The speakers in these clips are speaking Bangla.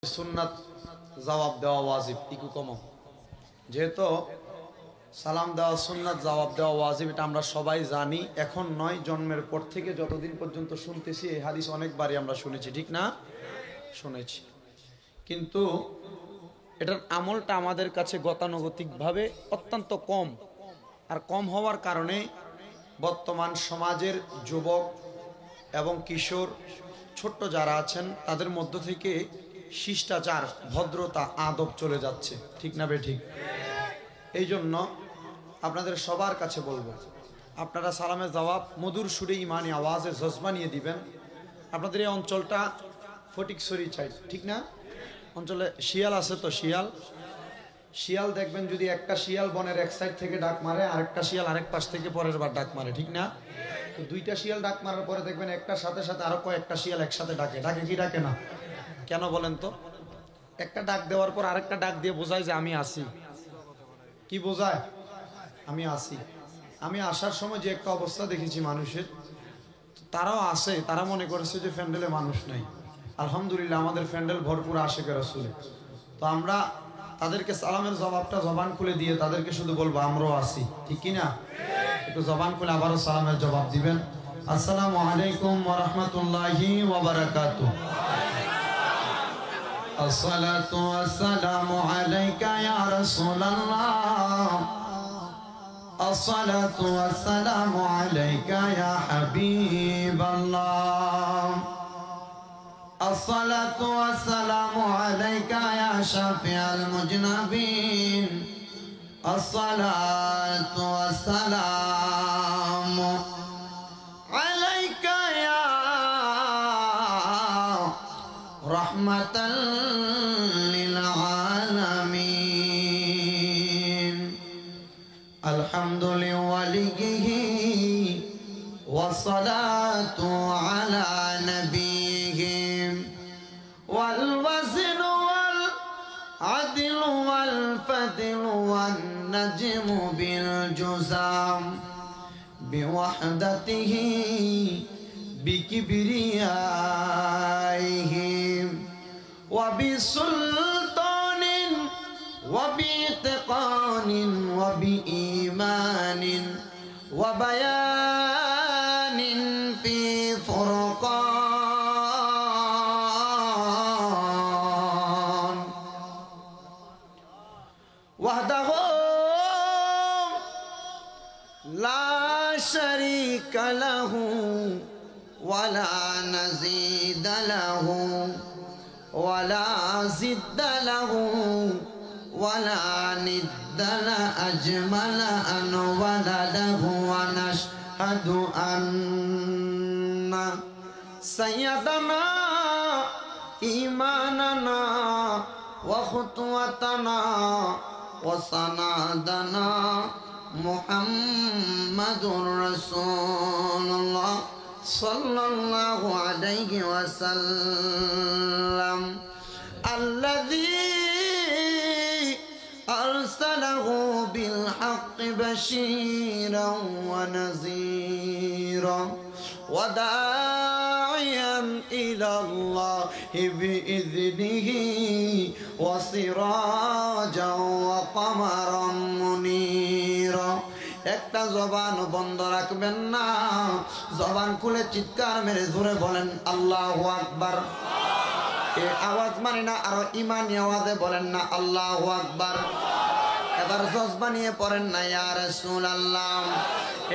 সুন্নাত জবাব দেওয়া ওয়াজিব ইকু কম যেহেতু সালাম দেওয়া সুন্নাত জবাব দেওয়া ওয়াজিব এটা আমরা সবাই জানি। এখন নয়, জন্মের পর থেকে যতদিন পর্যন্ত শুনতেছি এই হাদিস অনেকবারই আমরা শুনেছি, ঠিক না? শুনেছি, কিন্তু এটার আমলটা আমাদের কাছে গতানুগতিকভাবে অত্যন্ত কম। আর কম হওয়ার কারণে বর্তমান সমাজের যুবক এবং কিশোর ছোট্ট যারা আছেন তাদের মধ্য থেকে শিষ্টাচার, ভদ্রতা, আদব চলে যাচ্ছে, ঠিক না বে ঠিক? এই জন্য আপনাদের সবার কাছে বলবো, আপনারা সালামের জবাব মধুর সুরে ইমানি আওয়াজে জজবা নিয়ে দিবেন। আপনাদের এই অঞ্চলটা ফটিকছড়ি সাইড, ঠিক না? অঞ্চলে শিয়াল আছে তো, শিয়াল দেখবেন যদি একটা শিয়াল বনের এক সাইড থেকে ডাক মারে, আরেকটা শিয়াল আরেক পাশ থেকে পরের বার ডাক মারে, ঠিক না? তো দুইটা শিয়াল ডাক মারার পরে দেখবেন একটার সাথে সাথে আরো কয়েকটা শিয়াল একসাথে ডাকে কি ডাকে না? কেন বলেন তো? একটা ডাক দেওয়ার পর আরেকটা ডাক দিয়ে বোঝায় যে আমি আসি। কি বোঝায়? আমি আসি। আমি আসার সময় যে একটা অবস্থা দেখেছি মানুষের, তারাও আসে, তারা মনে করেছে যে প্যান্ডেলে মানুষ নাই। আলহামদুলিল্লাহ আমাদের প্যান্ডেল ভরপুর আশিকের রাসূলে। তো আমরা তাদেরকে সালামের জবাবটা জবান খুলে দিয়ে তাদেরকে শুধু বলবো আমরাও আসি, ঠিক কিনা? একটু জবান খুলে আবারও সালামের জবাব দিবেন। আসসালামু আলাইকুম ওয়া রাহমাতুল্লাহি ওয়া বারাকাতুহু। আসসালাতু ওয়াসসালামু আলাইকা ইয়া রাসূলুল্লাহ। আসসালাতু ওয়াসসালামু আলাইকা ইয়া হাবিবাল্লাহ। আসসালাতু ওয়াসসালামু আলাইকা ইয়া শাফিআল মুজনাবিন। আসসালাতু ওয়াসসালামু আলাইকা ইয়া রাহমাতাল লিল আলামিন। আলহামদুলিল্লাহি ওয়াসসালাতু আলা নাবিয়িহি ওয়াল ওয়াজনু ওয়াল আদলু ওয়াল ফাদলু ওয়ান নাজমু বিল জুজাম বিওয়াহদাতিহি বিকিবরিয়াইহি ওয়া বিসুলতানিন ওয়া বিইতিকানিন ওয়া বিঈমানিন ওয়া বায়ানিন ফি ফুরকান ওয়াহদাহু লা শারীকা লাহু ওয়ালা নাযীদা লাহু ওয়ালা জিদ্দা লাহু ওয়ালা নিদ্দা আজমালা আন ওয়ালাদাহু ওয়া নাশহাদু আন্না সাইয়্যিদানা ঈমানানা ওয়া খুতওয়াতানা ওয়া সানাদানা মুহাম্মাদুর রাসূলুল্লাহ সাল্লাল্লাহু আলাইহি ওয়াসাল্লাম আল্লাযী আরসালাহু বিল হাক্কি বাশীরান ওয়া নাযীরা ওয়া দা'iয়ান ইলাল্লাহি বিইذনিহি ওয়া সিরাজান ওয়া কমারান মুনীরা। একটা জবান বন্ধ রাখবেন না, জবান খুলে চিৎকার মেরে জোরে বলেন আল্লাহু আকবার। এই আওয়াজ মানে না, আরো ইমানি আওয়াজে বলেন না আল্লাহু আকবার। এবার জজবা নিয়ে পড়েন না ইয়া রাসূলুল্লাহ।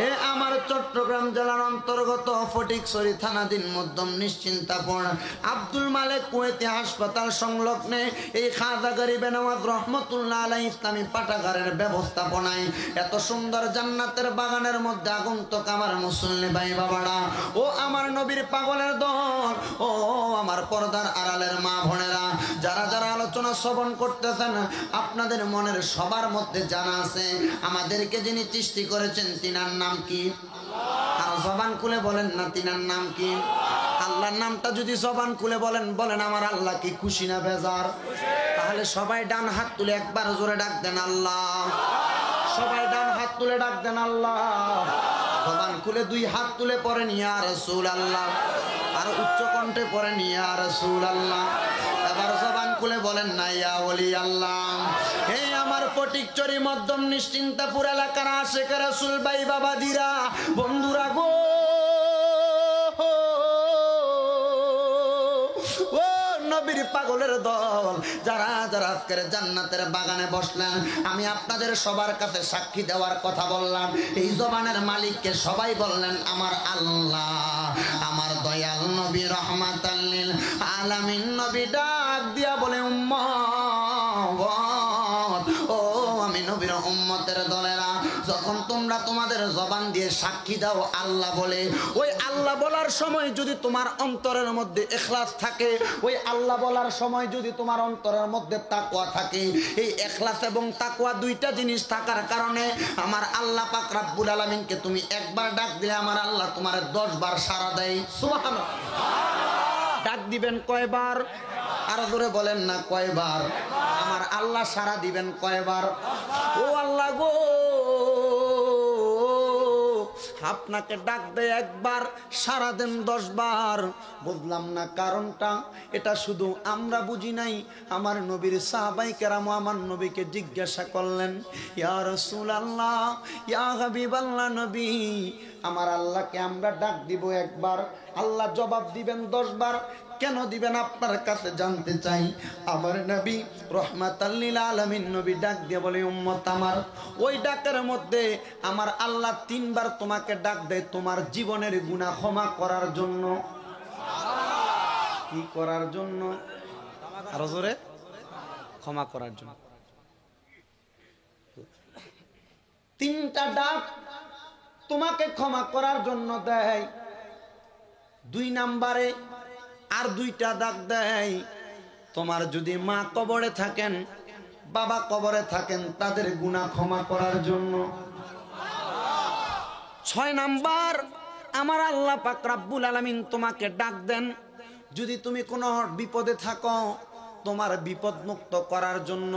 এ আমার চট্টগ্রাম জেলার অন্তর্গত ফটিকছড়ি থানাধীন মধ্যম নিশ্চিন্তাপুর আব্দুল মালেক কুয়েতি হাসপাতাল সংলগ্নে এই খাজা গরিবে নওয়াজ রহমতুল্লাহ আলাইহি ইসলামী পাঠাগারের ব্যবস্থাপনায় এত সুন্দর জান্নাতের বাগানের মধ্যে আগন্তুক আমার মুসল্লি ভাই বাবারা ও আমার নবীর পাগলের দল ও আমার পর্দার আড়ালের মা বোনেরা, যারা যারা আলোচনা শ্রবণ করতেছেন, আপনাদের মনের সবার মধ্যে জানা আছে আমাদেরকে যিনি সৃষ্টি করেছেন তিনার নাম কি? আর জবান খুলে বলেন না তিনার নাম কি? আল্লাহর নামটা যদি জবান খুলে বলেন আমার আল্লাহ কি খুশি না বেজার? তাহলে সবাই ডান হাত তুলে একবার জোরে ডাক দেন আল্লাহ। সবাই ডান হাত তুলে ডাক দেন আল্লাহ। জবান খুলে দুই হাত তুলে পড়েন ইয়া রাসূলুল্লাহ। আর উচ্চ কণ্ঠে পড়েন ইয়া রাসূলুল্লাহ। এবার জবান খুলে বলেন না ইয়া ওলি আল্লাহ। হে আমার ফটিকচুরি মধ্যম নিশ্চিন্তাপুর এলাকার আশিক রাসূল ভাই বাবাজিরা, বন্ধুরা গো, ও নবীর পাগলের দল, যারা যারা আজকের জান্নাতের বাগানে বসলেন, আমি আপনাদের সবার কাছে সাক্ষী দেওয়ার কথা বললাম। এই জবানের মালিককে সবাই বললেন আমার আল্লাহ। আমার দয়াল নবী রহমাতাল লিল আলামিন নবী ডাক দিয়া বলে উম্মত, ও আমি নবীর উম্মতের দলেরা, যখন তোমরা তোমাদের জবান দিয়ে সাক্ষী দাও আল্লাহ বলে, ওই আল্লাহ বলার সময় যদি তোমার অন্তরের মধ্যে ইখলাস থাকে, ওই আল্লাহ বলার সময় যদি তোমার অন্তরের মধ্যে তাকওয়া থাকে, এই ইখলাস এবং তাকওয়া দুইটা জিনিস থাকার কারণে আমার আল্লাহ পাক রব্বুল আলামিনকে তুমি একবার ডাক দিলে আমার আল্লাহ তোমার 10 বার সাড়া দেয়। সুবহানাল্লাহ। ডাক দিবেন কয়বার? আর জোরে বলেন না কয়বার? আমার আল্লাহ সাড়া দিবেন কয়বার? ও আল্লাহ গো, আপনাকে ডাক দেয় একবার, সারা দেন 10 বার। বুঝলাম না কারণটা, এটা শুধু আমরা বুঝি নাই, আমার নবীর সাহাবায়ে কেরাম আমার নবীকে জিজ্ঞাসা করলেন, ইয়া রাসূলুল্লাহ, ইয়া হাবিবাল্লাহ নবী, আমার আল্লাহকে আমরা ডাক দিব একবার, আল্লাহ জবাব দিবেন 10 বার, কেন দিবেন আপনার কাছে জানতে চাই। আমার নবী রহমাতাল লিল আলামিন নবী ডাক দিয়ে বলে, উম্মত আমার, ওই ডাকের মধ্যে আমার আল্লাহ 3 বার তোমাকে ডাক দেয় তোমার জীবনের গুনাহ ক্ষমা করার জন্য। কি করার জন্য? আরো জোরে, ক্ষমা করার জন্য। 3টা ডাক তোমাকে ক্ষমা করার জন্য দেয়। 2 নম্বরে আর 2টা ডাক দেয়, তোমার যদি মা কবরে থাকেন, বাবা কবরে থাকেন, তাদের গুনাহ ক্ষমা করার জন্য। 6 নাম্বার আমার আল্লাহ পাক রব্বুল আলামিন তোমাকে ডাক দেন, যদি তুমি কোনো বিপদে থাকো, তোমার বিপদ মুক্ত করার জন্য।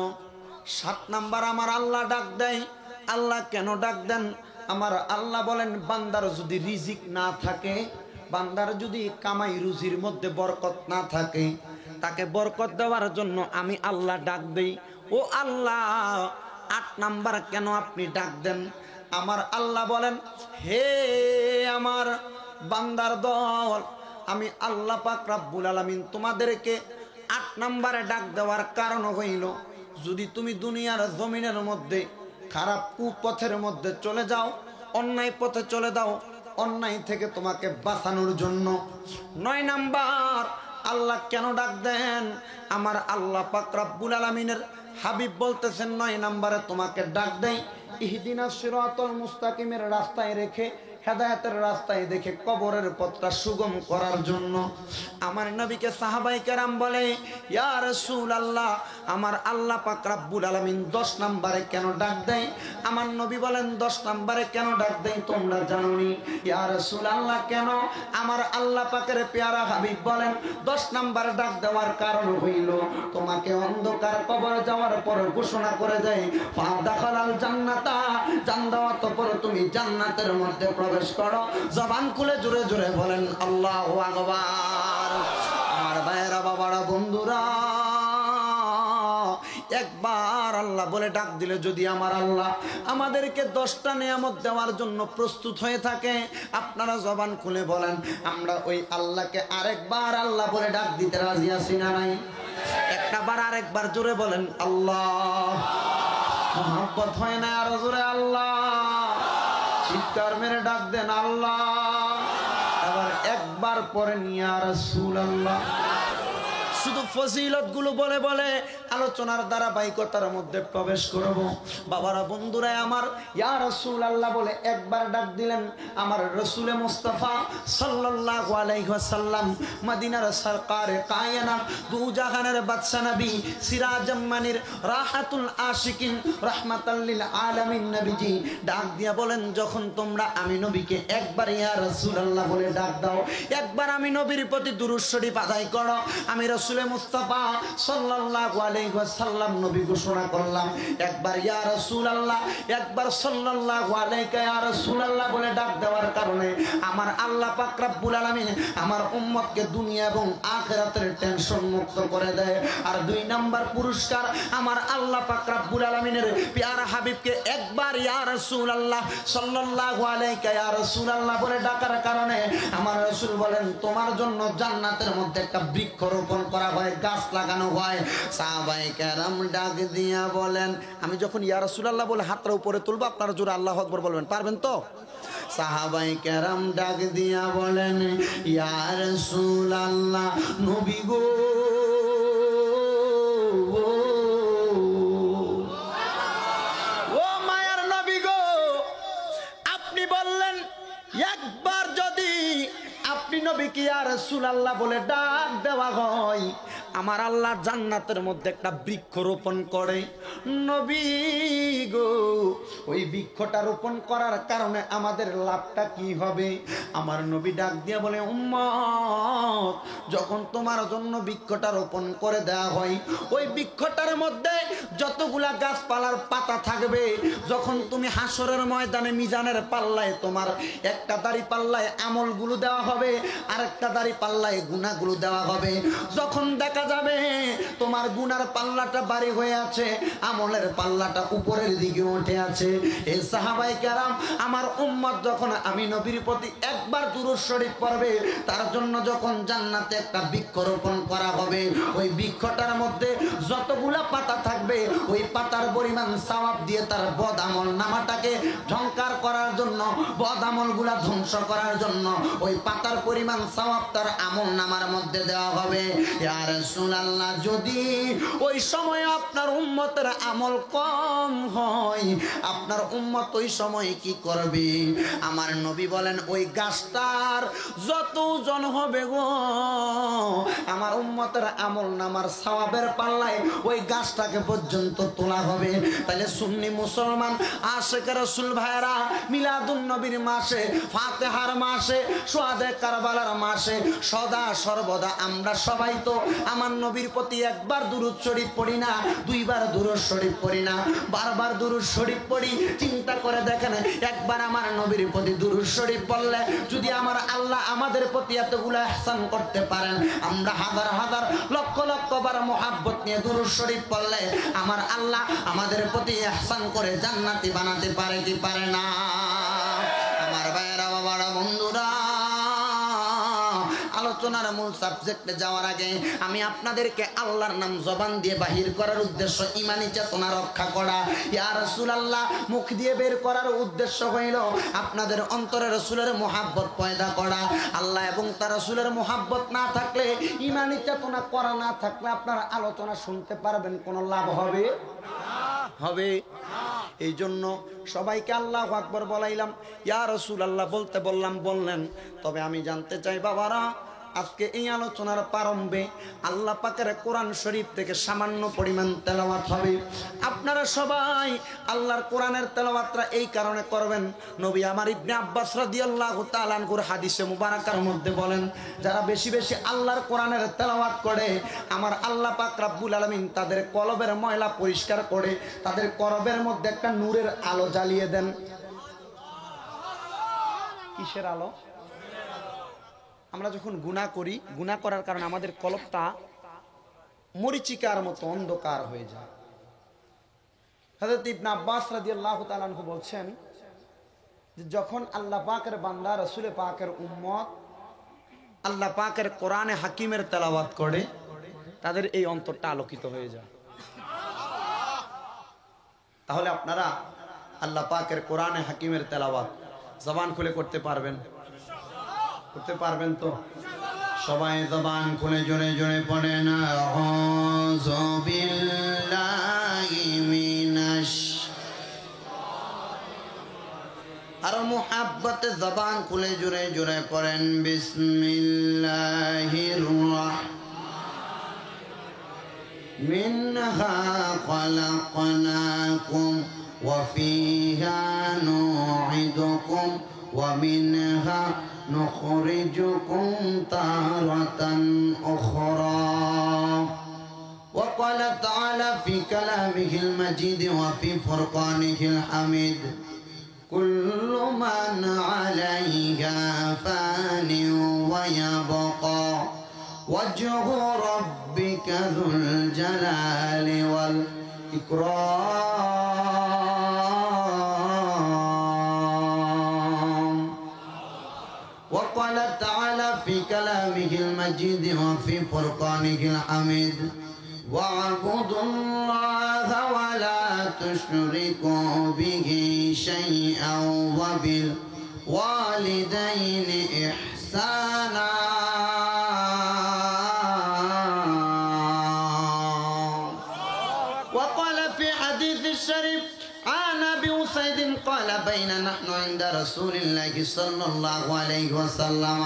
7 নাম্বার আমার আল্লাহ ডাক দেয়। আল্লাহ কেন ডাক দেন? আমার আল্লাহ বলেন, বান্দার যদি রিজিক না থাকে, বান্দার যদি কামাই রুজির মধ্যে বরকত না থাকে, তাকে বরকত দেওয়ার জন্য আমি আল্লাহ ডাক দেই। ও আল্লাহ, 8 নাম্বার কেন আপনি ডাক দেন? আমার আল্লাহ বলেন, হে আমার বান্দার দল, আমি আল্লাহ পাক রব্বুল আলামিন তোমাদেরকে 8 নাম্বারে ডাক দেওয়ার কারণ হইল, যদি তুমি দুনিয়ার জমিনের মধ্যে খারাপ কুপথের মধ্যে চলে যাও, অন্যায় পথে চলে যাও, অন্যায় থেকে তোমাকে বাঁচানোর জন্য। 9 নাম্বার আল্লাহ কেন ডাক দেন? আমার আল্লাহ পাক রব্বুল আলামিনের হাবিব বলতেছেন, 9 নাম্বারে তোমাকে ডাক দেই ইহদিনাস সিরাতাল মুস্তাকিমের রাস্তায় রেখে, হেদায়েতের রাস্তায় দেখে কবরের পথটা সুগম করার জন্য। আমার নবীকে সাহাবায়ে কেরাম বলে, ইয়া রাসূলুল্লাহ, আমার আল্লাহ পাক রব্বুল আলামিন 10 নম্বরে কেন ডাক দেয়? আমার নবী বলেন, 10 নম্বরে কেন ডাক দেয় তোমরা জানোনি? ইয়া রাসূলুল্লাহ কেন? আমার আল্লাহ পাকের পেয়ারা হাবিব বলেন, 10 নম্বরে ডাক দেওয়ার কারণ হইল, তোমাকে অন্ধকার কবরে যাওয়ার পর ঘোষণা করে দেয়, ফা দাখালাল জান্নাতা, জান্নাত পর তুমি জান্নাতের মধ্যে প্রবেশ করো। জবান খুলে জোরে জোরে বলেন আল্লাহু আকবার। আমার ভাইয়েরা, বাবারা, বন্ধুরা, একবার আল্লাহ বলে ডাক দিলে যদি আমার আল্লাহ আমাদেরকে 10টা নিয়ামত দেওয়ার জন্য প্রস্তুত হয়ে থাকে, আপনারা জবান খুলে বলেন, আমরা ওই আল্লাহকে আরেকবার আল্লাহ বলে ডাক দিতে রাজি আছি না নাই? একটাবার আরেকবার জোরে বলেন আল্লাহ। মোহাব্বত হয় না? আরো জোরে আল্লাহ। চিৎকার মেরে ডাক দেন আল্লাহ। এবার একবার পরে ইয়া রাসূলুল্লাহ। শুধু ফজিলত গুলো বলে বলে আলোচনার ধারাবাহিকতার মধ্যে প্রবেশ করব। বাবারা, বন্ধুরা আমার, ইয়া রাসূলুল্লাহ বলে একবার ডাক দিলেন। আমার রাসূলে মুস্তাফা সাল্লাল্লাহু আলাইহি ওয়াসাল্লাম, মদিনার সরকারে কায়নাত, দু জাহানের বাদশা নবী, সিরাজাম মানির, রাহাতুল আশিকিন, রাহমাতাল লিল আলামিন নবীজি ডাক দিয়া বলেন, যখন তোমরা আমি নবীকে একবার ইয়া রাসূলুল্লাহ বলে ডাক দাও, একবার আমি নবীর প্রতি দুরূদ শরীফ আদায় করো, আমি রাসূলের রাসূলে মুস্তাফা সাল্লাল্লাহু আলাইহি ওয়াসাল্লাম নবী ঘোষণা করলাম, একবার ইয়া রাসূলুল্লাহ, একবার সাল্লাল্লাহু আলাইহি ইয়া রাসূলুল্লাহ বলে ডাক দেওয়ার কারণে আমার আল্লাহ পাক রব্বুল আলামিন আমার উম্মতকে দুনিয়া এবং আখিরাতের টেনশন মুক্ত করে দেয়। আর 2 নাম্বার পুরস্কার, আমার আল্লাহ পাক রব্বুল আলামিনের প্যারা হাবিবকে একবার ইয়া রাসূলুল্লাহ সাল্লাল্লাহু আলাইহি ইয়া রাসূলুল্লাহ বলে ডাকার কারণে আমার রাসূল বলেন তোমার জন্য জান্নাতের মধ্যে একটা বৃক্ষ রোপণ করা হয়, গাছ লাগানো হয়। সাহাবায়ে কেরাম ডাক দিয়া বলেন, আমি যখন ইয়া রাসূলুল্লাহ বলে হাতটা উপরে তুলব আপনারা জোরে আল্লাহু আকবার বলবেন, পারবেন তো? সাহাবায়ে কেরাম ডাক দিয়া বলেন, ইয়া রাসূলুল্লাহ নবী গো, ও মায়ার নবী গো, আপনি বললেন একবার যদি আপনি নবীকে ইয়া রাসূলুল্লাহ বলে ডাক দেওয়া হয়, আমার আল্লাহ জান্নাতের মধ্যে একটা বৃক্ষ রোপণ করে। নবী গো, ওই বৃক্ষটা রোপণ করার কারণে আমাদের লাভটা কি হবে? আমার নবী ডাক দিয়ে বলে, উম্মত, যখন তোমার জন্য বৃক্ষটা রোপণ করে দেওয়া হয়, ওই বৃক্ষটার মধ্যে যতগুলা গাছপালার পাতা থাকবে, যখন তুমি হাসরের ময়দানে মিজানের পাল্লায় তোমার একটা দাড়ি পাল্লায় আমলগুলো দেওয়া হবে, আর একটা দাড়ি পাল্লায় গুনাহগুলো দেওয়া হবে। যখন দেখা যাবে তোমার গুনার পাল্লাটা ভারী হয়ে আছে, আমলের পাল্লাটা উপরের দিকে উঠে আছে, এই সাহাবায়ে কেরাম আমার উম্মত যখন আমি নবীর প্রতি একবার দুরূদ শরীফ পড়বে, তার জন্য যখন জান্নাতে একটা বৃক্ষ রোপণ করা হবে, ওই বৃক্ষটার মধ্যে যতগুলা পাতা থাকবে, ওই পাতার পরিমাণ সওয়াব দিয়ে তার বদ আমল নামাটাকে ঝংকার করার জন্য, বদ আমলগুলা ধ্বংস করার জন্য ওই পাতার পরিমাণ সওয়াব তার আমল নামার মধ্যে দেওয়া হবে। ইয়া রাসূলুল্লাহ, যদি ওই সময় আপনার উম্মতের আমল কম হয়, আপনার উম্মত ওই সময় কি করবে? আমার নবী বলেন, ওই গাছটার যত ওজন হবে গো, আমার উম্মতের আমল নামার সওয়াবের পাল্লায় ওই গাছটাকে পর্যন্ত তোলা হবে। তাহলে সুন্নি মুসলমান আশিক রাসূল ভাইরা, মিলাদুন নবীর মাসে, ফাতিহার মাসে, শুহাদে কারবালার মাসে সদা সর্বদা আমরা সবাই তো আমার নবীর প্রতি একবার দুরূদ শরীফ পড়ি না, 2 বার দুরূদ শরীফ পড়ি না, বারবার দুরূদ শরীফ পড়ি। চিন্তা করে দেখেন, একবার আমার নবীর প্রতি দুরূদ শরীফ পড়লে যদি আমার আল্লাহ আমাদের প্রতি এতগুলো ইহসান করতে পারেন, আমরা হাজার হাজার লক্ষ লক্ষ বার মুহাব্বত নিয়ে দুরূদ শরীফ পড়লে আমার আল্লাহ আমাদের প্রতি ইহসান করে জান্নাতি বানাতে পারে কি পারে না? আমার ভাইয়েরা, বাবারা, বন্ধুরা, আলোচনার মূল সাবজেক্টে যাওয়ার আগে আমি আপনাদেরকে আল্লাহর নাম জবান দিয়ে বাহির করার উদ্দেশ্য ঈমানি চেতনা রক্ষা করা। ইয়া রাসূলুল্লাহ মুখ দিয়ে বের করার উদ্দেশ্য হইল আপনাদের অন্তরে রাসূলের মুহাব্বত পয়দা করা। আল্লাহ এবং তার রাসূলের মুহাব্বত না থাকলে, ঈমানি চেতনা করা না থাকলে আপনারা আলোচনা শুনতে পারবেন, কোনো লাভ হবে হবে? এই জন্য সবাইকে আল্লাহু আকবার বলাইলাম, ইয়া রাসূলুল্লাহ বলতে বললাম, বললেন। তবে আমি জানতে চাই বাবারা, আজকে এই আলোচনার প্রারম্ভে আল্লাহ পাকের কোরআন শরীফ থেকে সামান্য পরিমাণ তেলাওয়াত হবে। আপনারা সবাই আল্লাহর কোরআনের তেলাওয়াতটা এই কারণে করবেন, নবী আমার ইবনে আব্বাস রাদিয়াল্লাহু তাআলা আনহুর হাদিসে মুবারাকার মধ্যে বলেন, যারা বেশি বেশি আল্লাহর কোরআনের তেলাওয়াত করে, আমার আল্লাহ পাক রব্বুল আলামিন তাদের কলবের ময়লা পরিষ্কার করে, তাদের কলবের মধ্যে একটা নূরের আলো জ্বালিয়ে দেন। কিসের আলো? আমরা যখন গুনাহ করি, গুনাহ করার কারণে আমাদের কলবটা মরিচিকার মতো অন্ধকার হয়ে যায়। হযরত ইবনে আব্বাস রাদিয়াল্লাহু তাআলা আনহু বলছেন যে যখন আল্লাহ পাকের বান্দা, রাসূল পাকের উম্মত আল্লাহ পাকের কোরআনে হাকিমের তেলাওয়াত করে, তাদের এই অন্তরটা আলোকিত হয়ে যায়। তাহলে আপনারা আল্লাহ পাকের কোরআনে হাকিমের তেলাওয়াত জবান খুলে করতে পারবেন? করতে পারবেন তো? সবাই জবান খুলে জোরে জোরে পড়েন, আউযু বিল্লাহি মিনাশ, আর মুহাব্বতে জবান খুলে জোরে জোরে পড়েন, বিসমিল্লাহির রাহমানির মিনহা খালাকনাকুম ওয়া ফিহা নুঈদুকুম ওয়া মিনহা নুখরিজুকুম তারাতান উখরা। وقال تعالى في كلامه المجيد وفي فرقانه الحميد كل من عليها فان ويبقى وجه ربك ذو الجلال والإكرام. وقال تعالى في كلامه المجيد وفي فرقانه الحميد واعبدوا الله ولا تشركوا به شيئا وبالوالدين إحسانا. وقال في حديث الشريف عن أبي أسيد قال بين نحن عند رسول الله صلى الله عليه وسلم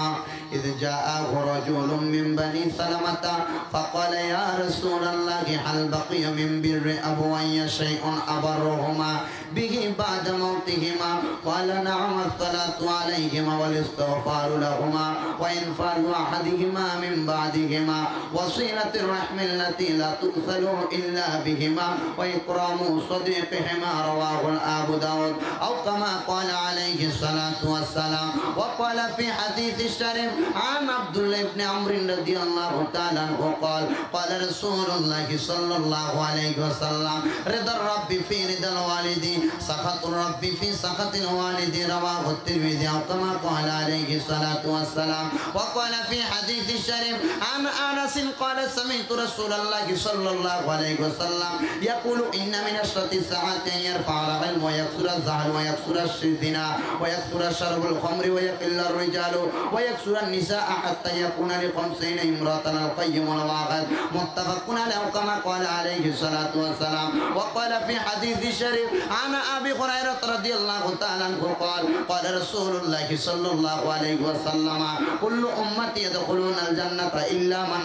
إذ جاءه رجل من بني سلمة فقال يا رسول الله هل بقي من بر أبوي شيء أبرهما به بعد موتهما؟ قال نعم الصلاة عليهما والاستغفار لهما وإنفاذ أحدهما من بعدهما وصلة الرحم التي لا تؤصل إلا بهما وإكرام صديقهما رواه أبو داود أو كما قال عليه الصلاة والسلام. وقال في حديث الشريف عن عبد الله بن عمرو رضي الله تعالى عنه قال قال رسول الله صلى الله عليه وسلم رضا الرب في رضا الوالد سخط الرب في سخط الوالد رواه الترمذي أو كما قال عليه الصلاة والسلام. وقال في حديث الشريف عن أنس قال سمعت رسول الله صلى الله عليه وسلم يقول إن من أشرط الساعات أن يرفع العلم ويكثر الزهل ويكثر الزنا ويكثر شرب الخمر ويقل الرجال ويكثر النساء حتى يكون ل50 امرأة القيم والواحد متفق عليه كما قال عليه الصلاة والسلام. وقال في حديث الشريف عن أبي هريرة رضي الله تعالى عنه قال قال رسول الله صلى الله عليه وسلم كل أمتي يدخلون الجنة إلا من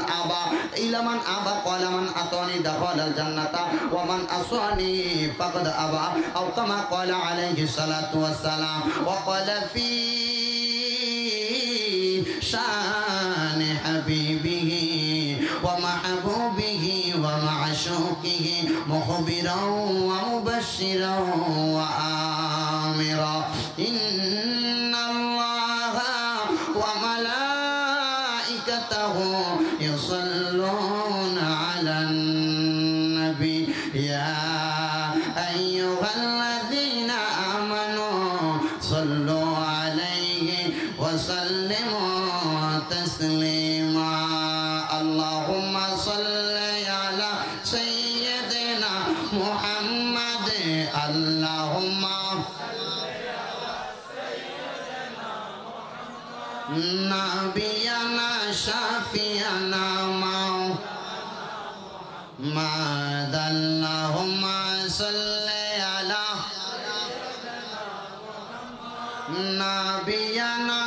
أبى قال من أطاني دخل الجنة ومن أصاني فقد أبى أو كما قال عليه الصلاة والسلام. وقال في شان حبيبه ومحبوبه ومعشوقه مخبرا ومبشرا وآمرا إن الله وملائكته يصلون على النبي يا أيها الذين آمنوا صلوا عليه وسلموا تسليما. اللهم صل على سيدنا محمد اللهم نبينا شافينا محمد اللهم صل على نبينا.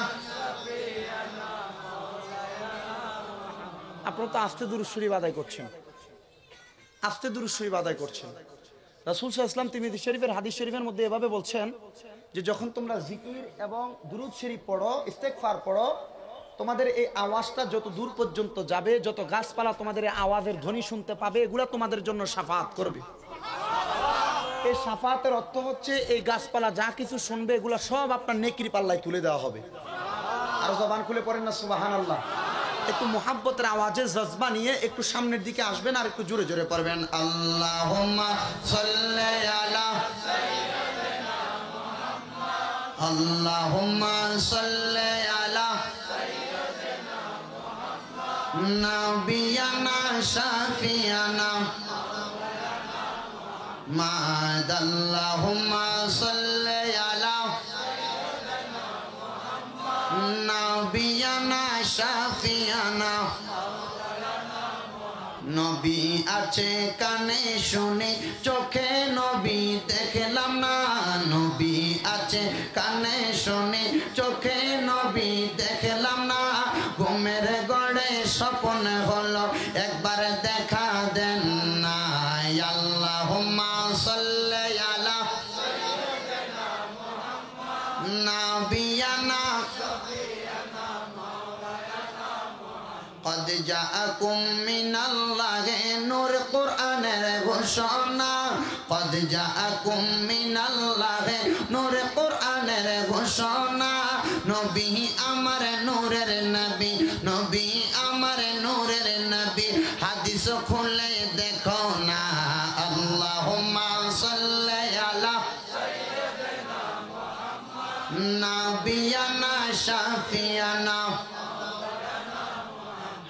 আপনারা তো আস্তে দুরূদ শরীফ আদায় করছেন, আস্তে দুরূদ শরীফ আদায় করছেন। রাসূল সাল্লাল্লাহু আলাইহি ওয়াসাল্লাম তিরমিজি শরীফের হাদিস শরীফের মধ্যে এভাবে বলছেন যে যখন তোমরা জিকির এবং দুরূদ শরীফ পড়ো, ইস্তেগফার পড়ো, তোমাদের এই আওয়াজটা যত দূর পর্যন্ত যাবে, যত গাছপালা তোমাদের এই আওয়াজের ধ্বনি শুনতে পাবে, এগুলা তোমাদের জন্য শাফাআত করবে। এই শাফাআতের অর্থ হচ্ছে এই গাছপালা যা কিছু শুনবে এগুলা সব আপনার নেকির পাল্লায় তুলে দেওয়া হবে। আর জবান খুলে পড়েন না সুবহানাল্লাহ। একটু মুহাব্বতের আওয়াজে জজবা নিয়ে একটু সামনের দিকে আসবেন আর একটু জোরে জোরে পড়বেন আল্লাহুম্মা সাল্লি আলা সাইয়্যিদিনা মুহাম্মদ আল্লাহুম্মা সাল্লি আলা সাইয়্যিদিনা মুহাম্মদ নাবিয়ানা শাফিয়ানা মাওলানা মুহাম্মদ আল্লাহুম্মা সাল্লি আলা সাইয়্যিদিনা মুহাম্মদ নাবিয়ানা শাফিয়ানা নবী আছে কানে শুনে চোখে নবী দেখলাম না, নবী আছে কানে শুনে চোখে নবী দেখলাম না, ঘুমের গড়ে স্বপ্ন হলো একবার দেখা দেন না। আল্লাহুম্মা সাল্লি আলা সাইয়্যিদিনা মুহাম্মদ নাবিয়ানা শাফিয়ানা মাওলানা মুহাম্মদ قد জাআকুম মিনাল্লাহি নূর কোরআনের ঘোষণা কদ জাআকুম মিনাল্লাহি নূর কোরআনের ঘোষণা নবী আমার নূরের নবী নবী আমার নূরের নবী হাদিস খুলে দেখো না আল্লাহুম্মা সাল্লি আলা সাইয়্যিদিনা মুহাম্মদ নাবিয়ানা শাফিয়ানা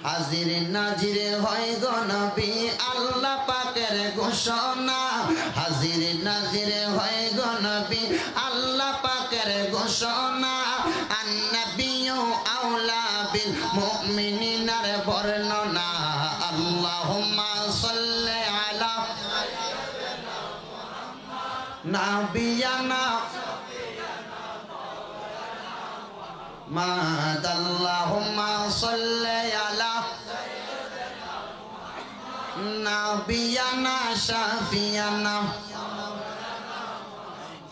হাজির নাজির হয় গো নবী আল্লাহ পাকের ঘোষণা হাজির নাজির হয় গো নবী আল্লাহ পাকের ঘোষণা আন্নাবিয়্যু আওলা বিল মুমিনিনার বর্ণনা আল্লাহুম্মা সাল্লি আলা সাইয়্যিদিনা মুহাম্মদ নাবিয়ানা মাদ আল্লাহুম্মা সাল্লি আলা সাইয়্যিদিনা মুহাম্মদ নাবিয়ানা শাফিয়ানা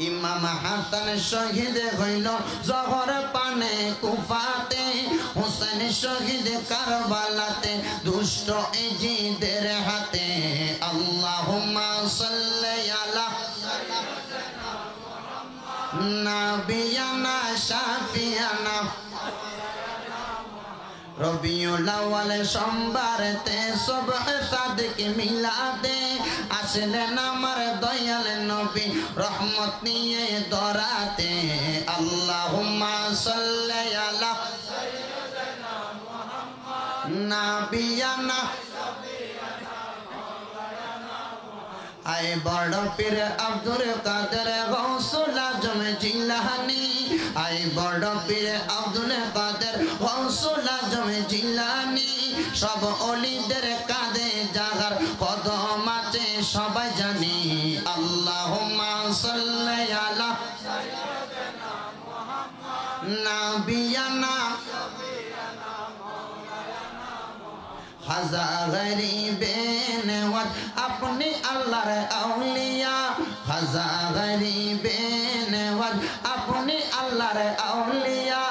ইমাম হাসান শহীদ হইল জহর পানে কুফাতে হোসেন শহীদ কারবালাতে দুষ্ট ইজিদের হাতে আল্লাহুম্মা সাল্লি আলা সাইয়্যিদিনা মুহাম্মদ নাবিয়ানা শাফিয়ানা রবিউল আউয়াল সোমবারতে সুবহ সাদিক মিলাদে আসলেন আমার দয়াল নবী রহমত নিয়ে দরাতে আল্লাহুম্মা সাল্লি আলা সাইয়্যিদিনা মুহাম্মদ নাবিয়ানা আই বড় পীর আব্দুল কাদের গৌসুল আজম জিলানী আই বড় পীর আব্দুল কাদের গৌসুল আজম জিলানী সব ওলিদের কাঁধে জাগার কদম আছে সবাই জানি আল্লাহুম্মা সাল্লি আলা সাইয়্যিদিনা মুহাম্মদ নাবিয়ানা খাজা গরিবে নেওয়াজ আপনি আল্লাহর আউলিয়া খাজা গরিবে নেওয়াজ আপনি আল্লাহর আউলিয়া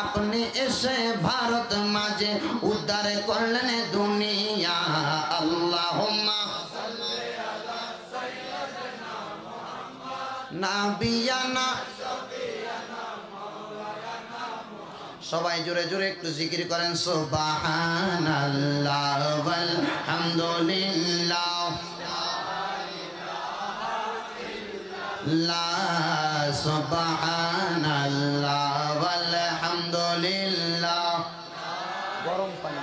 আপনি এসে ভারত মাঝে উদ্ধার করলেন দুনিয়া আল্লাহুম্মা সাল্লি আলা সাইয়্যিদিনা মুহাম্মদ নাবিয়ানা সবাই জোরে জোরে একটু জিকির করেন সুবহানাল্লাহ ওয়াল হামদুলিল্লাহ লা সুবহানাল্লাহ ওয়াল হামদুলিল্লাহ গরম পানি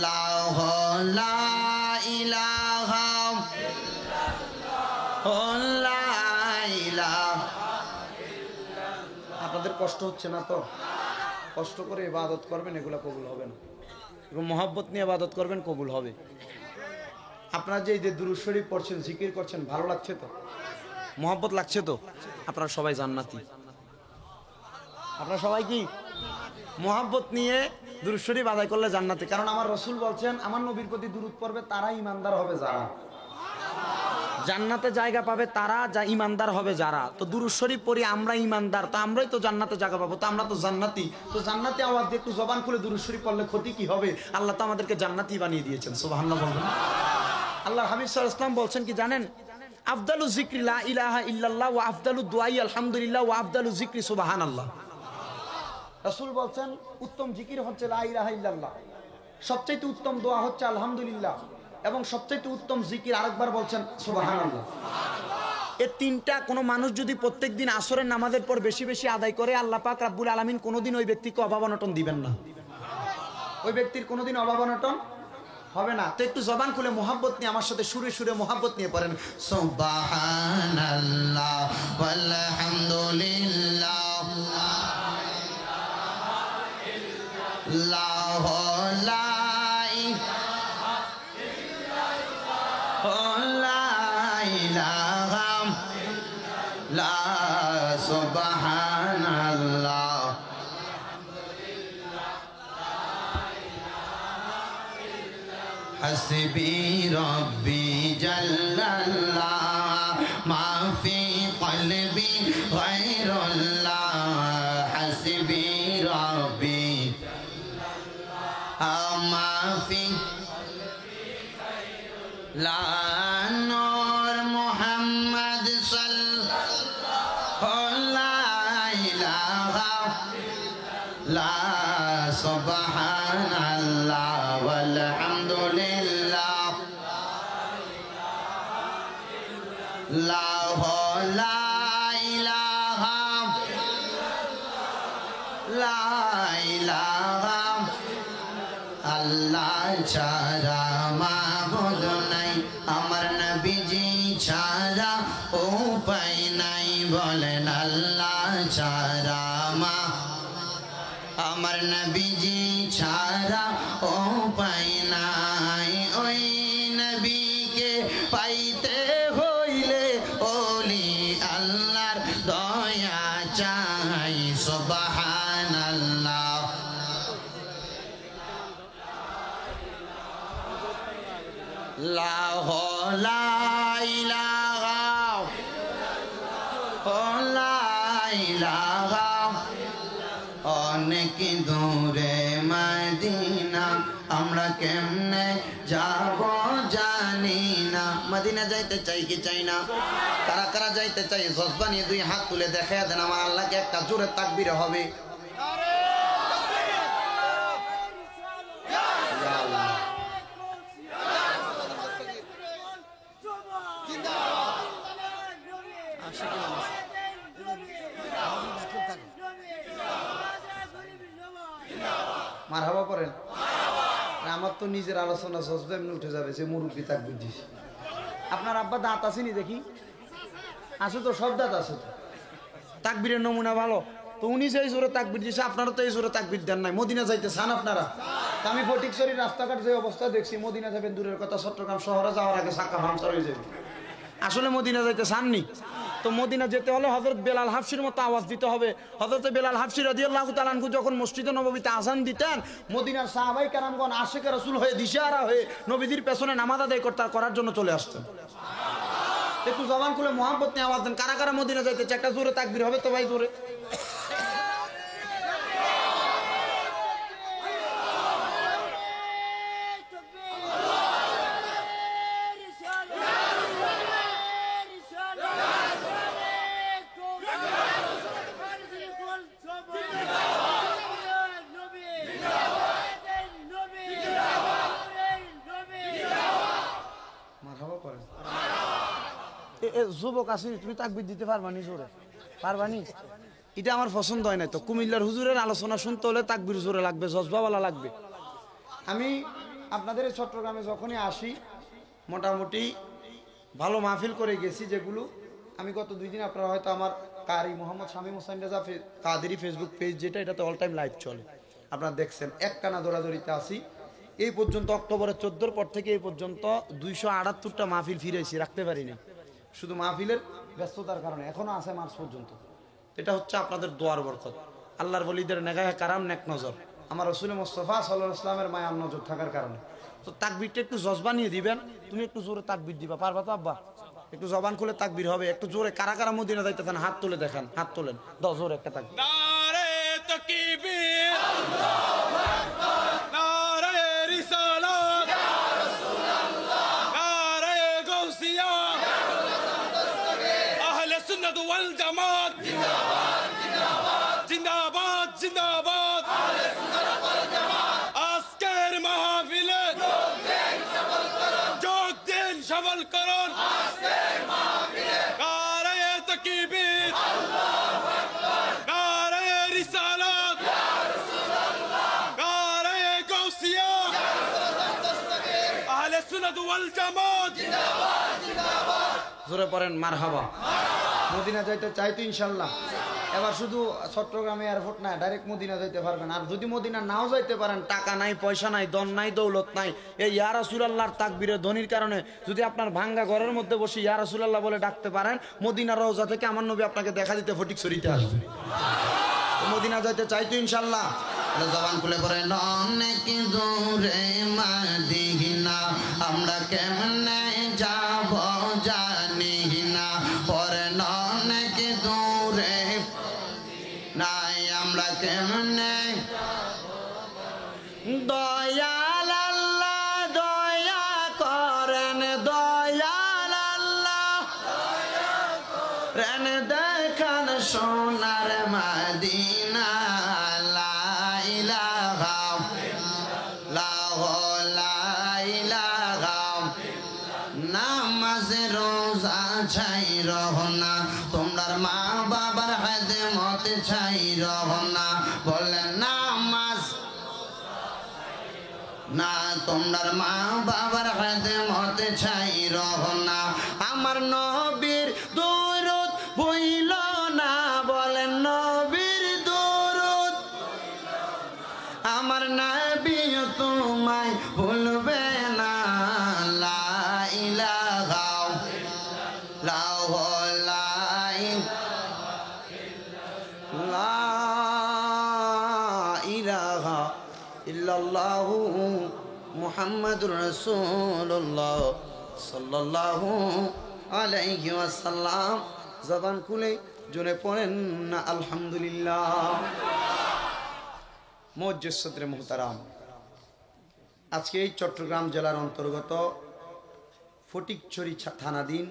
লা ইলাহা ইল্লাল্লাহ আপনাদের কষ্ট হচ্ছে না তো? কষ্ট করে ইবাদত করবেন, এগুলা কবুল হবে না। এবং মহব্বত নিয়ে ইবাদত করবেন, কবুল হবে। আপনারা যে দুরূদ শরীফ পড়ছেন, জিকির করছেন, ভালো লাগছে তো? মহব্বত লাগছে তো? আপনারা সবাই জান্নাতি। আপনারা সবাই কি মহব্বত নিয়ে দুরূদ শরীফ আদায় করলে জান্নাতি। কারণ আমার রাসূল বলছেন, আমার নবীর প্রতি দুরূদ পড়বে তারা ঈমানদার হবে যারা জান্নাতে জায়গা পাবে, তারা যা ঈমানদার হবে যারা। তো দুরূদ শরীফ পড়ি আমরা ঈমানদার, তো আমরাই তো জান্নাতে জায়গা পাবো। তো আমরা তো জান্নাতি, তো জান্নাতি আওয়াজ দিয়ে একটু জবান খুলে দুরূদ শরীফ পড়লে ক্ষতি কি হবে? আল্লাহ তো আমাদেরকে জান্নাতি বানিয়ে দিয়েছেন। সুবহানাল্লাহ বলবেন। আল্লাহ হাবিব সাল্লাল্লাহু আলাইহি ওয়াসাল্লাম বলছেন কি জানেন? আফদালু যিকরি লা ইলাহা ইল্লাল্লাহ ওয়া আফদালু দুআই আলহামদুলিল্লাহ ওয়া আফদালু যিকরি সুবহানাল্লাহ। রাসূল বলছেন উত্তম জিকির হচ্ছে লা ইলাহা ইল্লাল্লাহ, সবচেয়ে উত্তম দোয়া হচ্ছে আলহামদুলিল্লাহ, এবং সবচেয়ে উত্তম জিকির আরেকবার বলছেন সুবহানাল্লাহ। এই তিনটা কোনো মানুষ যদি প্রত্যেকদিন আসরের নামাজের পর বেশি বেশি আদায় করে, আল্লাহ পাক রাব্বুল আলামিন কোনোদিন ওই ব্যক্তিকে অভাব অনটন দিবেন না। ওই ব্যক্তির কোনোদিন অভাব অনটন হবে না। তো একটু জবান খুলে মোহাব্বত নিয়ে আমার সাথে সুরে সুরে মোহাব্বত নিয়ে পড়েন সুবহানাল্লাহ ওয়াল হামদুলিল্লাহ লা ইলাহা ইল্লাল্লাহ সুবহানাল্লাহ হাসবি রব্বি জাল্লাল্লাহ মা ফি কলবি গায়রুল্লাহ হাসবি রব্বি ফি লা নূর মুহাম্মদ সাল্লাল্লাহু লা ইলাহা লা সুবহানাল্লাহ ওয়াল হামদুলিল্লাহ লা ইলাহা লা ইলাহা আল্লাহ ছাড়া মাবুদ নাই আমার নবীজি ছাড়া উপায় নাই বলেন আল্লাহ ছাড়া আমার নবীজি ছাড়া উপায় নাই ওই নবীকে পাইতে হইলে ওলি আল্লাহর দয়া চাই সুবহানাল্লাহ লা ইলাহা লা ইলাহা অনেক দূরে মদিনা আমরা কেমনে যাব জানি না মদিনা যাইতে চাই কি চাই না কারা কারা যাইতে চাই জজবা নিয়ে দুই হাত তুলে দেখায়া দেন আমার আল্লাহকে একটা জোরে তাকবীর হবে মারহাবা করেন আমার তো নিজের আলোচনা সজবে এমনি উঠে যাবে যে মুরব্বী তাকবীর দিস আপনার আব্বা দাঁত আসেনি দেখি আছে তো সব দাঁত আছে তো তাকবীরের নমুনা ভালো তো উনি যে জোরে তাকবীর দিছে আপনারা তো এই জোরে তাকবীর দেন নাই মদিনা যাইতে চান আপনারা আমি ফটিকছড়ির রাস্তাঘাট যে অবস্থা দেখছি মদিনা যাবেন দূরের কথা চট্টগ্রাম শহরে যাওয়ার আগে চাক্কা পাংচার হয়ে যাবে আসলে মদিনা যাইতে চাননি তো মদিনা যেতে হলে হযরত বেলাল হাফসির মতো আওয়াজ দিতে হবে হযরত বেলাল হাফসি রাদিয়াল্লাহু তাআলা আনহু যখন মসজিদে নববীতে আযান দিতেন মদিনার সাহাবায়ে কেরামগণ আশিকে রাসূল হয়ে দিশেহারা হয়ে নবীজির পেছনে নামাজ আদায় করার জন্য চলে আসতেন একটু জবান খুলে মুহাব্বত নিয়ে আওয়াজ দেন কারা কারা মদিনা যাইতে চায় একটা জোরে তাকবীর হবে তো ভাই জোরে যুবক আসিনি তুমি তাকবীর দিতে পারবানি জোরে পারবানি এটা আমার পছন্দ হয় না তো কুমিল্লার হুজুরের আলোচনা শুনতে হলে তাকবীর জোরে লাগবে জজবাওয়ালা লাগবে আমি আপনাদের চট্টগ্রামে যখনই আসি মোটামুটি ভালো মাহফিল করে গেছি যেগুলো আমি গত 2 দিন আপনারা হয়তো আমার কারি মোহাম্মদ শামীম হোসেন রেজা কাদেরি ফেসবুক পেজ যেটা এটাতে অল টাইম লাইভ চলে আপনারা দেখছেন একটানা দৌড়াদৌড়িতে আসি এই পর্যন্ত অক্টোবরের 14 পর থেকে এই পর্যন্ত 278টা মাহফিল ফিরেছি রাখতে পারিনি শুধু মাহফিলের ব্যস্ততার কারণে এখনো আছে মার্চ পর্যন্ত এটা হচ্ছে আপনাদের দোয়ার বরকত আল্লাহর ওলিদের নেগাহে কারাম নেক নজর আমার রাসূল মুস্তাফা সাল্লাল্লাহু আলাইহি ওয়াসাল্লামের মায়ার নজর থাকার কারণে তো তাকবীরটা একটু জজবা নিয়ে দিবেন তুমি একটু জোরে তাকবীর দিবা পারবা তো আব্বা একটু জবান খুলে তাকবীর হবে একটু জোরে কারা কারা মদিনা যাইতেছেন হাত তুলে দেখান হাত তোলেন 10 জোরে একটা তাকবীর নারে তাকবীর আল্লাহু আকবার নারে রিসালাত ইয়া রাসূলুল্লাহ নারে গাউসিয়া ইয়া রাসূলুল্লাহ আহলে সুন্নাত ওয়াল জামাত জিন্দাবাদ জিন্দাবাদ জিন্দাবাদ জিন্দাবাদ আহলে সুন্নাত ওয়াল জামাত আজকের মাহফিলে যোগ দেন সফল করুন আজকের মাহফিলে নারে তাকবীর আল্লাহু আকবার নারে রিসালাত ইয়া রাসূলুল্লাহ নারে গাউসিয়া ইয়া রাসূলুল্লাহ আহলে সুন্নাত ওয়াল জামাত জিন্দাবাদ জিন্দাবাদ জোরে পড়েন মারহাবা মদিনা যাইতে চাই তো ইনশাআল্লাহ এবার শুধু চট্টগ্রামে এয়ারপোর্ট না ডাইরেক্ট মদিনা যাইতে পারবেন আর যদি মদিনা নাও যাইতে পারেন টাকা নাই পয়সা নাই দন নাই দৌলত নাই এই ইয়া রাসূলুল্লাহর তাকবীরের ধ্বনির কারণে যদি আপনার ভাঙ্গা ঘরের মধ্যে বসে ইয়া রাসূলুল্লাহ বলে ডাকতে পারেন মদিনার রওজা থেকে আমার নবী আপনাকে দেখা দিতে ফটিকছড়িতে আসবে মদিনা যাইতে চাই তো ইনশাআল্লাহ জবান খুলে পড়েন অনেক দূরে মদিনা আমরা কেমনে যাব জানি না পড়েন অনেক দূরে নাই আমরা কেমনে দয়াল দয়াল আল্লাহ প্রাণ দেখান সোনার মদিনা লা ইলাহা ইল্লাল্লাহ লা ইলাহা নামাজ রোজা ছাই রহনা তোমার মা বাবার খেদমত ছাই রহনা বলে নামাজ না তোমার মা বাবার খেদমত ছাই রহনা আমার নবীর দরুদ ভুইল না বলেন নবীর দরুদ আমার নবী তোমায় ভুলবে না লা ইলাহা ইল্লাল্লাহ লা ইলাহা ইল্লাল্লাহ মুহাম্মাদুর রাসূলুল্লাহ সাল্লাল্লাহু আলাইহি ওয়াসাল্লাম জবান খুলে জোরে পড়েন না আলহামদুলিল্লাহ। মুআজ্জিজ সদরে মুহতারাম, আজকে এই চট্টগ্রাম জেলার অন্তর্গত ফটিকছড়ি থানাধীন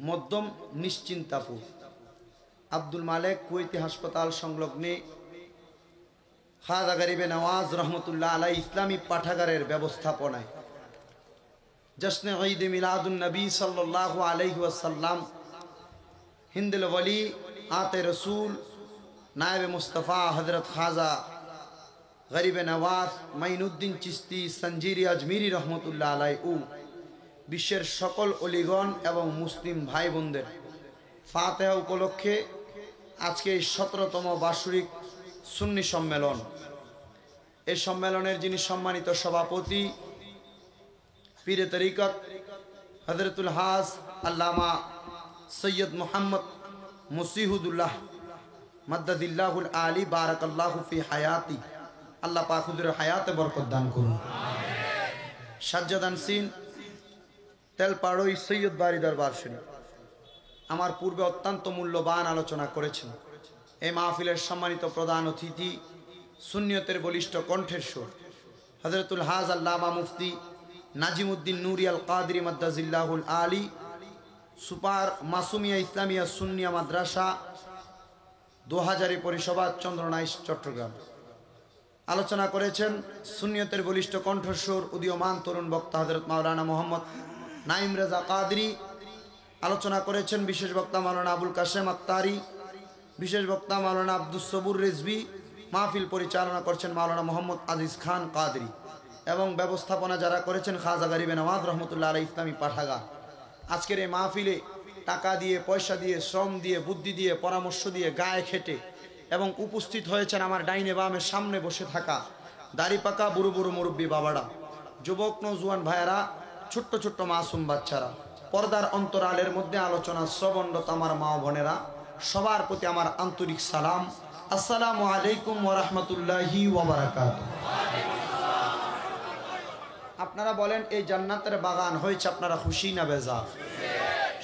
মধ্যম নিশ্চিন্তাপুর আব্দুল মালেক কুয়েতি হাসপাতাল সংলগ্নে খাজা গরিবে নওয়াজ রহমতুল্লাহ আলাই ইসলামী পাঠাগারের ব্যবস্থাপনায় জশ্নে ঈদ মিলাদুন নবী সাল্লাল্লাহু আলাইহি ওয়াসাল্লাম হিন্দুল ওলি আতে রসুল নায়েবে মুস্তফা হযরত খাজা গরিবে নওয়াজ মাইনুদ্দিন চিস্তি সঞ্জিরি আজমিরি রহমতুল্লাহ আলাই ও বিশ্বের সকল অলিগণ এবং মুসলিম ভাই বোনদের ফাতিহা উপলক্ষে আজকে এই 17তম বার্ষিক সুন্নি সম্মেলন, এই সম্মেলনের যিনি সম্মানিত সভাপতি পীরে তরিকত হযরতুল হাজ আল্লামা সৈয়দ মুহাম্মদ মুসিহুদুল্লাহ মাদ্দাদিল্লাহুল আলী বারাকাল্লাহু ফি হায়াতি, আল্লাহ পাক হুজুরের হায়াতে বরকত দান করুন। সাজ্জাদান সিন তেলপাড়ই সৈয়দ বাড়ি দরবার শরীফ আমার পূর্বে অত্যন্ত মূল্যবান আলোচনা করেছেন। এই মাহফিলের সম্মানিত প্রধান অতিথি সুন্নিয়তের বলিষ্ঠ কণ্ঠের সুর হযরতুল হাজ আল্লামা মুফতি নাজিমউদ্দিন নুরি আল কাদরি মাদ্দাজিল্লাহুল আলী সুপার মাসুমিয়া ইসলামিয়া সুন্নিয়া মাদ্রাসা 2000 পরিষেবা চন্দ্রনাইশ চট্টগ্রাম। আলোচনা করেছেন সুন্নিয়তের বলিষ্ঠ কণ্ঠস্বর উদীয়মান তরুণ বক্তা হযরত মাওলানা মোহাম্মদ নাইম রেজা কাদরি। আলোচনা করেছেন বিশেষ বক্তা মাওলানা আবুল কাশেম আত্তারি, বিশেষ বক্তা মাওলানা আব্দুস সবুর রিজভী। মাহফিল পরিচালনা করছেন মাওলানা মোহাম্মদ আজিজ খান কাদরি এবং ব্যবস্থাপনা যারা করেছেন খাজা গরিবে নওয়াজ রহমতুল্লাহ আলাইহি ইসলামী পাঠাগার। আজকের এই মাহফিলে টাকা দিয়ে, পয়সা দিয়ে, শ্রম দিয়ে, বুদ্ধি দিয়ে, পরামর্শ দিয়ে, গায়ে খেটে এবং উপস্থিত হয়েছেন আমার ডাইনে বামে সামনে বসে থাকা দাড়ি পাকা বুড়ো বুড়ো মুরব্বী বাবারা, যুবক নৌজওয়ান ভাইয়েরা, ছোট্ট ছোট্ট মাসুম বাচ্চারা, পর্দার অন্তরালের মধ্যে আলোচনা শ্রবণরত আমার মা বোনেরা, সবার প্রতি আমার আন্তরিক সালাম। আসসালামু আলাইকুম ওয়া রাহমাতুল্লাহি ওয়া বারাকাতুহু। আপনারা বলেন এই জান্নাতের বাগান হয়েছে, আপনারা খুশি না বেজার?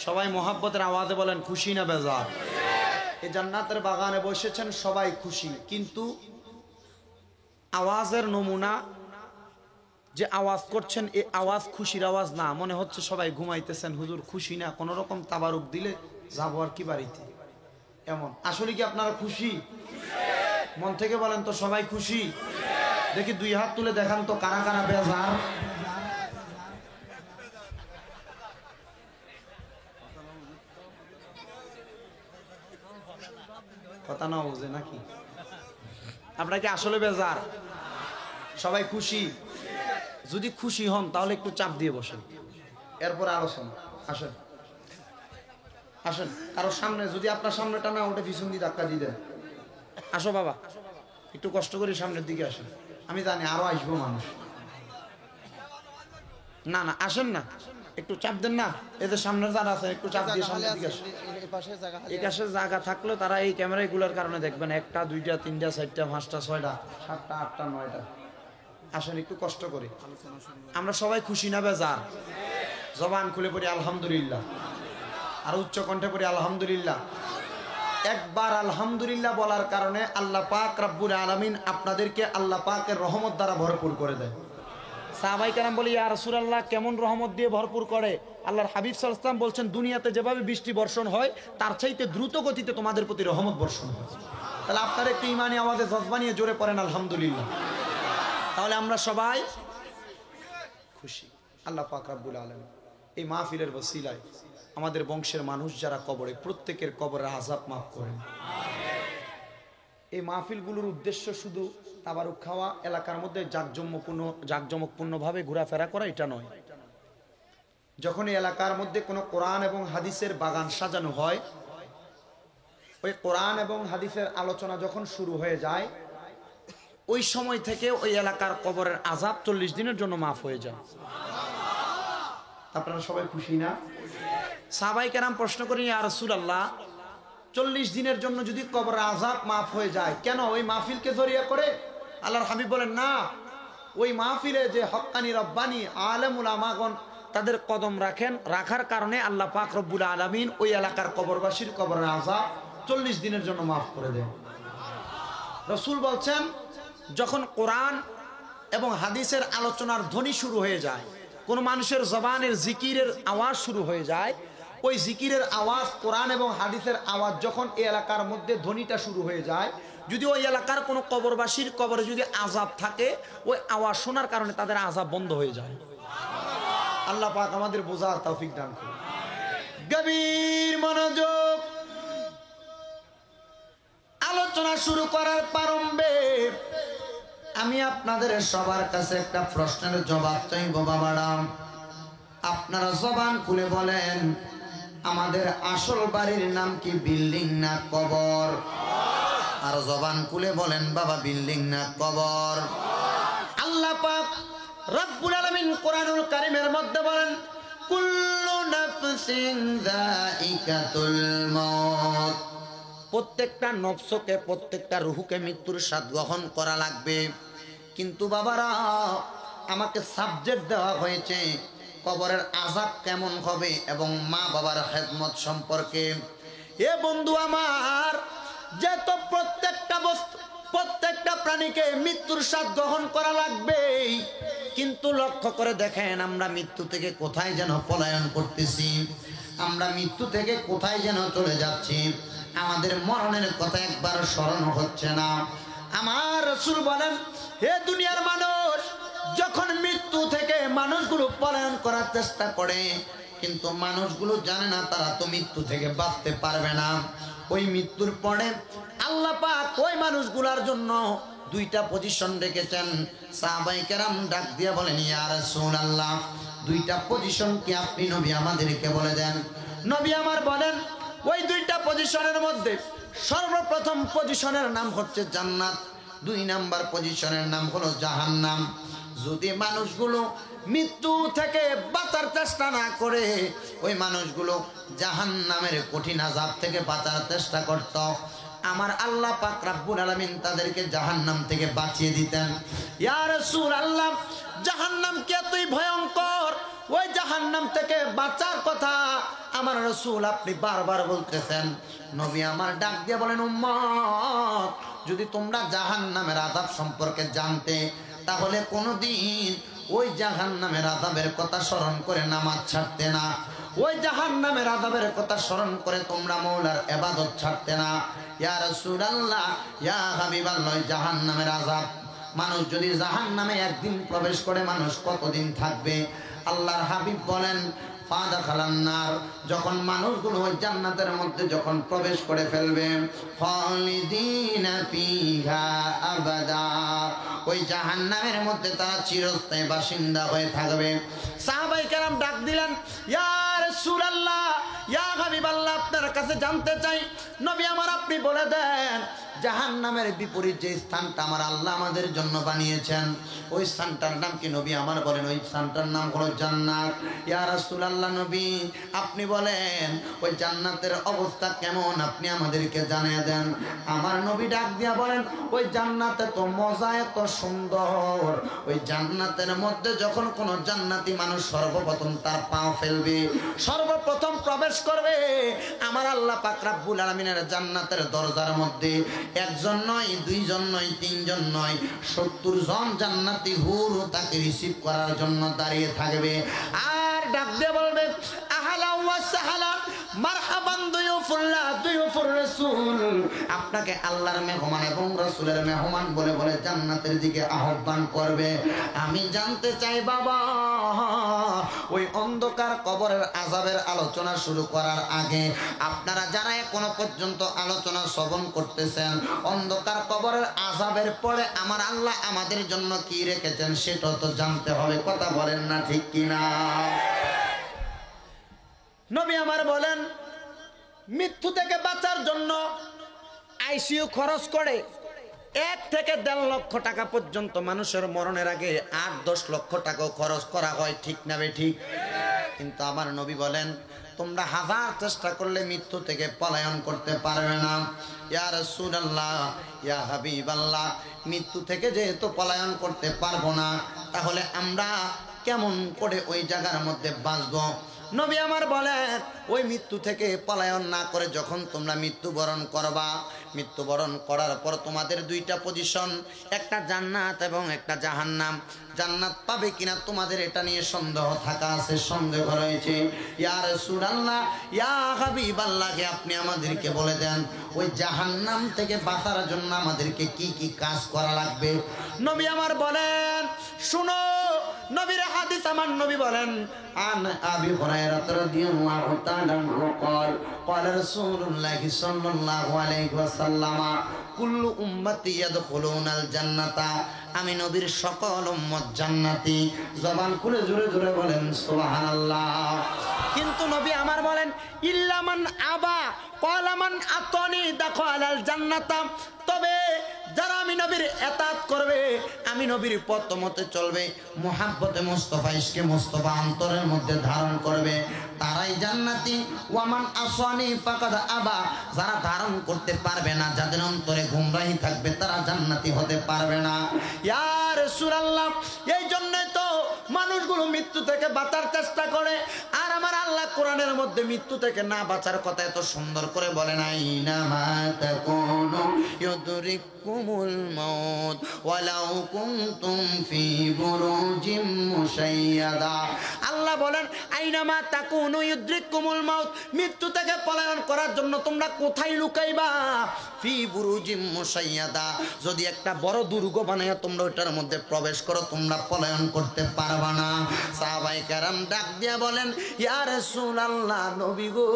সবাই মোহাব্বতের আওয়াজে বলেন খুশি না বেজার? এই জান্নাতের বাগানে বসেছেন সবাই খুশি, কিন্তু আওয়াজের নমুনা যে আওয়াজ করছেন এই আওয়াজ খুশির আওয়াজ না, মনে হচ্ছে সবাই ঘুমাইতেছেন, হুজুর খুশি না, কোন রকম তাবারুক দিলে যাবো আর কি বাড়িতে, এমন। আসলে কি আপনারা খুশি? মন থেকে বলেন তো সবাই খুশি? দেখি দুই হাত তুলে দেখান তো কারা কারা বেজার। কথা না বুঝে নাকি? আপনারা কি আসলে বেজার? সবাই খুশি? যদি খুশি হন তাহলে একটু চাপ দিয়ে বসেন, এরপর আলোচনা। আসেন আসেন, কারো সামনে যদি আপনার সামনেটা না ওটা পিছন দিয়ে ধাক্কা দিয়ে দেন। আসো বাবা, একটু কষ্ট করে সামনের দিকে আসেন। আমি জানি আরো আসবো মানুষ। না না আসেন না, একটু চাপ দেন না, এদের সামনের যারা আছে একটু চাপ দিয়ে সামনের দিকে আসেন। এই পাশে জায়গা থাকলেও তারা এই ক্যামেরাগুলোর কারণে দেখবেন 1টা 2টা 3টা 4টা 5টা 6টা 7টা 8টা 9টা। আসেন একটু কষ্ট করে। আমরা সবাই খুশি না বেজার? জবান খুলে পড়ি আলহামদুলিল্লাহ, আর উচ্চ কণ্ঠে পড়ি আলহামদুলিল্লাহ। একবার আলহামদুলিল্লাহ বলার কারণে আল্লাহ পাক রব্বুল আলামিন আপনাদেরকে আল্লাহ পাকের রহমত দ্বারা ভরপুর করে দেয়। সাহাবায়ে কেরাম বলে, ইয়া রাসূলুল্লাহ, কেমন রহমত দিয়ে ভরপুর করে? আল্লাহর হাবিব সাল্লাল্লাহু আলাইহি ওয়াসাল্লাম বলছেন, দুনিয়াতে যেভাবে বৃষ্টি বর্ষণ হয় তার চাইতে দ্রুত গতিতে তোমাদের প্রতি রহমত বর্ষণ হয়। তাহলে আপনারা একটু ইমানি আওয়াজে জজবা নিয়ে জোরে পড়েন আলহামদুলিল্লাহ। তাহলে আমরা সবাই খুশি। আল্লাহ পাক রব্বুল আলামিন এই মাহফিলের ওসিলায় আমাদের বংশের মানুষ যারা কবরে, প্রত্যেকের কবরের আযাব মাফ করেন। এই মাহফিলগুলোর উদ্দেশ্য শুধু তাবারুক খাওয়া, এলাকার মধ্যে জাঁকজমকপূর্ণভাবে ঘোরাফেরা করা, এটা নয়। যখন এই এলাকার মধ্যে কোনো কোরআন এবং হাদিসের বাগান সাজানো হয়, ওই কোরআন এবং হাদিসের আলোচনা যখন শুরু হয়ে যায়, ওই সময় থেকে ওই এলাকার কবরের আযাব 40 দিনের জন্য মাফ হয়ে যায়। আপনারা সবাই খুশি না? সাহাবায়ে কেরাম প্রশ্ন করেন, ইয়া রাসূলুল্লাহ, 40 দিনের জন্য যদি কবরের আযাব মাফ হয়ে যায়, কেন ওই মাহফিলকে জড়িয়ে করে? আল্লাহর হাবিব বলেন, না, ওই মাহফিলে যে হক্কানি রব্বানি আলেম উলামাগণ তাদের কদম রাখার কারণে আল্লাহ পাক রব্বুল আলামিন ওই এলাকার কবরবাসীর কবরের আযাব 40 দিনের জন্য মাফ করে দেন। রাসূল বলছেন, যখন কোরআন এবং হাদিসের আলোচনার ধ্বনি শুরু হয়ে যায়, কোন মানুষের জবানের জিকিরের আওয়াজ শুরু হয়ে যায়, ওই জিকিরের আওয়াজ, কোরআন এবং হাদিসের আওয়াজ যখন এই এলাকার মধ্যে ধ্বনিটা শুরু হয়ে যায়, যদি ওই এলাকার কোনো কবরবাসীর কবরে যদি আযাব থাকে, ওই আওয়াজ শোনার কারণে তাদের আযাব বন্ধ হয়ে যায়। আল্লাহ পাক আমাদের বোঝার তৌফিক দান করুন। গভীর মনোযোগ। আলোচনা শুরু করার প্রারম্ভে আমি আপনাদের সবার কাছে একটা প্রশ্নের জবাব চাইব। বাবারা, আপনারা জবান খুলে বলেন, আমাদের আসল বাড়ির নাম কি বিল্ডিং না কবর? আর জবান খুলে বলেন, বাবা, বিল্ডিং না কবর? আল্লাহ পাক রব্বুল আলামিন কোরআনুল কারীমের মধ্যে বলেন, কুল্লু নাফসিন যায়িকাতুল মাউত। প্রত্যেকটা নফসকে, প্রত্যেকটা রুহকে মৃত্যুর স্বাদ গ্রহণ করা লাগবে। কিন্তু বাবারা, আমাকে সাবজেক্ট দেওয়া হয়েছে কবরের আযাব কেমন হবে এবং মা বাবার খেদমত সম্পর্কে। এ বন্ধু আমার, যে তো প্রত্যেকটা প্রাণীকে মৃত্যুর স্বাদ গ্রহণ করা লাগবে, কিন্তু লক্ষ্য করে দেখেন, আমরা মৃত্যু থেকে কোথায় যেন পলায়ন করতেছি, আমরা মৃত্যু থেকে কোথায় যেন চলে যাচ্ছি। আমাদের মরণের কথা একবার স্মরণ হচ্ছে না। আমার রাসূল বলেন, হে দুনিয়ার মানুষ, যখন মৃত্যু থেকে মানুষগুলো পলায়ন করার চেষ্টা করে, কিন্তু মানুষগুলো জানে না তারা তো মৃত্যু থেকে বাঁচতে পারবে না। ওই মৃত্যুর পরে আল্লাহ পাক ওই মানুষগুলোর জন্য দুইটা পজিশন রেখেছেন। সাহাবায়ে কেরাম ডাক দিয়ে বলেন, ইয়া রাসূলুল্লাহ, দুইটা পজিশন কি আপনি নবী আমাদেরকে বলে দেন? নবী আমার বলেন, ওই দুইটা পজিশনের মধ্যে সর্বপ্রথম পজিশনের নাম হচ্ছে জান্নাত, 2 নাম্বার পজিশনের নাম হলো জাহান্নাম। যদি মানুষগুলো মৃত্যু থেকে বাঁচার চেষ্টা না করে, ওই মানুষগুলো জাহান্নামের কঠিন আযাব থেকে বাঁচার চেষ্টা করত, আমার আল্লাহ পাক রব্বুল আলামিন তাদেরকে জাহান্নাম থেকে বাঁচিয়ে দিতেন। ইয়া রাসূলুল্লাহ, জাহান্নাম কি এতই ভয়ঙ্কর? ওই জাহান্নাম থেকে বাঁচার কথা আমার রাসূল আপনি বারবার বলতেছেন। নবী আমার ডাক দিয়ে বলেন, উম্মত, যদি তোমরা জাহান্নামের আযাব সম্পর্কে জানতে, তাহলে কোনোদিন ওই জাহান্নামের আযাবের কথা স্মরণ করে নামাজ ছাড়তে না, ওই জাহান্নামের আযাবের কথা স্মরণ করে তোমরা মওলার ইবাদত ছাড়তে না। ইয়া রাসূলুল্লাহ, ইয়া হাবিবাল্লাহ, জাহান্নামের আযাব, মানুষ যদি জাহান্নামে একদিন প্রবেশ করে, মানুষ কতদিন থাকবে? আল্লাহর হাবিব বলেন, ফাদাখালান্নার, যখন মানুষগুলো ওই জান্নাতের মধ্যে যখন প্রবেশ করে ফেলবে, খালিদিনা ফিহা আবাদা, ওই জাহান্নামের মধ্যে তারা চিরস্থায়ী বাসিন্দা হয়ে থাকবে। সাহাবায়ে কেরাম ডাক দিলেন, ইয়া রাসূলুল্লাহ, ইয়া হাবিবাল্লাহ, আপনার কাছে জানতে চাই, নবী আমার আপনি বলে দেন, জাহান্নামের বিপরীত যে স্থানটা আমার আল্লাহ আমাদের জন্য বানিয়েছেন, ওই স্থানটার নাম কি? নবী আমার বলেন, ওই স্থানটার নাম হলো জান্নাত। ইয়া রাসূলুল্লাহ, নবী আপনি বলেন, ওই জান্নাতের অবস্থা কেমন আপনি আমাদেরকে জানিয়ে দেন। আমার নবী ডাক দিয়া বলেন, ওই জান্নাতে তো মজা, এত সুন্দর, ওই জান্নাতের মধ্যে যখন কোনো জান্নাতি মানুষ সর্বপ্রথম তার পা ফেলবে, সর্বপ্রথম প্রবেশ করবে, আমার আল্লাহ পাক রব্বুল আলামিনের জান্নাতের দরজার মধ্যে একজন নয়, দুইজন নয়, তিনজন নয়, 70 জন জান্নাতি হুর তাকে রিসিভ করার জন্য দাঁড়িয়ে থাকবে। আর ডাক দিয়ে বলবে, আহলা ওয়া সাহলা মারহাবান দুয়ুফুল্লাহ দুয়ুফুর রাসূল। আপনাকে আল্লাহর মেহমান এবং রাসূলের মেহমান বলে বলে জান্নাতের দিকে আহ্বান করবে। আমি জানতে চাই বাবা, ওই অন্ধকার কবরের আযাবের আলোচনা শুরু করার আগে আপনারা যারা এখনো পর্যন্ত আলোচনা শ্রবণ করতেছেন, অন্ধকার কবরের আযাবের পরে আমার আল্লাহ আমাদের জন্য কি রেখেছেন সেটা তো জানতে হবে। কথা বলেন না ঠিক কিনা? নবী আমার বলেন, মৃত্যু থেকে বাঁচার জন্য আইসিইউ খরচ করে 1 থেকে 1.5 লক্ষ টাকা পর্যন্ত মানুষের মরণের আগে 8-10 লক্ষ টাকাও খরচ করা হয়, ঠিক না ঠিক? কিন্তু আমার নবী বলেন, তোমরা হাজার চেষ্টা করলে মৃত্যু থেকে পলায়ন করতে পারবে না। ইয়া রাসূলুল্লাহ, ইয়া হাবিবাল্লাহ, মৃত্যু থেকে যেহেতু পলায়ন করতে পারবো না, তাহলে আমরা কেমন করে ওই জায়গার মধ্যে বাঁচবো? নবী আমার বলেন, ওই মৃত্যু থেকে পলায়ন না করে যখন তোমরা মৃত্যুবরণ করবা, মৃত্যুবরণ করার পর তোমাদের 2টা পজিশন, একটা জান্নাত এবং একটা জাহান্নাম। জান্নাত পাবে কিনা তোমাদের এটা নিয়ে সন্দেহ থাকা আছে, সন্দেহ রয়েছে। ইয়া রাসূলুল্লাহ, ইয়া হাবিবাল্লাহ, আপনি আমাদেরকে বলে দেন ওই জাহান্নাম থেকে বাঁচার জন্য আমাদেরকে কি কি কাজ করা লাগবে? নবী আমার বলেন, শুনো নবীর হাদিস। আমার নবী বলেন, আন আবি হুরায়রা রাদিয়াল্লাহু তাআলা আনহু قال قال رسول الله صلى الله عليه وسلم كل امتي يدخلون الجنه। আমি নবীর সকল উম্মত জান্নাতি। জবান খুলে জোরে জোরে বলেন সুবহানাল্লাহ। কিন্তু নবী আমার বলেন, ইল্লা মান আবা ক্বালা মান আতানি দাখালাল জান্নাতা। তবে যারা আমি নবীর ইতাআত করবে, আমি নবীর পথ মতে চলবে, মুহাব্বতে মুস্তাফা, ইশকে মুস্তাফা অন্তরের মধ্যে ধারণ করবে, তারাই জান্নাতি। ওয়ামান আসানি ফাকাদ আবা। যারা ধারণ করতে পারবে না, যাদের অন্তরে গুমরাহি থাকবে, তারা জান্নাতি হতে পারবে না। ইয়া রাসূলুল্লাহ, এই জন্যই তো মানুষগুলো মৃত্যু থেকে বাঁচার চেষ্টা করে। আর আমার আল্লাহ কোরআনের মধ্যে মৃত্যু থেকে না বাঁচার কথা এত সুন্দর করে বলে নাই, নামা তাকুনু ইউদরিকুমুল মাউত ওয়ালাউ কুনতুম ফি বুরুজিম মুশাইয়াদা। আল্লাহ বলেন, আইনামা তাকুনু ইউদরিকুমুল মাউত, মৃত্যু থেকে পলায়ন করার জন্য তোমরা কোথায় লুকাইবা? ফি বুরুজিম মুশাইয়াদা, যদি একটা বড় দুর্গ বানায় তোমরা ওটার মধ্যে প্রবেশ করো, তোমরা পলায়ন করতে পারবা না। সাহাবায়ে কেরাম ডাক দিয়া বলেন, ইয়া রাসূলুল্লাহ, নবী গো,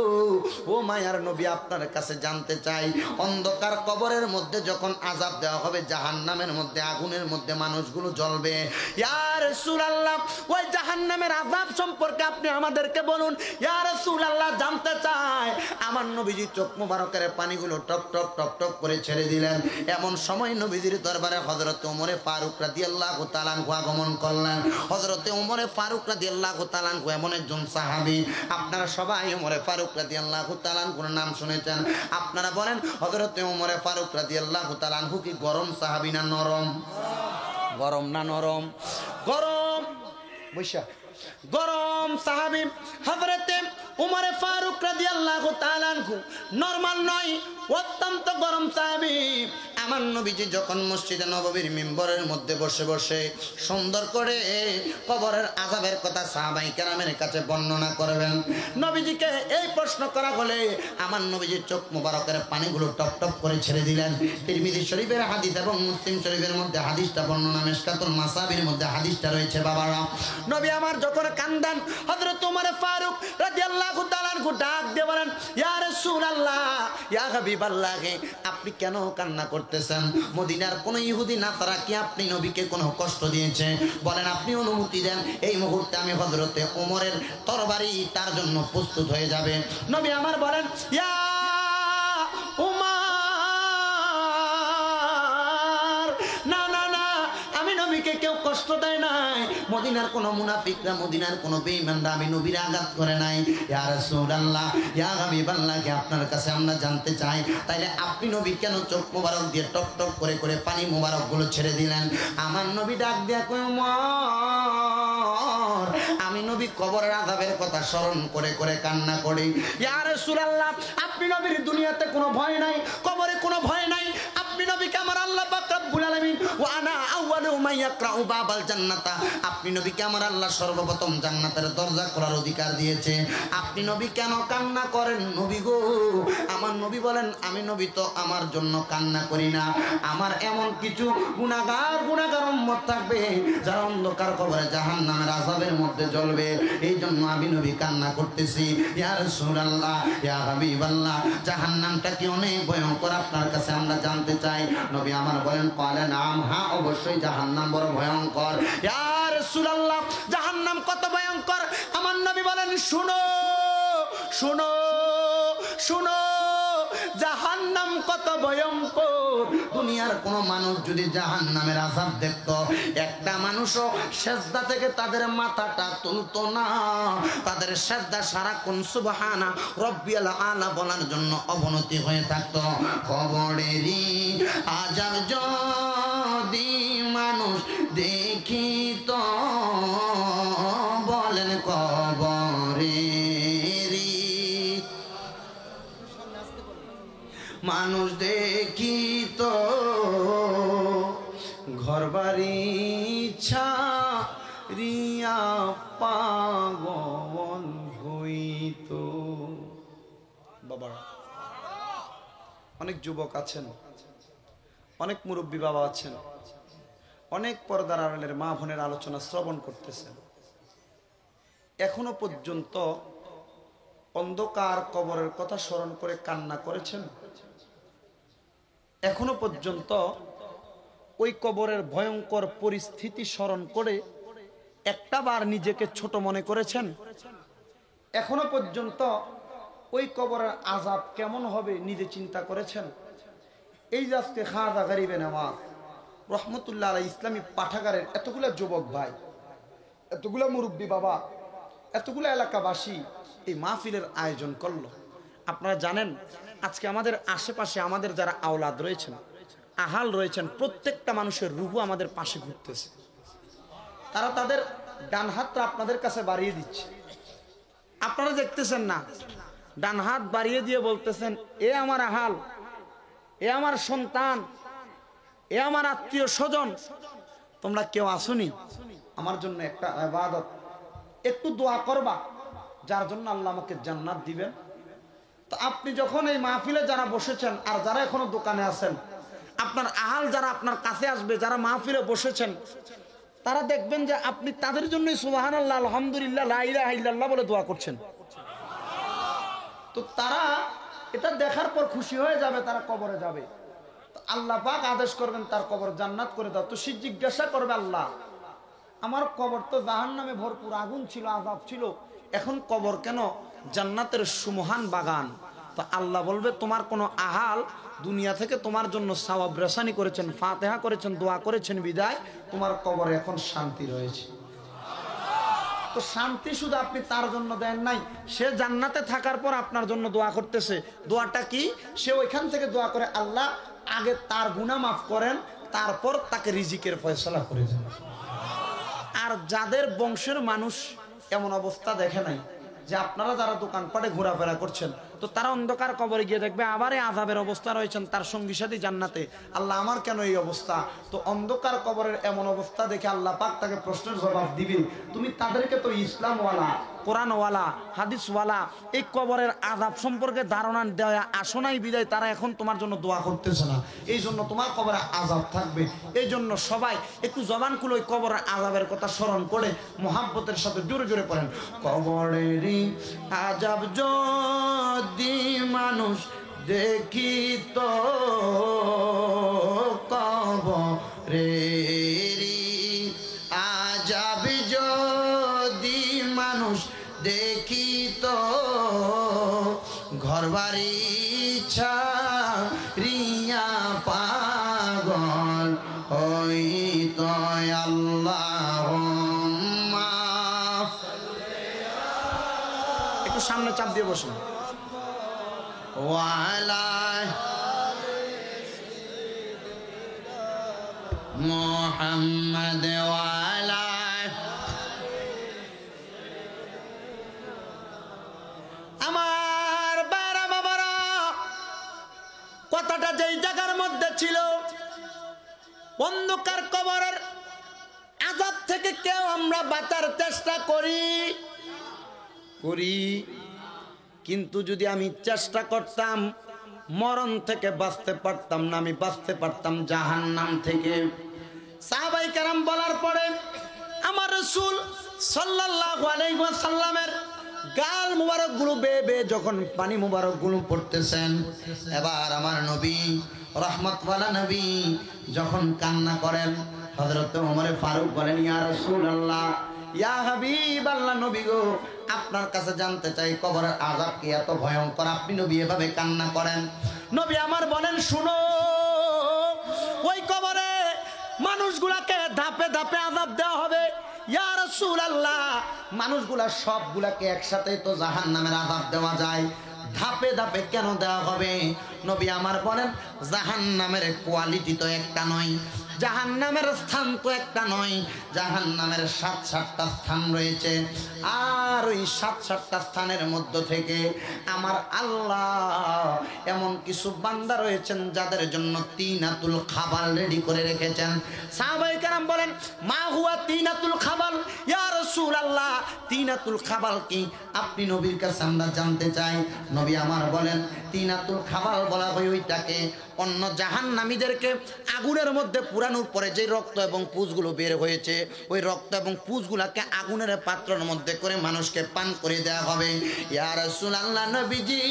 ও মায়ার নবী, আপনার কাছে জানতে চাই, অন্ধকার কবরের মধ্যে যখন আযাব দেওয়া হবে, জাহান্নামের মধ্যে আগুনের মধ্যে মানুষগুলো জ্বলবে, ইয়া রাসূলুল্লাহ, ওই জাহান্নামের আযাব সম্পর্কে আপনি আমাদেরকে বলুন। ইয়া রাসূলুল্লাহ, জানতে চাই। আমার নবীজি চোখ মুবারকের পানিগুলো টপ টপ টপ টপ করে ছেড়ে দিলেন। এমন সময় নবীজির দরবারে হযরত ওমরে ফারুক রাদিয়াল্লাহু তাআলা আনহু আগমন করলেন। হযরত ওমরে ফারুক রাদিয়াল্লাহু তাআলা আনহু এমন একজন সাহাবী, আপনারা সবাই ওমরে ফারুক রাদিয়াল্লাহু তাআলা আনহুর নাম শুনেছেন। আপনারা বলেন, হযরত ওমরে ফারুক রাদিয়াল্লাহু তাআলা আনহু কি গরম সাহাবী না নরম? গরম না নরম? গরম। বৈশা গরম সাহাবী হযরত ওমরে ফারুক রাদিয়াল্লাহু তাআলা আনহু নরমাল নয়, অত্যন্ত গরম সাহাবী। আমার নবীজি যখন মসজিদে নববীর মিম্বরের মধ্যে বসে বসে সুন্দর করে কবরের আযাবের কথা সাহাবায়ে কেরামের কাছে বর্ণনা করবেন, নবীজিকে এই প্রশ্ন করা হলে আমার নবীজির চোখ মুবারকের পানিগুলো টপ টপ করে ছেড়ে দিলেন। তিরমিজি শরীফের হাদিস এবং মুসলিম শরীফের মধ্যে হাদিসটা বর্ণনা, মিশকাতুল মাসাবির মধ্যে হাদিসটা রয়েছে। বাবারা, নবী আমার যখন কান্দান, হযরত ওমর ফারুক রাদিয়াল্লাহু তাআলা আনহু ডাক দিয়ে বলেন, ইয়া রাসূলুল্লাহ, ইয়া হাবিবাল্লাহ, আপনি কেন কান্না করতেছেন? মদিনার কোন ইহুদি নাসারা কি আপনি নবীকে কোনো কষ্ট দিয়েছে? বলেন, আপনি অনুমতি দেন, এই মুহূর্তে আমি হযরতে ওমরের তরবারি তার জন্য প্রস্তুত হয়ে যাবে। নবী আমার বলেন, ইয়া উমর, না না না, আমি নবীকে কেউ কষ্ট দেয় নাই। মদিনার কোন মুনাফিকরা, মদিনার কোন বেঈমানরা আমি নবীর আঘাত করে নাই। ইয়া রাসূলুল্লাহ, ইয়া হাবিবাল্লাহ, আপনার কাছে আমরা জানতে চাই, তাইলে আপনি নবী কেন চোখ মোবারক দিয়ে টপ টপ করে করে পানি মোবারক গুলো ছেড়ে দিলেন? আমার নবী ডাক দিয়া কয়, ওমর, আমি নবী কবরের আযাবের কথা স্মরণ করে করে কান্না করি। ইয়া রাসূলুল্লাহ, আপনি নবীর দুনিয়াতে কোনো ভয় নাই, কবরে কোনো ভয় নাই, রাব্বুল আলামিন ওয়া আনা আউয়ালু মান ইয়াকরাউ বাবাল জান্নাতা। আপনি নবীকে আমার আল্লাহ সর্বপ্রথম জান্নাতের দরজা খোলার অধিকার দিয়েছে। আপনি নবী কেন কান্না করেন নবী গো? আমার নবী বলেন, আমি নবী তো আমার জন্য কান্না করি না, আমার এমন কিছু গুনাহগার উম্মত থাকবে যারা অন্ধকার কবরে জাহান্নামের আযাবের মধ্যে জ্বলবে, এই জন্য আমি নবী কান্না করতেছি। ইয়া রাসূলুল্লাহ, ইয়া হাবিবাল্লাহ, জাহান্নামটা কি অনেক ভয়ঙ্কর আপনার কাছে আমরা জানতে চাই। নবী আমার বলেন, ক্বালা নাম, হ্যাঁ অবশ্যই জাহান্নাম বড় ভয়ঙ্কর। ইয়া রাসূলুল্লাহ, জাহান্নাম কত ভয়ঙ্কর? আমার নবী বলেন, শুনো শুনো শুনো, জাহান্নাম কত ভয়ঙ্কর। দুনিয়ার কোন মানুষ যদি জাহান্নামের আযাব দেখতো, একটা মানুষও সেজদা থেকে তাদের মাথাটা তুলতো না। তাদের সেজদা সারাক্ষণ সুবহানা রব্বিয়াল আলা বলার জন্য অবনতি হয়ে থাকতো। কবরেরই আযাব যদি মানুষ দেখিত, বলেন কবরেরই মানুষ দেখিত, ঘরবাড়ি ছাড়িয়া পাগল হইত। বাবারা, অনেক যুবক আছেন, অনেক মুরব্বী বাবা আছেন, অনেক পর্দার আড়ালের মা বোনের আলোচনা শ্রবণ করতেছেন। এখনো পর্যন্ত অন্ধকার কবরের কথা স্মরণ করে কান্না করেছেন? এখনো পর্যন্ত ওই কবরের ভয়ঙ্কর পরিস্থিতি স্মরণ করে একটা বার নিজেকে ছোট মনে করেছেন? এখনো পর্যন্ত ওই কবরের আযাব কেমন হবে নিজে চিন্তা করেছেন? এই যে আজকে খাজা গরিবে নওয়াজ রহমতুল্লাহ আলাইহি ইসলামী পাঠাগারের এতগুলা যুবক ভাই, এতগুলা মুরব্বী বাবা, এতগুলা এলাকাবাসী এই মাহফিলের আয়োজন করলো। আপনারা জানেন, আজকে আমাদের আশেপাশে আমাদের যারা আওলাদ রয়েছেন, আহাল রয়েছেন, প্রত্যেকটা মানুষের রুহু আমাদের পাশে ঘুরতেছে। তারা তাদের ডান হাতটা আপনাদের কাছে বাড়িয়ে দিচ্ছে, আপনারা দেখতেছেন না? ডান হাত বাড়িয়ে দিয়ে বলতেছেন, এ আমার আহাল, এ আমার সন্তান, এ আমার আত্মীয় স্বজন, তোমরা কেউ আসুনি আমার জন্য একটা ইবাদত, একটু দোয়া করবা, যার জন্য আল্লাহ আমাকে জান্নাত দিবেন। তো আপনি যখন এই মাহফিলে যারা বসেছেন আর যারা এখনো দোকানে আছেন, আপনার আহাল যারা আপনার কাছে আসবে, যারা মাহফিলে বসেছেন, তারা দেখবেন যে আপনি তাদের জন্যই সুবহানাল্লাহ, আলহামদুলিল্লাহ, লা ইলাহা ইল্লাল্লাহ বলে দোয়া করছেন। তো তারা এটা দেখার পর খুশি হয়ে যাবে, তারা কবরে যাবে। তো আল্লাহ পাক আদেশ করবেন তার কবর জান্নাত করে দাও। তো সে জিজ্ঞাসা করবে, আল্লাহ আমার কবর তো জাহান্নামে ভরপুর, আগুন ছিল, আযাব ছিল, এখন কবর কেন জান্নাতের সুমহান বাগান? তো আল্লাহ বলবে, তোমার কোনো আহাল দুনিয়া থেকে তোমার জন্য সওয়াব রেসানি করেছেন, ফাতিহা করেছেন, দোয়া করেছেন, বিদায় তোমার কবরে এখন শান্তি রয়েছে। তো শান্তি শুধু আপনি তার জন্য দেন নাই, সে জান্নাতে থাকার পর আপনার জন্য দোয়া করতেছে। দোয়াটা কি? সে ওইখান থেকে দোয়া করে, আল্লাহ আগে তার গুনাহ মাফ করেন, তারপর তাকে রিজিকের ফয়সালা করে দেন। আর যাদের বংশের মানুষ এমন অবস্থা দেখে নাই, যে আপনারা যারা দোকানপাটে ঘোরাফেরা করছেন, তো তারা অন্ধকার কবরে গিয়ে দেখবে আবার এই আযাবের অবস্থা রয়েছেন, তার সঙ্গী সাথী জান্নাতে। আল্লাহ আমার কেন এই অবস্থা? তো অন্ধকার কবরের এমন অবস্থা দেখে আল্লাহ পাক তাকে প্রশ্নের জবাব দিবেন, তুমি তাদেরকে তো ইসলামওয়ালা, কোরআনওয়ালা, হাদিসওয়ালা, এই কবরের আযাব সম্পর্কে ধারণা দেওয়া আসো নাই, বিদায় তারা এখন তোমার জন্য দোয়া করতেছে না, এই জন্য তোমার কবরে আযাব থাকবে। এই জন্য সবাই একটু জবান খুলে ওই কবরের আযাবের কথা স্মরণ করে মুহাব্বতের সাথে জোরে জোরে পড়েন, কবরেরই আযাব যদি মানুষ দেখিত, কবরেরই আযাব যদি মানুষ দেখিত, ঘরবাড়ি ছাড়িয়া পাগল হইত। আল্লাহুম্মা একটু সামনে চাপ দিয়ে বসুন। ওয়ালা মুহাম্মাদ ওয়ালা আমার বারা বাবারা, কথাটা যেই জায়গার মধ্যে ছিল অন্ধকার কবরের আযাব থেকে কেউ আমরা বাঁচার চেষ্টা করি কিন্তু যদি আমি চেষ্টা করতাম মরণ থেকে বাঁচতে পারতাম না, আমি বাঁচতে পারতাম জাহান্নাম থেকে। সাহাবায়ে কেরাম বলার পরে আমার রাসূল সাল্লাল্লাহু আলাইহি ওয়াসাল্লামের গাল মুবারক গুলো বেয়ে বেয়ে যখন পানি মুবারক গুলো পড়তেছেন, এবার আমার নবী রহমতওয়ালা নবী যখন কান্না করেন, হযরত ওমর ফারুক বলেন, ইয়া রাসূলুল্লাহ, ইয়া হাবিবাল্লাহ, নবী গো, আপনার কাছে জানতে চাই কবরের আযাব কি এত ভয়ঙ্কর, আপনি নবী এভাবে কান্না করেন? নবী আমার বলেন, শুনো, ওই কবরে মানুষগুলাকে ধাপে ধাপে আযাব দেওয়া হবে। ইয়া রাসূলুল্লাহ, মানুষগুলা সবগুলাকে একসাথে তো জাহান্নামের আযাব দেওয়া যায়, ধাপে ধাপে কেন দেওয়া হবে? নবী আমার বলেন, জাহান্নামের কোয়ালিটি তো একটা নয়, জাহান্নামের স্থান তো একটা নয়, জাহান্নামের ৭-৭টা স্থান রয়েছে। আর ওই ৭-৭টা স্থানের মধ্য থেকে আমার আল্লাহ এমন কিছু বান্দা রয়েছেন যাদের জন্য তিনাতুল খাবাল রেডি করে রেখেছেন। সাহাবায়ে কেরাম বলেন, মা হুয়া তিনাতুল খাবাল ইয়া রাসূলুল্লাহ, তিনাতুল খাবাল কি? আপনি নবীর কাছে আমরা জানতে চাই। নবী আমার বলেন, তিনাতুল খাবাল বলা হয় ওইটাকে, অন্য জাহান্নামীদেরকে আগুনের মধ্যে পুরানোর পরে যে রক্ত এবং পুঁজগুলো বের হয়েছে, ওই রক্ত এবং পুঁজগুলাকে আগুনের পাত্রের মধ্যে করে মানুষকে পান করে দেওয়া হবে। ইয়া রাসূলুল্লাহ, নবীজি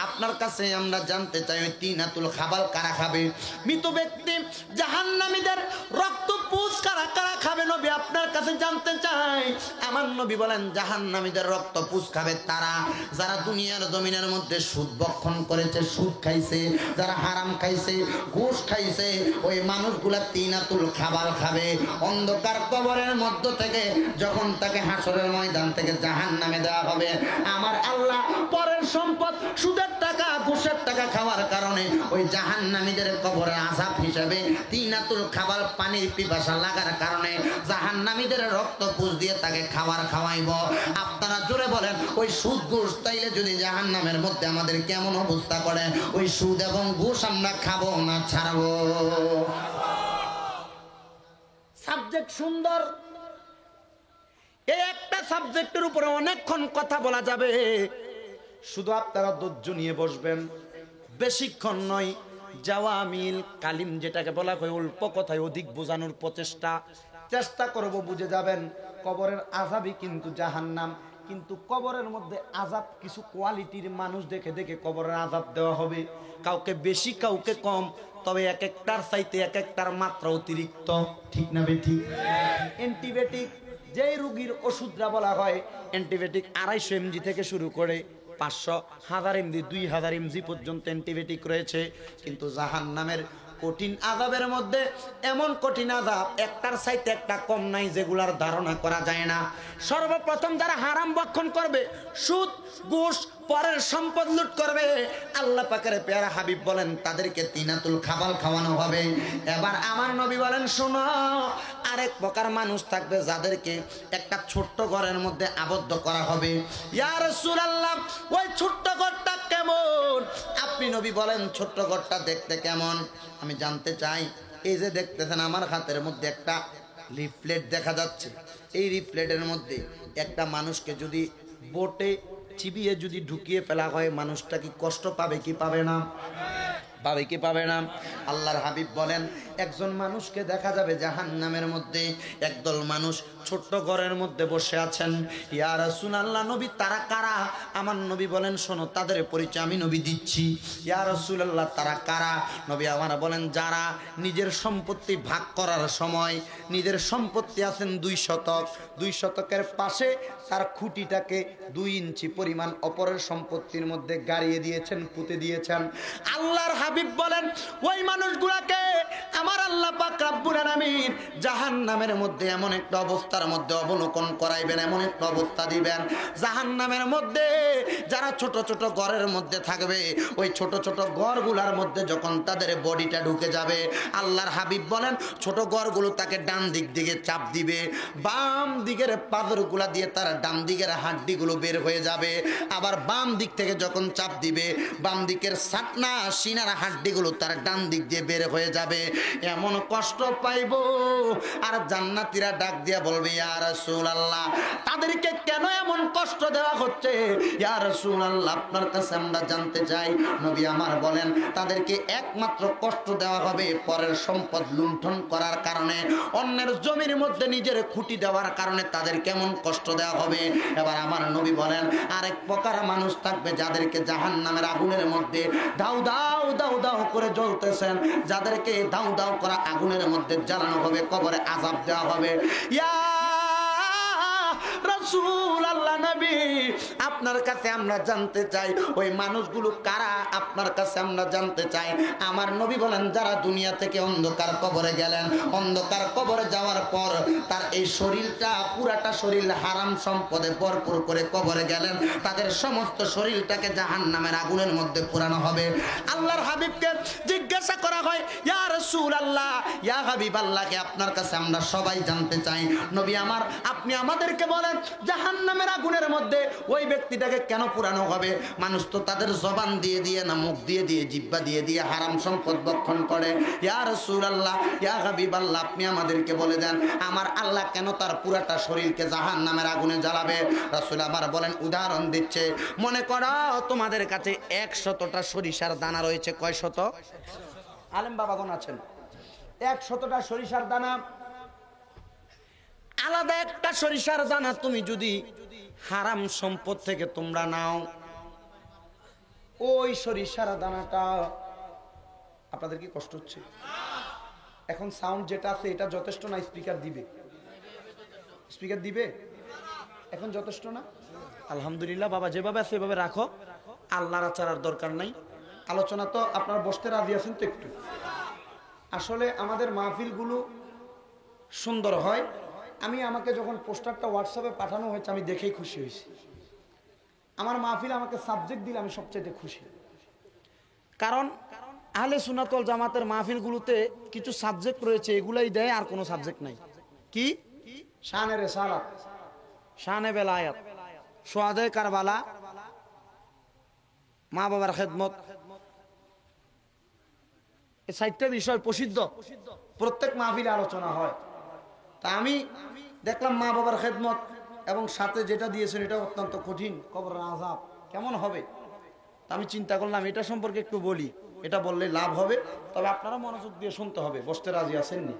আপনার কাছে আমরা জানতে চাই, ওই তিনাতুল খাবাল কারা খাবে? মৃত ব্যক্তি জাহান্নামীদের রক্ত পুঁজ কারা কারা খাবে? নবী আপনার কাছে জানতে চাই। আমার নবী বলেন, জাহান্নামীদের রক্ত পুঁজ খাবে তারা যারা দুনিয়ার জমিনের মধ্যে সুদ ভক্ষণ করেছে, সুদ খাইছে, যারা হারাম খাইছে, ঘুষ খাইছে, ওই মানুষগুলা তিনাতুল খাবাল খাবে। অন্ধকার কবরের মধ্য থেকে যখন তাকে হাসরের ময়দান থেকে জাহান্নামে দেওয়া হবে, আমার আল্লাহ পরের সম্পদ, সুদের টাকা, ঘুষের টাকা খাওয়ার কারণে ওই জাহান্নামীদের কবরের আযাব হিসেবে তিনাতুল খাবাল, পানির পিপাসা লাগার কারণে জাহান্নামীদের রক্ত পুঁজ দিয়ে তাকে খাবার খাওয়াইব। আপনারা জোরে বলেন, ওই সুদ ঘুষ তাইলে যদি জাহান্নামের মধ্যে আমাদের কেমন অবস্থা করে? ওই সুদ এবং ঘুষ আমরা খাবো না ছাড়বো? সাবজেক্ট সুন্দর, এই একটা সাবজেক্টের উপরে অনেকক্ষণ কথা বলা যাবে। শুধু আপনারা ধৈর্য নিয়ে বসবেন, বেশিক্ষণ নয়। জাওয়ামিল কালিম যেটাকে বলা হয়, অল্প কথায় অধিক বোঝানোর চেষ্টা করব, বুঝে যাবেন। কবরের আযাবই কিন্তু জাহান্নাম, কিন্তু কবরের মধ্যে আযাব কিছু কোয়ালিটির মানুষ দেখে দেখে কবরের আযাব দেওয়া হবে, কাউকে বেশি কাউকে কম, তবে এক একটার চাইতে এক একটার মাত্রা অতিরিক্ত। ঠিক না বেঠিক? অ্যান্টিবায়োটিক যেই রোগীর ওষুধরা বলা হয়, অ্যান্টিবায়োটিক 250 mg থেকে শুরু করে 500, 1000 mg, 2000 mg পর্যন্ত অ্যান্টিবায়োটিক রয়েছে। কিন্তু জাহান্নামের কঠিন আযাবের মধ্যে এমন কঠিন আযাব একটার চাইতে একটা কম নাই, যেগুলার ধারণা করা যায় না। সর্বপ্রথম যারা হারাম ভক্ষণ করবে, সুদ ঘুষ, পরের সম্পদ লুট করবে, আল্লাহ পাকের পেয়ারা হাবিব বলেন তাদেরকে তিনাতুল খাবাল খাওয়ানো হবে। এবার আমার নবী বলেন, শোনো, আরেক প্রকার মানুষ থাকবে যাদেরকে একটা ছোট্ট ঘরের মধ্যে আবদ্ধ করা হবে। ইয়া রাসূলুল্লাহ, ওই ছোট্ট ঘরটা কেমন? আপনি নবী বলেন, ছোট্ট ঘরটা দেখতে কেমন? আমি জানতে চাই। এই যে দেখতেছেন আমার হাতের মধ্যে একটা লিফলেট দেখা যাচ্ছে, এই লিফলেটের মধ্যে একটা মানুষকে যদি বোটে চিবিয়ে যদি ঢুকিয়ে ফেলা হয়, মানুষটা কি কষ্ট পাবে কি পাবে না? পাবে কি পাবে না? আল্লাহর হাবিব বলেন, একজন মানুষকে দেখা যাবে জাহান্নামের মধ্যে, একদল মানুষ ছোট্ট ঘরের মধ্যে বসে আছেন। ইয়া রাসূলুল্লাহ, নবী তারা কারা? আমার নবী বলেন, শোনো, তাদের পরিচয় আমি নবী দিচ্ছি। ইয়া রাসূলুল্লাহ, তারা কারা? নবী আমার বলেন, যারা নিজের সম্পত্তি ভাগ করার সময়, নিজের সম্পত্তি আছেন 2 শতক, 2 শতকের পাশে তার খুঁটিটাকে 2 ইঞ্চি পরিমাণ অপরের সম্পত্তির মধ্যে গাড়িয়ে দিয়েছেন, পুঁতে দিয়েছেন। আল্লাহর হাবিব বলেন, ওই মানুষগুলাকে আমার আল্লাহ পাক রব্বুল আলামিন জাহান্নামের মধ্যে এমন একটা অবস্থার মধ্যে অবলোকন করাইবেন, এমন একটা অবস্থা দিবেন জাহান্নামের মধ্যে। যারা ছোট ছোট ঘরের মধ্যে থাকবে, ওই ছোট ছোট ঘরগুলার মধ্যে যখন তাদের বডিটা ঢুকে যাবে, আল্লাহর হাবিব বলেন, ছোট ঘরগুলো তাকে ডান দিক দিকে চাপ দিবে, বাম দিকের পাথরগুলা দিয়ে তার ডান দিকের হাড্ডিগুলো বের হয়ে যাবে। আবার বাম দিক থেকে যখন চাপ দিবে, বাম দিকের সাটনা সিনার হাড্ডিগুলো তার ডান দিক দিয়ে বের হয়ে যাবে। এমন কষ্ট পাইব। আর জান্নাতীরা ডাক দিয়া বলবে, ইয়া রাসূলুল্লাহ, তাদেরকে কেন এমন কষ্ট দেওয়া হচ্ছে? ইয়া রাসূলুল্লাহ, আপনার কাছে আমরা জানতে চাই। নবী আমার বলেন, তাদেরকে একমাত্র কষ্ট দেওয়া হবে পরের সম্পদ লুণ্ঠন করার কারণে, অন্যের জমির মধ্যে নিজের খুঁটি দেওয়ার কারণে তাদের কেমন কষ্ট দেওয়া হবে। এবার আমার নবী বলেন, আরেক প্রকার মানুষ থাকবে যাদেরকে জাহান্নামের আগুনের মধ্যে দাউ দাউ দাউ দাউ করে জ্বলতেছেন, যাদেরকে দাউ দাউ করা আগুনের মধ্যে জ্বালানো হবে, কবরে আযাব দেওয়া হবে। ইয়া রাসূলুল্লাহ, নবী আপনার কাছে আমরা জানতে চাই, ওই মানুষগুলো কারা? আপনার কাছে আমরা জানতে চাই। আমার নবী বলেন, যারা দুনিয়া থেকে অন্ধকার কবরে গেলেন, অন্ধকার কবরে যাওয়ার পর তার এই শরীরটা, পুরাটা শরীর হারাম সম্পদে ভরপুর করে কবরে গেলেন, তাদের সমস্ত শরীরটাকে জাহান্নামের আগুনের মধ্যে পোড়ানো হবে। আল্লাহর হাবিবকে জিজ্ঞাসা করা হয়, ইয়া রাসূলুল্লাহ, ইয়া হাবিবাল্লাহকে আপনার কাছে আমরা সবাই জানতে চাই, নবী আমার আপনি আমাদেরকে বলেন, জাহান্নামের আগুনের মধ্যে ওই ব্যক্তিটাকে কেন পোড়ানো হবে? মানুষ তো তাদের জবান দিয়ে দিয়ে না, মুখ দিয়ে দিয়ে, জিহ্বা দিয়ে দিয়ে হারাম সম্পদ ভক্ষণ করে। ইয়া রাসূলুল্লাহ, ইয়া হাবিবাল্লাহ, আপনি আমাদেরকে বলে দেন, আমার আল্লাহ কেন তার পুরাটা শরীরকে জাহান্নামের আগুনে জ্বালাবে? রাসূল আমার বলেন, উদাহরণ দিচ্ছে, মনে করো তোমাদের কাছে 100টা সরিষার দানা রয়েছে। কয় শত? আলেম বাবাগণ আছেন। 100টা সরিষার দানা, আলাদা একটা সরিষার দানা তুমি যদি হারাম সম্পদ থেকে তোমরা নাও, ওই সরিষার দানাটা, আপনাদের কি কষ্ট হচ্ছে? এখন সাউন্ড যেটা আছে এটা যথেষ্ট না? স্পিকার দিবে? স্পিকার দিবে? এখন যথেষ্ট না? আলহামদুলিল্লাহ বাবা, যেভাবে আছে এভাবে রাখো, আল্লাহর আচার দরকার নাই। আলোচনা তো আপনারা বসতে রাজি আছেন তো? একটু আসলে আমাদের মাহফিলগুলো সুন্দর হয়। আমাকে যখন পোস্টারটা হোয়াটসঅ্যাপে পাঠানো হয়েছে, আমি দেখেই খুশি হয়েছি। আমার মাহফিল আমাকে সাবজেক্ট দিলে আমি সবচেয়ে খুশি, কারণ আহলে সুন্নাত ওয়াল জামাতের মাহফিলগুলোতে কিছু সাবজেক্ট রয়েছে, এগুলাই দেয়, আর কোনো সাবজেক্ট নাই। কি? শানে রিসালাত, শানে বেলায়াত, শুহাদায়ে কারবালা, মা বাবার খেদমত, এই 4টা বিষয় প্রসিদ্ধ, প্রত্যেক মাহফিলে আলোচনা হয়। তা আমি দেখলাম মা বাবার খেদমত এবং সাথে যেটা দিয়েছেন এটা অত্যন্ত কঠিন, কবরের আযাব কেমন হবে। তা আমি চিন্তা করলাম এটা সম্পর্কে একটু বলি, এটা বললে লাভ হবে। তবে আপনারা মনোযোগ দিয়ে শুনতে হবে। বসতে রাজি আছেননি?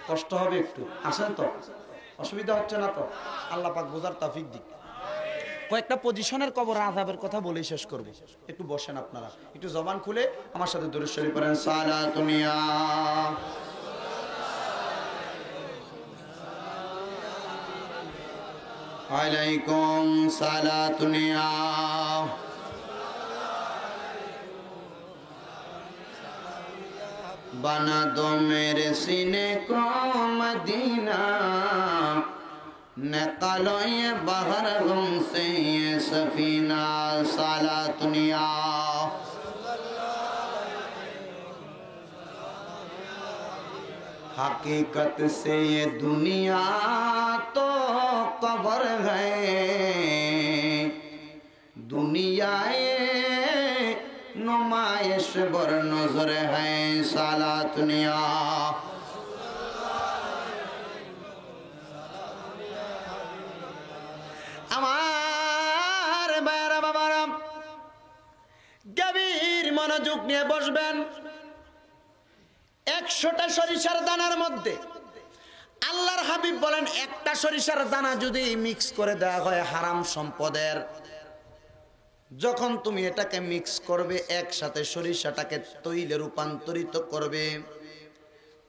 কষ্ট হবে একটু, আসেন তো? অসুবিধা হচ্ছে না তো? আল্লাহ পাক বোঝার তৌফিক দিক। কয়েকটা পজিশনের কবরের আযাবের কথা বলেই শেষ করব। একটু বসেন আপনারা, একটু জবান খুলে আমার সাথে দরুদ শরীফ পড়েন। সালাতুন ইয়া আলাইকুম, সালাতুন ইয়া बना दो मेरे सीने को मदीना, निकालो ये बाहर गम से ये सफीना। सालातुन या हकीकत से ये दुनिया तो कब्र है, दुनिया नुमाइश बर नजर है। सालातुन या আমার বাইরা বাবারা, গভীর মনোযোগ নিয়ে বসবেন। 100টা সরিষার দানার মধ্যে আল্লাহর হাবিব বলেন, একটা সরিষার দানা যদি মিক্স করে দেওয়া হয় হারাম সম্পদের, যখন তুমি এটাকে মিক্স করবে, একসাথে সরিষাটাকে তৈলে রূপান্তরিত করবে,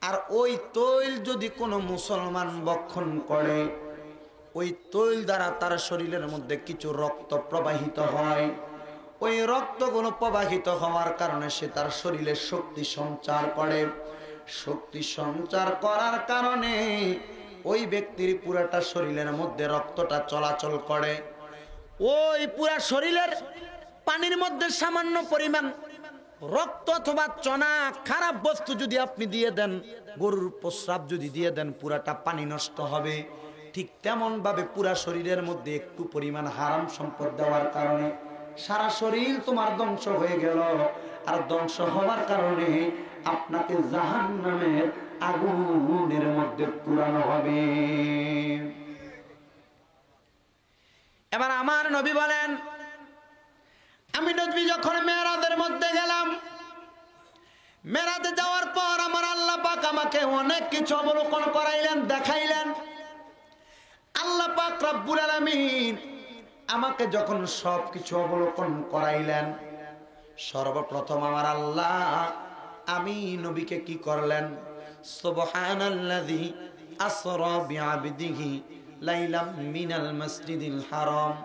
আর ওই তৈল যদি কোনো মুসলমান ভক্ষণ করে, ওই তৈল দ্বারা তার শরীরের মধ্যে কিছু রক্ত প্রবাহিত হয়। ওই রক্তগুলো প্রবাহিত হওয়ার কারণে সে তার শরীরে শক্তি সঞ্চার করে। শক্তি সঞ্চার করার কারণে ওই ব্যক্তির পুরাটা শরীরের মধ্যে রক্তটা চলাচল করে। ওই পুরা শরীরের পানির মধ্যে সামান্য পরিমাণ রক্ত অথবা চনা, খারাপ বস্তু যদি আপনি দিয়ে দেন, গরুর প্রস্রাব যদি দিয়ে দেন, পুরাটা পানি নষ্ট হবে। ঠিক তেমন ভাবে পুরা শরীরের মধ্যে একটু পরিমাণ হারাম সম্পদ দেওয়ার কারণে সারা শরীর তোমার ধ্বংস হয়ে গেল। আর ধ্বংস হওয়ার কারণে আপনাকে জাহান্নামের আগুনের মধ্যে পুরানো হবে। এবার আমার নবী বলেন, আমি নবী যখন মেরাজের মধ্যে গেলাম, মেরাজে যাওয়ার পর আমার আল্লাহ পাক আমাকে অনেক কিছু অবলোকন করাইলেন, দেখাইলেন। আল্লাহ পাক রব্বুল আলামিন আমাকে যখন সবকিছু অবলোকন করাইলেন, সর্বপ্রথম আমার আল্লাহ আমি নবীকে কি করলেন? সুবহানাল্লাযী আসরা বিআবদিহি লাইলাম মিনাল মাসজিদিল হারাম,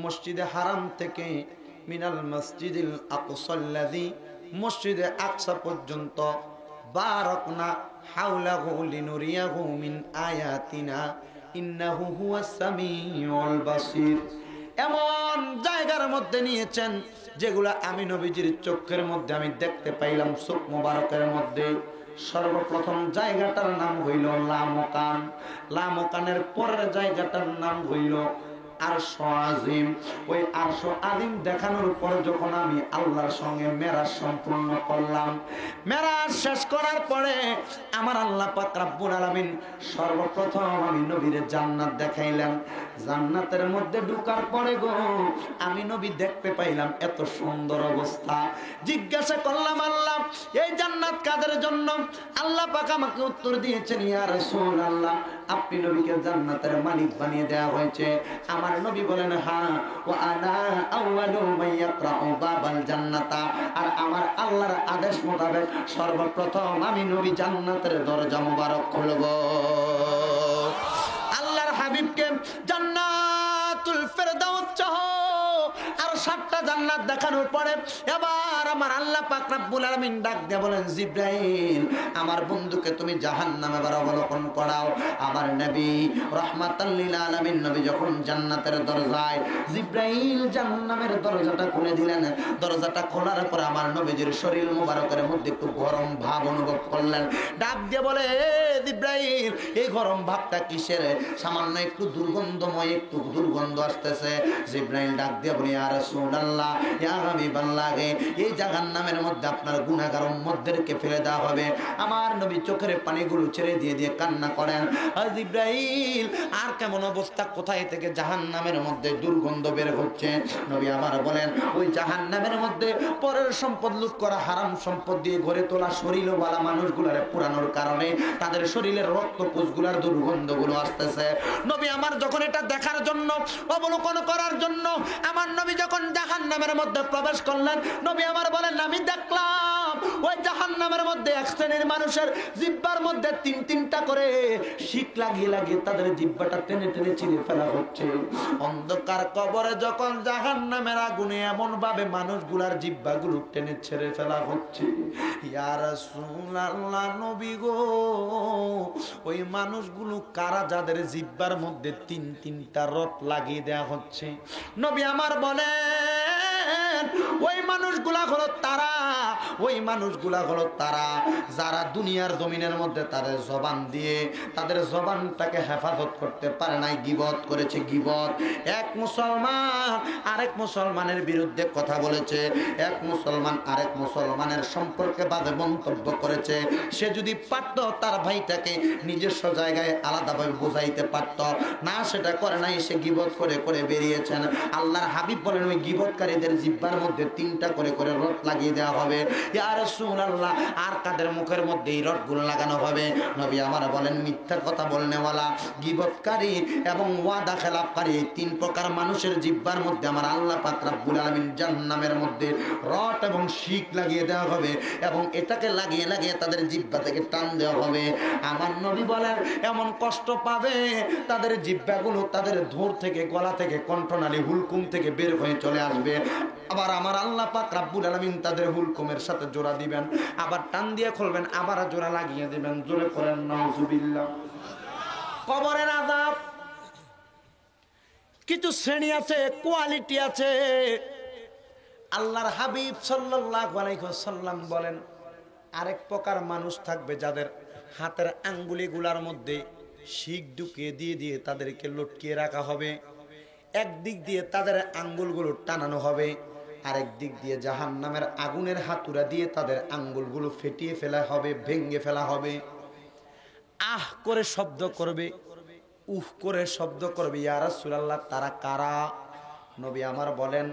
মসজিদে হারাম থেকে মিনাল মাসজিদিল আকসাল্লাযী, মসজিদে আকসা পর্যন্ত, বারাকনা হাওলাহু লিনুরিয়াহু মিন আয়াতিনা ইন্নাহু হুয়াস সামিউল বাসীর। এমন জায়গার মধ্যে নিয়েছেন যেগুলো আমি নবীজির চোখের মধ্যে আমি দেখতে পাইলাম, চোখ মোবারকের মধ্যে। সর্বপ্রথম জায়গাটার নাম হইল লামকান, লামকানের পরের জায়গাটার নাম হইল আরশ আজিম। ওই আরশ আজিম দেখানোর পরে যখন আমি আল্লাহর সঙ্গে মেরাজ সম্পূর্ণ করলাম, মেরাজ শেষ করার পরে আমার আল্লাহ পাক রব্বুল আলামিন সর্বপ্রথম আমি নবীর জান্নাত দেখাইলেন। জান্নাতের মধ্যে ঢোকার পরে গো আমি নবী দেখতে পাইলাম এত সুন্দর অবস্থা। জিজ্ঞাসা করলাম, আল্লাহ এই জান্নাত কাদের জন্য? আল্লাহ পাক আমাকে উত্তর দিয়েছেন, ইয়া রাসূলুল্লাহ, আপনি নবীকে জান্নাতের মালিক বানিয়ে দেওয়া হয়েছে। আমার নবী বলেন, হ্যাঁ, ওয়া আনা আউয়ালু মান ইয়াকরাউ বাবাল জান্নাতা, আর আমার আল্লাহর আদেশ মোতাবেক সর্বপ্রথম আমি নবী জান্নাতের দরজা মোবারক খুলব। আল্লাহর হাবিবকে জান্নাতুল ফেরদাউস সহ আর 7টা জান্নাত দেখানোর পরে এবার আমার আল্লাহ পাক রব্বুল আলামিন ডাক দিয়ে বলেন, জিবরাইল, আমার বন্ধুকে তুমি জাহান্নামে এবার অবলোকন করাও। আমার নবী রাহমাতাল লিল আলামিন নবী যখন জান্নাতের দরজায়, জিবরাইল জাহান্নামের দরজাটা খুলে দিলেন। দরজাটা খোলার পর আমার নবীজির শরীর মোবারকের মধ্যে একটু গরম ভাব অনুভব করলেন। ডাক দিয়ে বলে, জিবরাইল, এই গরম ভাবটা কিসের? সামান্য একটু দুর্গন্ধময়, একটু দুর্গন্ধ আসতেছে। জিবরাইল ডাক দিয়ে বলে, ইয়া রাসূলুল্লাহ, ইয়া হাবিবাল্লাহ, এই জাহান্নামের মধ্যে আপনার গুনাহগার উম্মতদেরকে ফেলে দেওয়া হবে। আমার নবী চোখের পানিগুলো ছেড়ে দিয়ে দিয়ে কান্না করেন। আর জিবরাইল, আর কেমন অবস্থা? কোথায় থেকে জাহান্নামের মধ্যে দুর্গন্ধ বের হচ্ছে? নবী আমার বলেন, ওই জাহান্নামের মধ্যে পরের সম্পদ লুট করা, হারাম সম্পদ দিয়ে গড়ে তোলা শরীরওয়ালা মানুষগুলার পুরানোর কারণে তাদের শরীরের রক্তকোষগুলার দুর্গন্ধগুলো আসতেছে। নবী আমার যখন এটা দেখার জন্য, অবলোকন করার জন্য আমার নবী যখন জাহান্নামের মধ্যে প্রবেশ করলেন, নবী আমার বলেন, আমি দেখলাম ওই জাহান্নামের মধ্যে এক শ্রেণীর মানুষের জিহ্বার মধ্যে 3-3টা করে শিক লাগিয়ে লাগিয়ে তাদের জিহ্বাটা টেনে টেনে ছিঁড়ে ফেলা হচ্ছে। অন্ধকার কবরে যখন জাহান্নামের আগুনে এমন ভাবে মানুষগুলার জিহ্বাগুলো টেনে ছেড়ে ফেলা হচ্ছে, ইয়া রাসূলুল্লাহ, নবী গো, ওই মানুষগুলো কারা যাদের জিহ্বার মধ্যে 3-3টা রড লাগিয়ে দেয়া হচ্ছে? নবী আমার বলেন, ওই মানুষগুলা হলো তারা, ওই মানুষগুলা হলো তারা যারা দুনিয়ার জমিনের মধ্যে তাদের জবান দিয়ে তাদের জবানটাকে হেফাজত করতে পারে নাই, গীবত করেছে। গীবত, এক মুসলমান আরেক মুসলমানের বিরুদ্ধে কথা বলেছে, এক মুসলমান আরেক মুসলমানের সম্পর্কে বাজে মন্তব্য করেছে। সে যদি পারত তার ভাইটাকে নিজস্ব জায়গায় আলাদাভাবে বোঝাইতে পারত, না সেটা করে নাই, সে গীবত করে করে বেরিয়েছেন। আল্লাহর হাবিব বলেন, ওই গীবতকারীদের জিহ্বার মধ্যে 3টা করে করে রড লাগিয়ে দেওয়া হবে। ইয়া রাসূলুল্লাহ, আর কাদের মুখের মধ্যে এই রডগুলো লাগানো হবে? নবী আমার বলেন, মিথ্যা কথা বলনেওয়ালা, গীবতকারী এবং ওয়াদা খেলাপকারী, এই 3 প্রকার মানুষের জিহ্বার মধ্যে আমার আল্লাহ পাক রব্বুল আলামিন জাহান্নামের মধ্যে রড এবং শিক লাগিয়ে দেওয়া হবে এবং এটাকে লাগিয়ে লাগিয়ে তাদের জিহ্বা থেকে টান দেওয়া হবে। আমার নবী বলেন, এমন কষ্ট পাবে তাদের জিহ্বাগুলো তাদের ধোর থেকে, গলা থেকে, কণ্ঠনালী, হুলকুম থেকে বের হয়ে চলে আসবে। আবার আমার আল্লাহ পাক রব্বুল আলামিন তাদের হুলকুমের সাথে জোড়া দিবেন, আবার টান দিয়ে খুলবেন, আবার জোড়া লাগিয়ে দিবেন। জোরে করেন নাউজুবিল্লাহ। কবরের আযাব কিছু শ্রেণী আছে, কোয়ালিটি আছে। আল্লাহর হাবিব সাল্লাল্লাহু আলাইহি ওয়াসাল্লাম বলেন, আরেক প্রকার মানুষ থাকবে যাদের হাতের আঙ্গুলিগুলার মধ্যে শিক ঢুকিয়ে দিয়ে দিয়ে তাদেরকে লটকিয়ে রাখা হবে। একদিক দিয়ে তাদের আঙ্গুলগুলো টানানো হবে, আরেক দিক দিয়ে জাহান্নামের আগুনের হাতুড়া দিয়ে তাদের আঙ্গুলগুলো ফেটিয়ে ফেলা হবে, ভেঙে ফেলা হবে। আহ করে শব্দ করবে, উহ করে শব্দ করবে। ইয়া রাসূলুল্লাহ, তারা কারা? নবী আমার বলেন,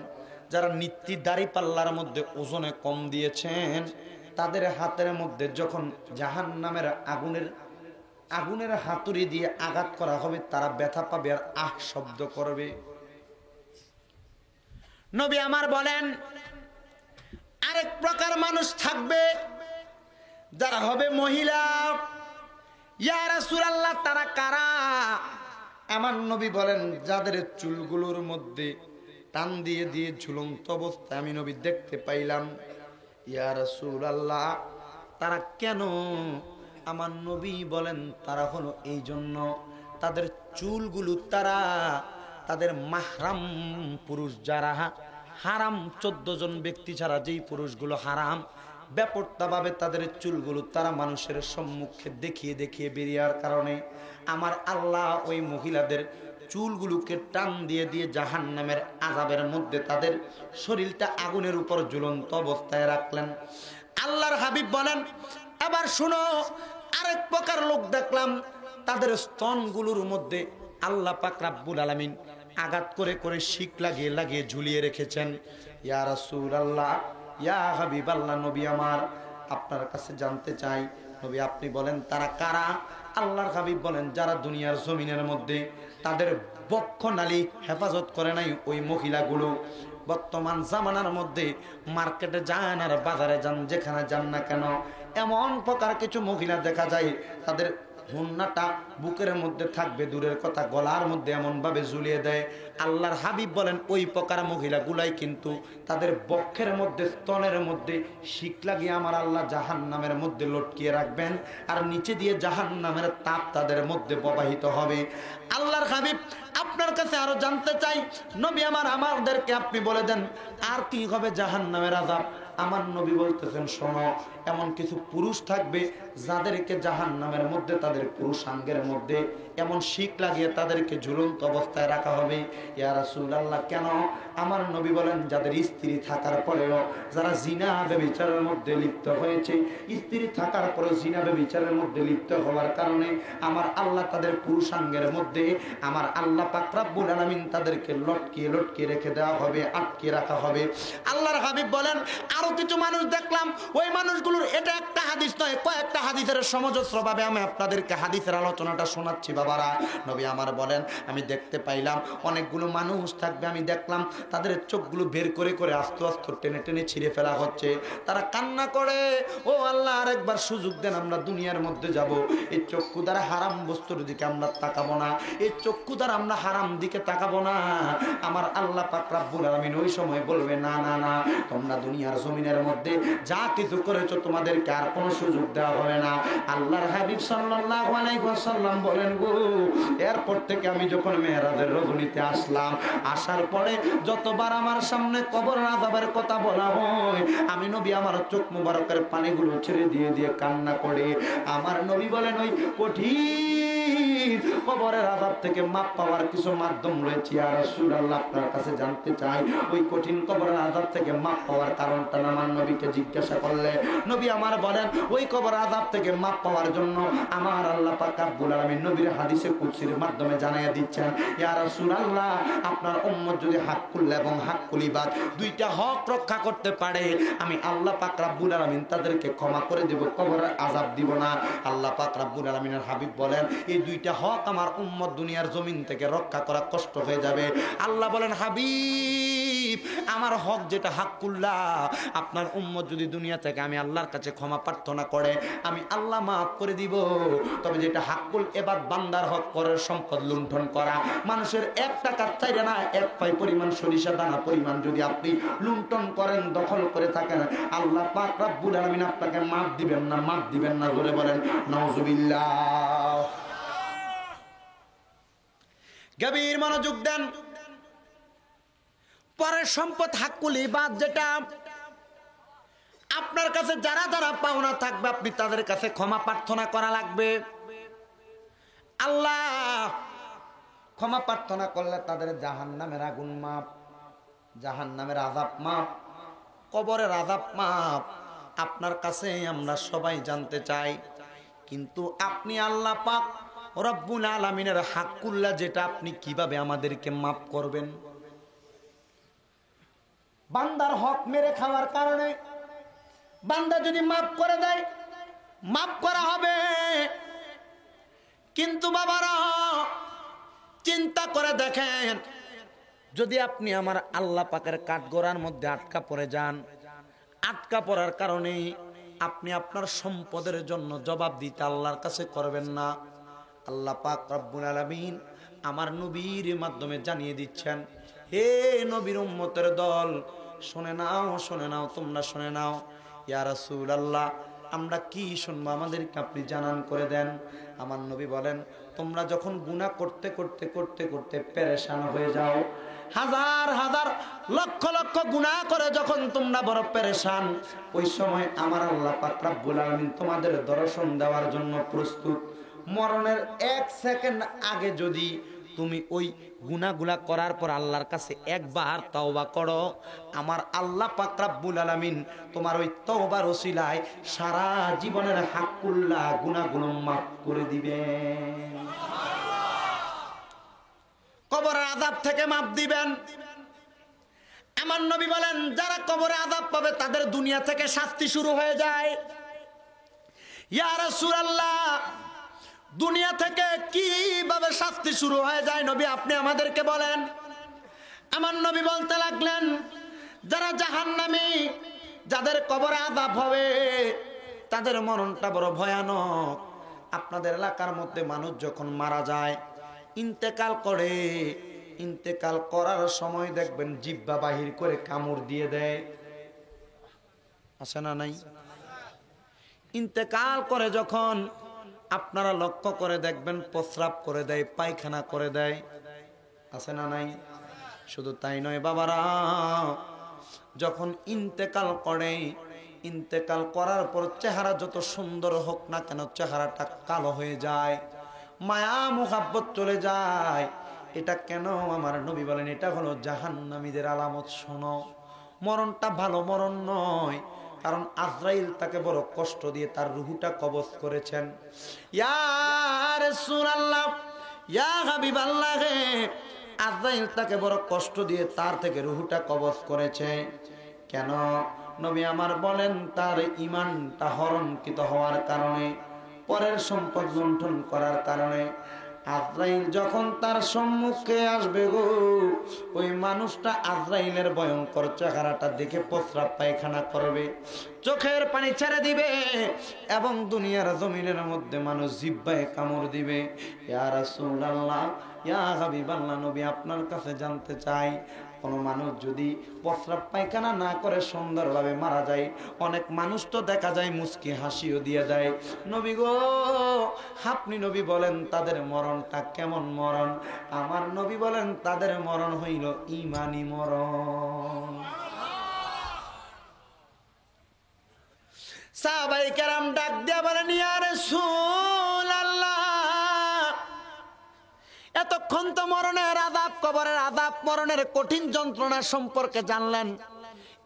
যারা নিত্যি দাড়ি পাল্লার মধ্যে ওজনে কম দিয়েছেন, তাদের হাতের মধ্যে যখন জাহান্নামের আগুনের হাতুড়ি দিয়ে আঘাত করা হবে, তারা ব্যথা পাবে আর আহ শব্দ করবে। নবী আমার বলেন, আরেক প্রকার মানুষ থাকবে যারা হবে মহিলা। ইয়া রাসূলুল্লাহ, তারা কারা? আমার নবী বলেন, যাদের চুলগুলোর মধ্যে টান দিয়ে দিয়ে ঝুলন্ত অবস্থায় আমি নবী দেখতে পাইলাম। ইয়া রাসূলুল্লাহ, তারা কেন? আমার নবী বলেন, তারা হলো এই জন্য, তাদের চুলগুলো তাদের মাহরাম পুরুষ যারা, হারাম 14 জন ব্যক্তি ছাড়া যেই পুরুষগুলো হারাম, ব্যাপারটাভাবে তাদের চুলগুলো তারা মানুষের সম্মুখে দেখিয়ে দেখিয়ে বেরিয়ার কারণে আমার আল্লাহ ওই মহিলাদের চুলগুলোকে টান দিয়ে দিয়ে জাহান্নামের আযাবের মধ্যে তাদের শরীরটা আগুনের উপর ঝুলন্ত অবস্থায় রাখলেন। আল্লাহর হাবিব বলেন, এবার শুনো, আরেক প্রকার লোক দেখলাম, তাদের স্তনগুলোর মধ্যে আল্লাহ পাক রব্বুল আলামিন আঘাত করে করে শিক লাগিয়ে লাগিয়ে ঝুলিয়ে রেখেছেন। ইয়া রাসূলুল্লাহ, ইয়া হাবিবাল্লাহ, নবী আমার আপনার কাছে জানতে চাই, নবী আপনি বলেন তারা কারা? আল্লাহর হাবিব বলেন, যারা দুনিয়ার জমিনের মধ্যে তাদের বক্ষনালী হেফাজত করে নাই ওই মহিলাগুলো। বর্তমান জামানার মধ্যে মার্কেটে যান আর বাজারে যান, যেখানে যান না কেন, এমন প্রকার কিছু মহিলা দেখা যায় তাদের হুন্নাটা বুকের মধ্যে থাকবে, দূরের কথা গলার মধ্যে এমন ভাবে ঝুলিয়ে দেয়। আল্লাহর হাবিব বলেন, ওই প্রকার মহিলাগুলাই কিন্তু তাদের বক্ষের মধ্যে স্তনের মধ্যে শিক লাগিয়ে আমার আল্লাহ জাহান্নামের মধ্যে লটকিয়ে রাখবেন, আর নিচে দিয়ে জাহান্নামের তাপ তাদের মধ্যে প্রবাহিত হবে। আল্লাহর হাবিব আপনার কাছে আরো জানতে চাই, নবী আমাদেরকে আপনি বলে দেন, আর কি হবে জাহান্নামের আযাব? আমার নবী বলতেছেন, শোনো, এমন কিছু পুরুষ থাকবে যাদেরকে জাহান্নামের মধ্যে তাদের পুরুষাঙ্গের মধ্যে এমন শিক লাগিয়ে তাদেরকে ঝুলন্ত অবস্থায় রাখা হবে। ইয়া রাসূলুল্লাহ, কেন? আমার নবী বলেন, যাদের স্ত্রী থাকার পরেও যারা জিনা ব্যভিচারের মধ্যে লিপ্ত হয়েছে, স্ত্রী থাকার পরেও জিনা ব্যভিচারের মধ্যে লিপ্ত হওয়ার কারণে আমার আল্লাহ তাদের পুরুষাঙ্গের মধ্যে আমার আল্লাহ পাক রব্বুল আলামিন তাদেরকে লটকিয়ে লটকিয়ে রেখে দেওয়া হবে, আটকে রাখা হবে। আল্লাহর হাবিব বলেন, আরো কিছু মানুষ দেখলাম, ওই মানুষগুলোর এটা একটা হাদিস নয়, কয়েকটা হাদিসের সমজস্র ভাবে আমি আপনাদেরকে হাদিসের আলোচনাটা শোনাচ্ছি বাবারা। নবী আমার বলেন, আমি দেখতে পাইলাম অনেকগুলো মানুষ থাকবে, আমি দেখলাম তাদের চোখগুলো বের করে করে আস্তে আস্তে টেনে টেনে ছিঁড়ে ফেলা হচ্ছে। তারা কান্না করে, ও আল্লাহ, আরেকবার সুযোগ দেন, আমরা দুনিয়ার মধ্যে যাব, এই চক্ষু দ্বারা হারাম বস্তুর দিকে আমরা তাকাবো না, এই চক্ষু দ্বারা আমরা হারাম দিকে তাকাবো না। আমার আল্লাহ পাক রব্বুল আলামিন ওই সময় বলবে, না না না, তোমরা দুনিয়ার জমিনের মধ্যে যা কিছু করেছো তোমাদেরকে আর কোনো সুযোগ দেওয়া হবে না। আল্লাহর হাবিব সাল্লাল্লাহু আলাইহি ওয়াসাল্লাম বলেন, গো, এরপর থেকে আমি যখন মেরাজের রজনীতে আসলাম, আসার পরে যতবার আমার সামনে কবরের আযাবের কথা বলা হয়, আমি নবী আমার চোখ মুবারকের পানিগুলো ছেড়ে দিয়ে দিয়ে কান্না করে। আমার নবী বলেন, ওই কঠিন কবরের আযাব থেকে মাপ পাওয়ার কিছু মাধ্যম রয়েছে। ইয়া রাসূলুল্লাহ, আপনার কাছে জানতে চাই, ওই কঠিন কবরের আযাব থেকে মাপ পাওয়ার কারণটা আমার নবীকে জিজ্ঞাসা করলে নবী আমার বলেন, ওই কবরের আযাব থেকে মাপ পাওয়ার জন্য আমার আল্লাহ পাক রব্বুল আলামিন নবীর হাদিসে কুদসির মাধ্যমে জানাইয়া দিচ্ছেন, ইয়া রাসূলুল্লাহ, আপনার উম্মত যদি হাক্কুল এবং হাক্কুল ইবাদ দুইটা হক রক্ষা করতে পারে, আমি আল্লাহ পাক রব্বুল আলামিন তাদেরকে ক্ষমা করে দেব, কবরের আযাব দিব না। আল্লাহ পাক রব্বুল আলামিনের হাবিব বলেন, এই দুইটা হক আমার উম্মত দুনিয়ার জমিন থেকে রক্ষা করা কষ্ট হয়ে যাবে। আল্লাহ বলেন, হাবিব, আমার হক যেটা হাক্কুল্লাহ, আপনার উম্মত যদি দুনিয়া থেকে আমি আল্লাহর কাছে ক্ষমা প্রার্থনা করে, আমি আল্লাহ মাফ করে দিব। তবে যেটা হাক্কুল ইবাদ, বান্দার হক, পরের সম্পদ লুণ্ঠন করা, মানুষের 1 টাকা চাইরে না 1 পাই পরিমাণ সরিষা দানা পরিমাণ যদি আপনি লুণ্ঠন করেন, দখল করে থাকেন, আল্লাহ পাক রব্বুল আলামিন আপনাকে মাফ দিবেন না, মাফ দিবেন না। জোরে বলেন নাউজুবিল্লাহ। গভীর মনোযোগ দেন। পরের সম্পদ হাক্কুল ইবাদ, যেটা আপনার কাছে যারা যারা পাওনা থাকবে, আপনি তাদের কাছে ক্ষমা প্রার্থনা করা লাগবে। আল্লাহ ক্ষমা প্রার্থনা করলে তাদের জাহান্নামের আগুন মাপ, জাহান্নামের আযাব মাপ, কবরের আযাব মাপ আপনার কাছে আমরা সবাই জানতে চাই। কিন্তু আপনি আল্লাহ পাক রব্বুল আলামিনের হাক্কুল্লাহ যেটা, আপনি কিভাবে আমাদেরকে মাফ করবেন? বান্দার হক মেরে খাওয়ার কারণে বান্দা যদি মাফ করে দেয়, মাফ করা হবে। কিন্তু বাবারা চিন্তা করে দেখেন, যদি আপনি আমার আল্লাহ পাকের কাঠগড়ার মধ্যে আটকা পড়ে যান, আটকা পড়ার কারণে আপনি আপনার সম্পদের জন্য জবাব দিতে আল্লাহর কাছে করবেন না। আল্লাহ পাক রব্বুল আলামিন আমার নবীর মাধ্যমে জানিয়ে দিচ্ছেন, হে নবীর উম্মতের দল, শুনে নাও, তোমরা শুনে নাও। ইয়া রাসূলুল্লাহ, আমরা কি শুনবো, আমাদেরকে আপনি জানান করে দেন। আমার নবী বলেন, তোমরা যখন গুনাহ করতে করতে করতে করতে পেরেশান হয়ে যাও, হাজার হাজার লক্ষ লক্ষ গুনাহ করে যখন তোমরা বড় পেরেশান, ওই সময় আমার আল্লাহ পাক রব্বুল আলামিন তোমাদের দর্শন দেওয়ার জন্য প্রস্তুত। মরণের 1 সেকেন্ড আগে যদি তুমি ওই গুনাহগুলা করার পর আল্লাহর কাছে একবার তওবা করো, আমার আল্লাহ পাক রব্বুল আলামিন তোমার ওই তওবার ওসিলায় সারা জীবনের হাক্কুল্লাহ গুনাহগুলো মাফ করে দিবেন, কবরের আযাব থেকে মাফ দিবেন। আমার নবী বলেন, যারা কবরে আযাব পাবে তাদের দুনিয়া থেকে শাস্তি শুরু হয়ে যায়। ইয়া রাসূলুল্লাহ, দুনিয়া থেকে কিভাবে শাস্তি শুরু হয়ে যায় নবী, আপনি আমাদেরকে বলেন। আমার নবী বলতে লাগলেন, যারা জাহান্নামী, যাদের কবরে আযাব হবে, তাদের মরণটা বড় ভয়ানক। আপনাদের এলাকার মধ্যে মানুষ যখন মারা যায়, ইন্তেকাল করে, ইন্তেকাল করার সময় দেখবেন জিহ্বা বাহির করে কামড় দিয়ে দেয়, আছে না নাই? ইন্তেকাল করে যখন আপনারা লক্ষ্য করে দেখবেন প্রস্রাব করে দেয়, পায়খানা করে দেয়, আছে না নাই? শুধু তাই নয় বাবারা, যখন ইন্তেকাল করে, ইন্তেকাল করার পর চেহারা যত সুন্দর হোক না কেন, চেহারাটা কালো হয়ে যায়, মায়া মুহাব্বত চলে যায়। এটা কেন? আমার নবী বলেন, এটা হলো জাহান্নামীদের আলামত। শোনো, মরণটা ভালো মরণ নয়, কারণ আজরাইল তাকে বড় কষ্ট দিয়ে তার রুহুটা কবজ করেছেন। ইয়া রাসূলুল্লাহ, ইয়া হাবিবাল্লাহ, আজরাইল তাকে বড় কষ্ট দিয়ে তার থেকে রুহুটা কবজ করেছে। কেন? নবী আমার বলেন, তার ঈমানটা হরণকৃত হওয়ার কারণে, পরের সম্পদ লুণ্ঠন করার কারণে। আজরাইল যখন তার সম্মুখে আসবে গো, ওই মানুষটা আজরাইলের ভয়ঙ্কর চেহারাটা দেখে প্রস্রাব পায়খানা করবে, চোখের পানি ছেড়ে দিবে, এবং দুনিয়ার জমিনের মধ্যে মানুষ জিহ্বায় কামড় দিবে। ইয়া রাসূলুল্লাহ, ইয়া হাবিবাল্লাহ, নবী আপনার কাছে জানতে চাই, কোন মানুষ যদি প্রস্রাব পায়খানা না করে সুন্দরভাবে মারা যায়, অনেক মানুষ তো দেখা যায় মুস্কি হাসিও দিয়ে দেয়, নবী গো আপনি নবী বলেন তাদের মরণটা কেমন মরণ? আমার নবী বলেন, তাদের মরণ হইল ঈমানি মরণ। সাহাবায়ে কেরাম ডাক দিয়া বলেন, ইয়া রাসূলুল্লাহ, এতক্ষণ তো মরণের আযাব, কবরের আযাব, মরণের কঠিন যন্ত্রণা সম্পর্কে জানলেন,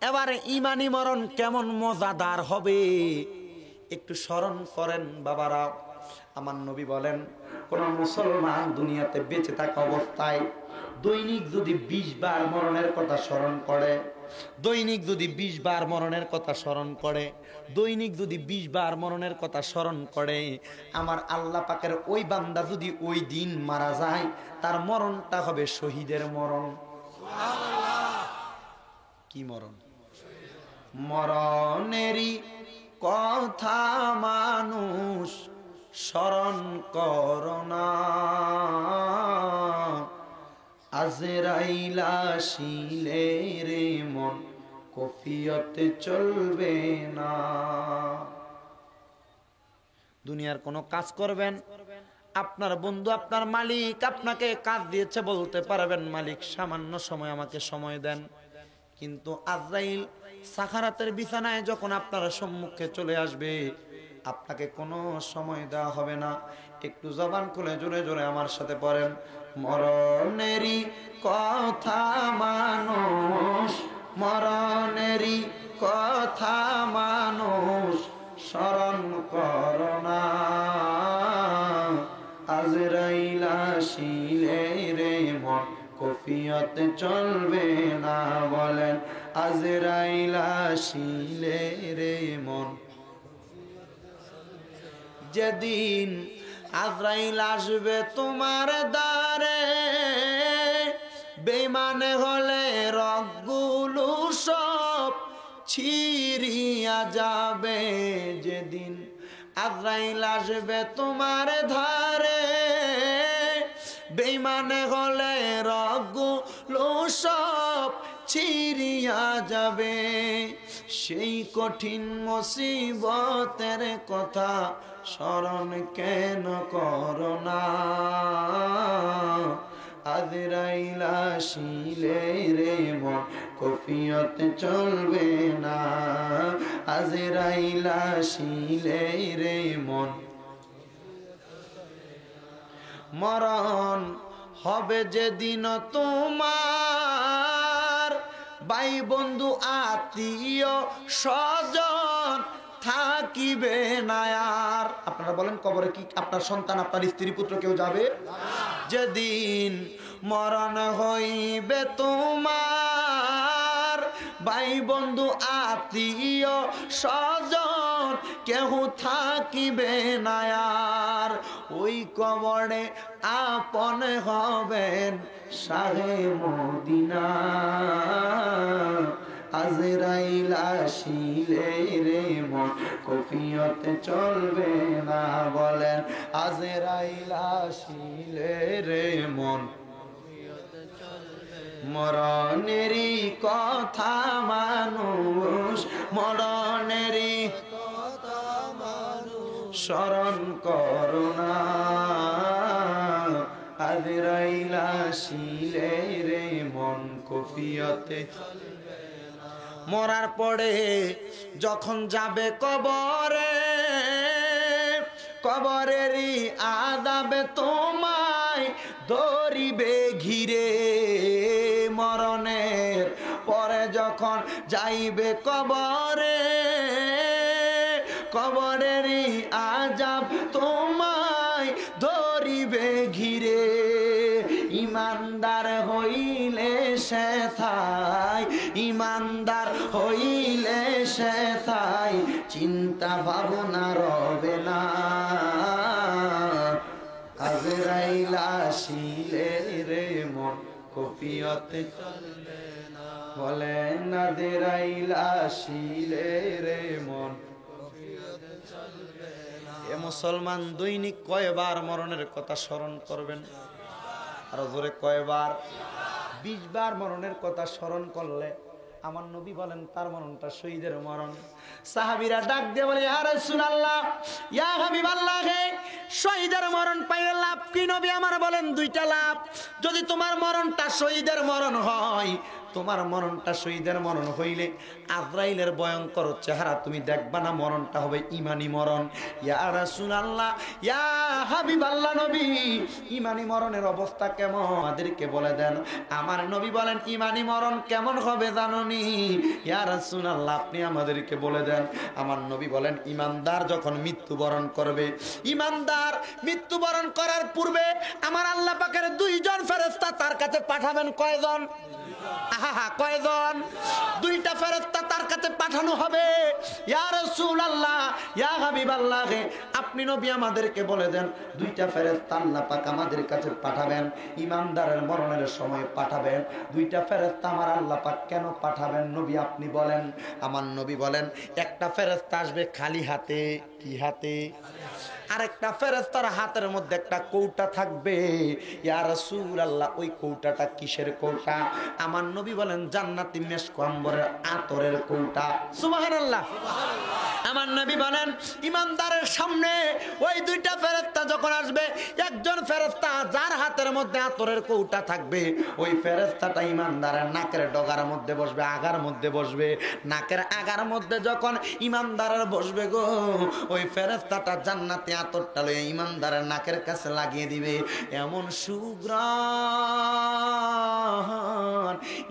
এবার ঈমানি মরণ কেমন মজাদার হবে একটু স্মরণ করেন বাবারা। আমার নবী বলেন, কোন মুসলমান দুনিয়াতে বেঁচে থাকা অবস্থায় দৈনিক যদি 20 বার মরণের কথা স্মরণ করে, দৈনিক যদি 20 বার মরণের কথা স্মরণ করে, দৈনিক যদি 20 বার মরণের কথা স্মরণ করে, আমার আল্লাহ পাকের ওই বান্দা যদি ওই দিন মারা যায়, তার মরণটা হবে শহীদের মরণ। কি মরণ? মরণেরই কথা মানুষ স্মরণ করোনা, আজরাইল আসিলে রে মন কফিয়তে চলবে না। দুনিয়ার কোনো কাজ করবেন, আপনার বন্ধু, আপনার মালিক আপনাকে কাজ দিয়েছে, বলতে পারবেন, মালিক সামান্য সময় আমাকে সময় দেন। কিন্তু আজরাইল সাখারাতের বিছানায় যখন আপনার সম্মুখে চলে আসবে, আপনাকে কোনো সময় দেওয়া হবে না। একটু জবান খুলে জোরে জোরে আমার সাথে পড়েন। মরণেরই কথা মানুষ, মরণেরই কথা মানুষ স্মরণ করোনা, আজরাইল আসিলে রে মন কফিয়তে চলবে না, বলেন আজরাইল আসিলে রে মন। যেদিন আজরাইল আসবে তোমার দ্বারে, বেঈমান হলে রগগুলো সব ছিঁড়িয়া যাবে। যেদিন আজরাইল আসবে তোমার ধারে, বেঈমান হলে রগগুলো সব ছিঁড়িয়া যাবে। সেই কঠিন মুসিবতের কথা স্মরণ কেন করো না, আজরাইল আসিলে রে মন কফিয়তে চলবে না, আজরাইল আসিলে রে মন। মরণ হবে যেদিন তোমার, ভাই বন্ধু আত্মীয় স্বজন থাকিবে না আর। আপনারা বলেন কবরে কি আপনার সন্তান, আপনার স্ত্রী, পুত্র কেউ যাবে? যেদিন মরণ হইবে তোমার, ভাই বন্ধু আত্মীয় স্বজন কেহ থাকিবে না আর। ওই কবরে আপন হবেন শাহে মদিনা, আজরাইল আসিলে রে মন কফিয়তে চলবে না, বলেন আজরাইল আসিলে রে মন। মরণেরই কথা মানুষ, মরণেরই কথা মানুষ স্মরণ করো না, আজরাইল আসিলে রে মন কফিয়তে। মরার পরে যখন যাবে কবরে, কবরেরই আযাবে তোমায় ধরিবে ঘিরে। মরণের পরে যখন যাইবে কবরে, কবরেরই আযাব তোমায় ধরিবে ঘিরে। ইমানদার হইলে সেথায়, ইমানদার হইলে সেথায় চিন্তা ভাবনা রবে না, আজরাইল আসিলে রে মন কফিয়তে চলবে না, বলেন আজরাইল আসিলে রে মন কফিয়তে চলবে না। এ মুসলমান দৈনিক কয়বার মরণের কথা স্মরণ করবেন? আরো জোরে কয়বার? 20 বার মরণের কথা স্মরণ করলে আমার নবী বলেন তার মরণটা শহীদের মরণ। সাহাবীরা ডাক দিয়ে বলে, ইয়া রাসূলুল্লাহ, ইয়া হাবিবাল্লাহ, শহীদের মরণ পাইলে লাভ কি নবী আমার? বলেন 2টা লাভ। যদি তোমার মরণটা শহীদের মরণ হয়, তোমার মরণটা শহীদের মরণ হইলে আজরাইলের ভয়ঙ্কর চেহারা তুমি দেখবা না, মরণটা হবে ঈমানি মরণ। ইয়া রাসূলুল্লাহ, ইয়া হাবিবাল্লাহ নবী, ঈমানি মরণের অবস্থা কেমন আমাদেরকে বলে দেন। আমার নবী বলেন ঈমানি মরণ কেমন হবে জানোনি? ইয়া রাসূলুল্লাহ, আপনি আমাদেরকে বলে দেন। আমার নবী বলেন ঈমানদার যখন মৃত্যুবরণ করবে, ঈমানদার মৃত্যুবরণ করার পূর্বে আমার আল্লাহ পাকের 2 জন ফেরেশতা তার কাছে পাঠাবেন। কয়জন? আহা, কয়জন? 2টা ফেরেশতা তার কাছে পাঠানো হবে। ইয়া রাসূলুল্লাহ, ইয়া হাবিবাল্লাহ, আপনি নবী আমাদেরকে বলে দেন 2টা ফেরেশতা আল্লাহ পাক আমাদের কাছে পাঠাবেন, ঈমানদারের মরণের সময় পাঠাবেন। 2টা ফেরেশতা আমার আল্লাহ পাক কেন পাঠাবেন নবী আপনি বলেন? আমার নবী বলেন একটা ফেরেশতা আসবে খালি হাতে। কি হাতে? আরেকটা ফেরেশতার হাতের মধ্যে একটা কৌটা থাকবে। ইয়া রাসূলুল্লাহ, ওই কৌটাটা কিসের কৌটা? আমার নবী বলেন জান্নাতি মেশক আম্বরের আতরের কৌটা। সুবহানাল্লাহ। আমার নবী বলেন ঈমানদারের সামনে ওই 2টা ফেরেশতা যখন আসবে, একজন ফেরেশতা যার হাতের মধ্যে আতরের কৌটা থাকবে, ওই ফেরেশতাটা ঈমানদারের নাকের ডগার মধ্যে বসবে, আগার মধ্যে বসবে। নাকের আগার মধ্যে যখন ঈমানদারের বসবে গো, ওই ফেরেশতাটা জান্নাতি আতরটা লয়ে ইমানদারের নাকের কাছে লাগিয়ে দিবে, এমন সুগ্রাণ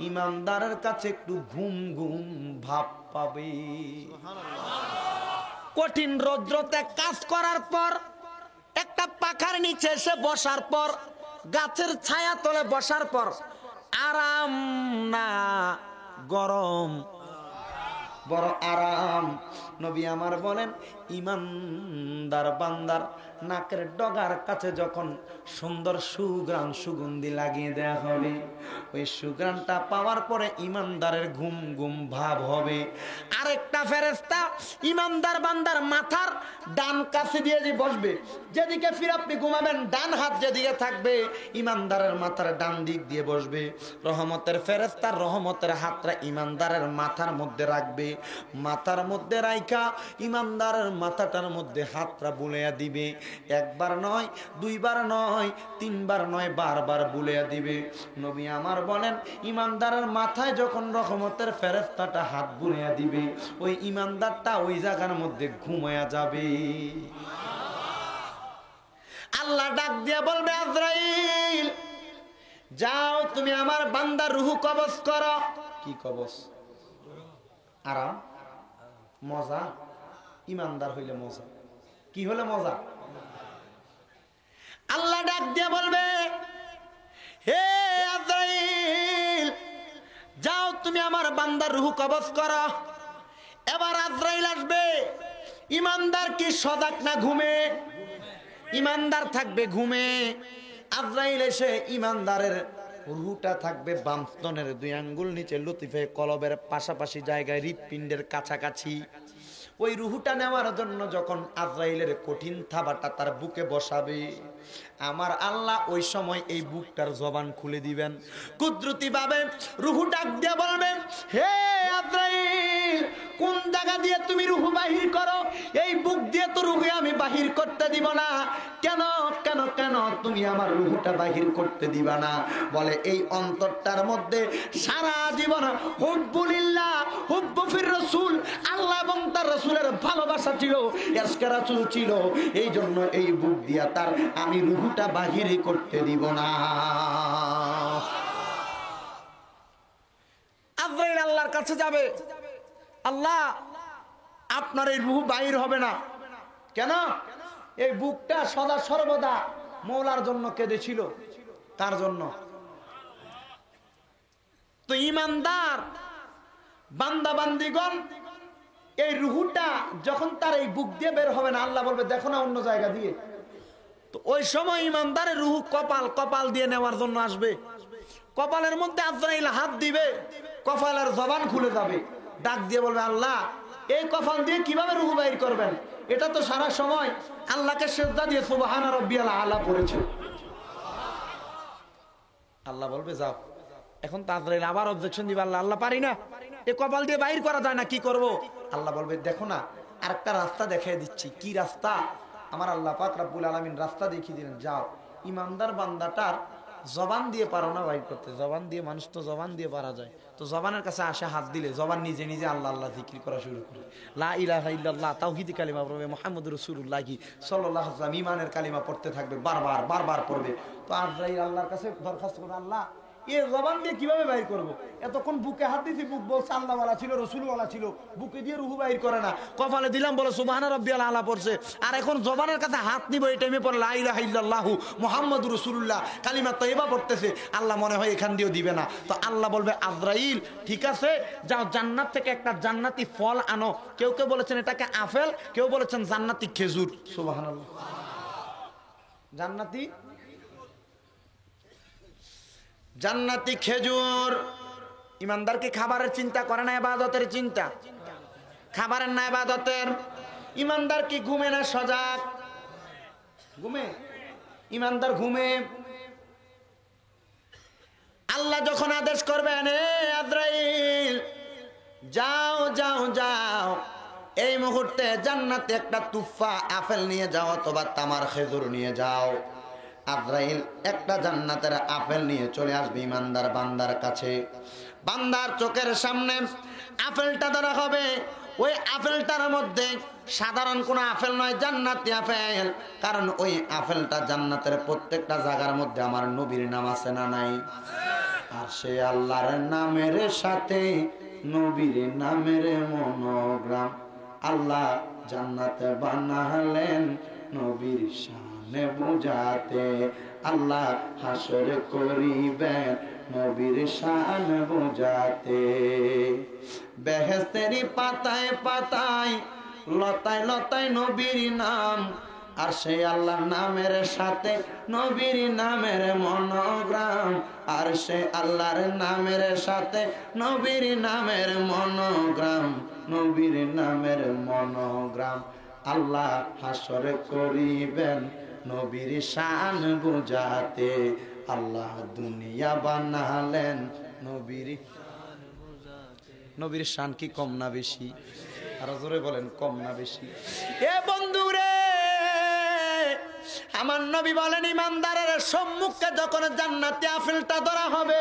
ইমানদারের কাছে একটু ঘুম ঘুম ভাব পাবে। কঠিন রৌদ্রতে কাজ করার পর একটা পাখার নিচে এসে বসার পর, গাছের ছায়া তলে বসার পর আরাম না গরম? বড় আরাম। নবী আমার বলেন, ইমানদার বান্দার নাকের ডগার কাছে যখন সুন্দর সুঘ্রাণ সুগন্ধি লাগিয়ে দেয়া হবে, ওই সুঘ্রাণটা পাওয়ার পরে ইমানদারের ঘুম ঘুম ভাব হবে। আরেকটা ফেরেশতা ইমানদার বান্দার মাথার ডান কাছে দিয়ে যে বসবে, যেদিকে ফিরে আপনি ঘুমাবেন ডান হাত যেদিকে থাকবে, ইমানদারের মাথার ডান দিক দিয়ে বসবে। রহমতের ফেরেশতার রহমতের হাতটা ইমানদারের মাথার মধ্যে রাখবে, মাথার মধ্যে রাইখা ইমানদারের মাথাটার মধ্যে হাতটা বুলাইয়া দিবে। একবার নয়, দুইবার নয়, তিনবার নয়, বারবার বুলাইয়া দিবে। নবী আমার বলেন, ইমানদারের মাথায় যখন রহমতের ফেরেশতাটা হাত বুলাইয়া দিবে, ওই ইমানদারটা ওই জায়গার মধ্যে ঘুমায়া যাবে। আল্লাহ ডাক দিয়া বলবে, আজরাইল যাও, তুমি আমার বান্দার রূহ কবজ করো। কি কবজ? আরাম, মজা। ইমানদার হইলে মজা। কি হলে মজা? আল্লাহ ডাক দিয়ে বলবে, হে আজরাইল যাও, তুমি আমার বান্দার রূহ কবজ করো। এবার আজরাইল আসবে। ইমানদার কি সজাগ না ঘুমে? ইমানদার থাকবে ঘুমে। আজরাইল এসে ইমানদারের রুহুটা থাকবে বামস্তনের 2 আঙ্গুল নিচে লতিফে কলবের পাশাপাশি জায়গায়, হৃৎপিণ্ডের কাছাকাছি। ওই রুহুটা নেওয়ার জন্য যখন আজরাইলের কঠিন থাবাটা তার বুকে বসাবে, আমার আল্লাহ ওই সময় এই বুকটার জবান খুলে দিবেন। কুদরতি ভাবে রুহু ডাক দিয়ে বলবেন, হে আজরাইল কোন জায়গা দিয়ে তুমি রুহু বাহির করো? এই বুক দিয়ে তো রুহু আমি বাহির করতে দিব না। কেন কেন কেন তুমি আমার রুহুটা বাহির করতে দিবা না? বলে, এই অন্তরটার মধ্যে সারা জীবন হুব্বুলিল্লাহ হুব্বু ফির রাসূল, আল্লাহ এবং তার রাসূলের ভালোবাসা ছিল, ইশকে রাসূল ছিল। এই জন্য এই বুক দিয়া তার আমি রুহুটা বাহির করতে দিব না। আজরাইল আল্লাহর কাছে যাবে, আল্লাহ আপনার এই রুহ বাহির হবে না কেন? এই বুকটা সদা সর্বদা মওলার জন্য কেঁদেছিল। তার জন্য তো ইমানদার বান্দা বান্দিগণ এই রুহুটা যখন তার এই বুক দিয়ে বের হবে না, আল্লাহ বলবে দেখো না অন্য জায়গা দিয়ে। তো ওই সময় ইমানদারের রুহু কপাল দিয়ে নেওয়ার জন্য আসবে। কপালের মধ্যে আজরাইল হাত দিবে, কপালের জবান খুলে যাবে। ডাক দিয়ে বলবে, আল্লাহ এই কপাল দিয়ে কিভাবে রুহু বাইর করবেন? এটা তো সারা সময় আল্লাহকে সিজদা দিয়ে সুবহান রাব্বিয়াল আলা পড়েছে। আল্লাহ বলবে যাও। এখন আজরাইল আবার অবজেকশন দিবে, আল্লাহ পারি না, এই কপাল দিয়ে বাইর করা যায় না, কি করব? আল্লাহ বলবে দেখো না আরেকটা রাস্তা দেখিয়ে দিচ্ছি। কি রাস্তা? আমার আল্লাহ পাক রব্বুল আলামিন রাস্তা দেখিয়ে দিলেন, যাও ইমানদার বান্দাটার জবান দিয়ে পারো না বাইর করতে। জবান দিয়ে মানুষ তো জবান দিয়ে পারা যায়, তো জবানের কাছে আসে হাত দিলে জবান নিজে নিজে আল্লাহ আল্লাহ জিকির করা শুরু করে। লা ইলাহা ইল্লাল্লাহ তাওহীদি কালিমা পড়বে, মুহাম্মদুর রাসূলুল্লাহ সাল্লাল্লাহু আলাইহি ওয়াসাল্লাম ইমানের কালিমা পড়তে থাকবে, বারবার পড়বে। তো আজরাইল আল্লাহর কাছে দরখাস্ত করে, আল্লাহ এ জবান দিয়ে কিভাবে বাইর করব? এতক্ষণ বুকে হাত দিছি, বুক বলছে আল্লাহওয়ালা ছিল, রসুলওয়ালা ছিল, বুকে দিয়ে রুহু বাইর করে না। কপালে দিলাম বলে সুবহান রাব্বিয়াল আলা পড়ছে, আর এখন জবানের কাছে হাত নিব এই টাইমে পরে লা ইলাহা ইল্লাল্লাহু মুহাম্মাদুর রাসূলুল্লাহ কালিমা তাইয়্যিবা পড়তেছে। আল্লাহ মনে হয় এখান দিয়েও দিবে না। তো আল্লাহ বলবে, আজরাইল ঠিক আছে, যাও জান্নাত থেকে একটা জান্নাতি ফল আনো। কেউ কেউ বলেছেন এটাকে আপেল, কেউ বলেছেন জান্নাতি খেজুর। সুবহানাল্লাহ। জান্নাতি খেজুর। ইমানদার কি খাবারের চিন্তা করে না, ইবাদতের চিন্তা? খাবারের না ইবাদতের? ইমানদার কি ঘুমে না সজাগ? ঘুমে। ইমানদার ঘুমে। আল্লাহ যখন আদেশ করবেন, এ আজরাইল যাও যাও যাও, এই মুহূর্তে জান্নাতে একটা তুফা আপেল নিয়ে যাও অথবা তামার খেজুর নিয়ে যাও। আজরাইল একটা জান্নাতের আপেল নিয়ে চলে আসবে ইমানদার বান্দার কাছে। বান্দার চোখের সামনে আপেলটা ধরা হবে। ওই আপেলটার মধ্যে সাধারণ কোন আপেল নয়, জান্নাতি আপেল। কারণ ওই আপেলটা জান্নাতের প্রত্যেকটা জায়গার মধ্যে আমার নবীর নাম আছে না নাই? আর সে আল্লাহর নামের সাথে নবীর নামের মনোগ্রাম আল্লাহ জান্নাতে বানালেন নবীর শানে বুঝাতে। আল্লাহ হাসর করিবেন নবীর শান বুঝাতে। বেহেশতেরি পাতায় পাতায় লতায় লতায় নবীর নাম, আর সেই আল্লাহর নামের সাথে নবীর নামের মনোগ্রাম। আর সে আল্লাহর নামের সাথে নবীর নামের মনোগ্রাম, নবীর নামের মনোগ্রাম আল্লাহ হাসর করিবেন নবীর শান বুঝাতে। আল্লাহ দুনিয়া বানালেন নবীর। নবীর শান কি কম না বেশি? আরো জোরে বলেন, কম না বেশি? এ বন্ধুরে, আমার নবী বলেন ইমানদারের সম্মুখে যখন জান্নাতি আপেলটা ধরা হবে,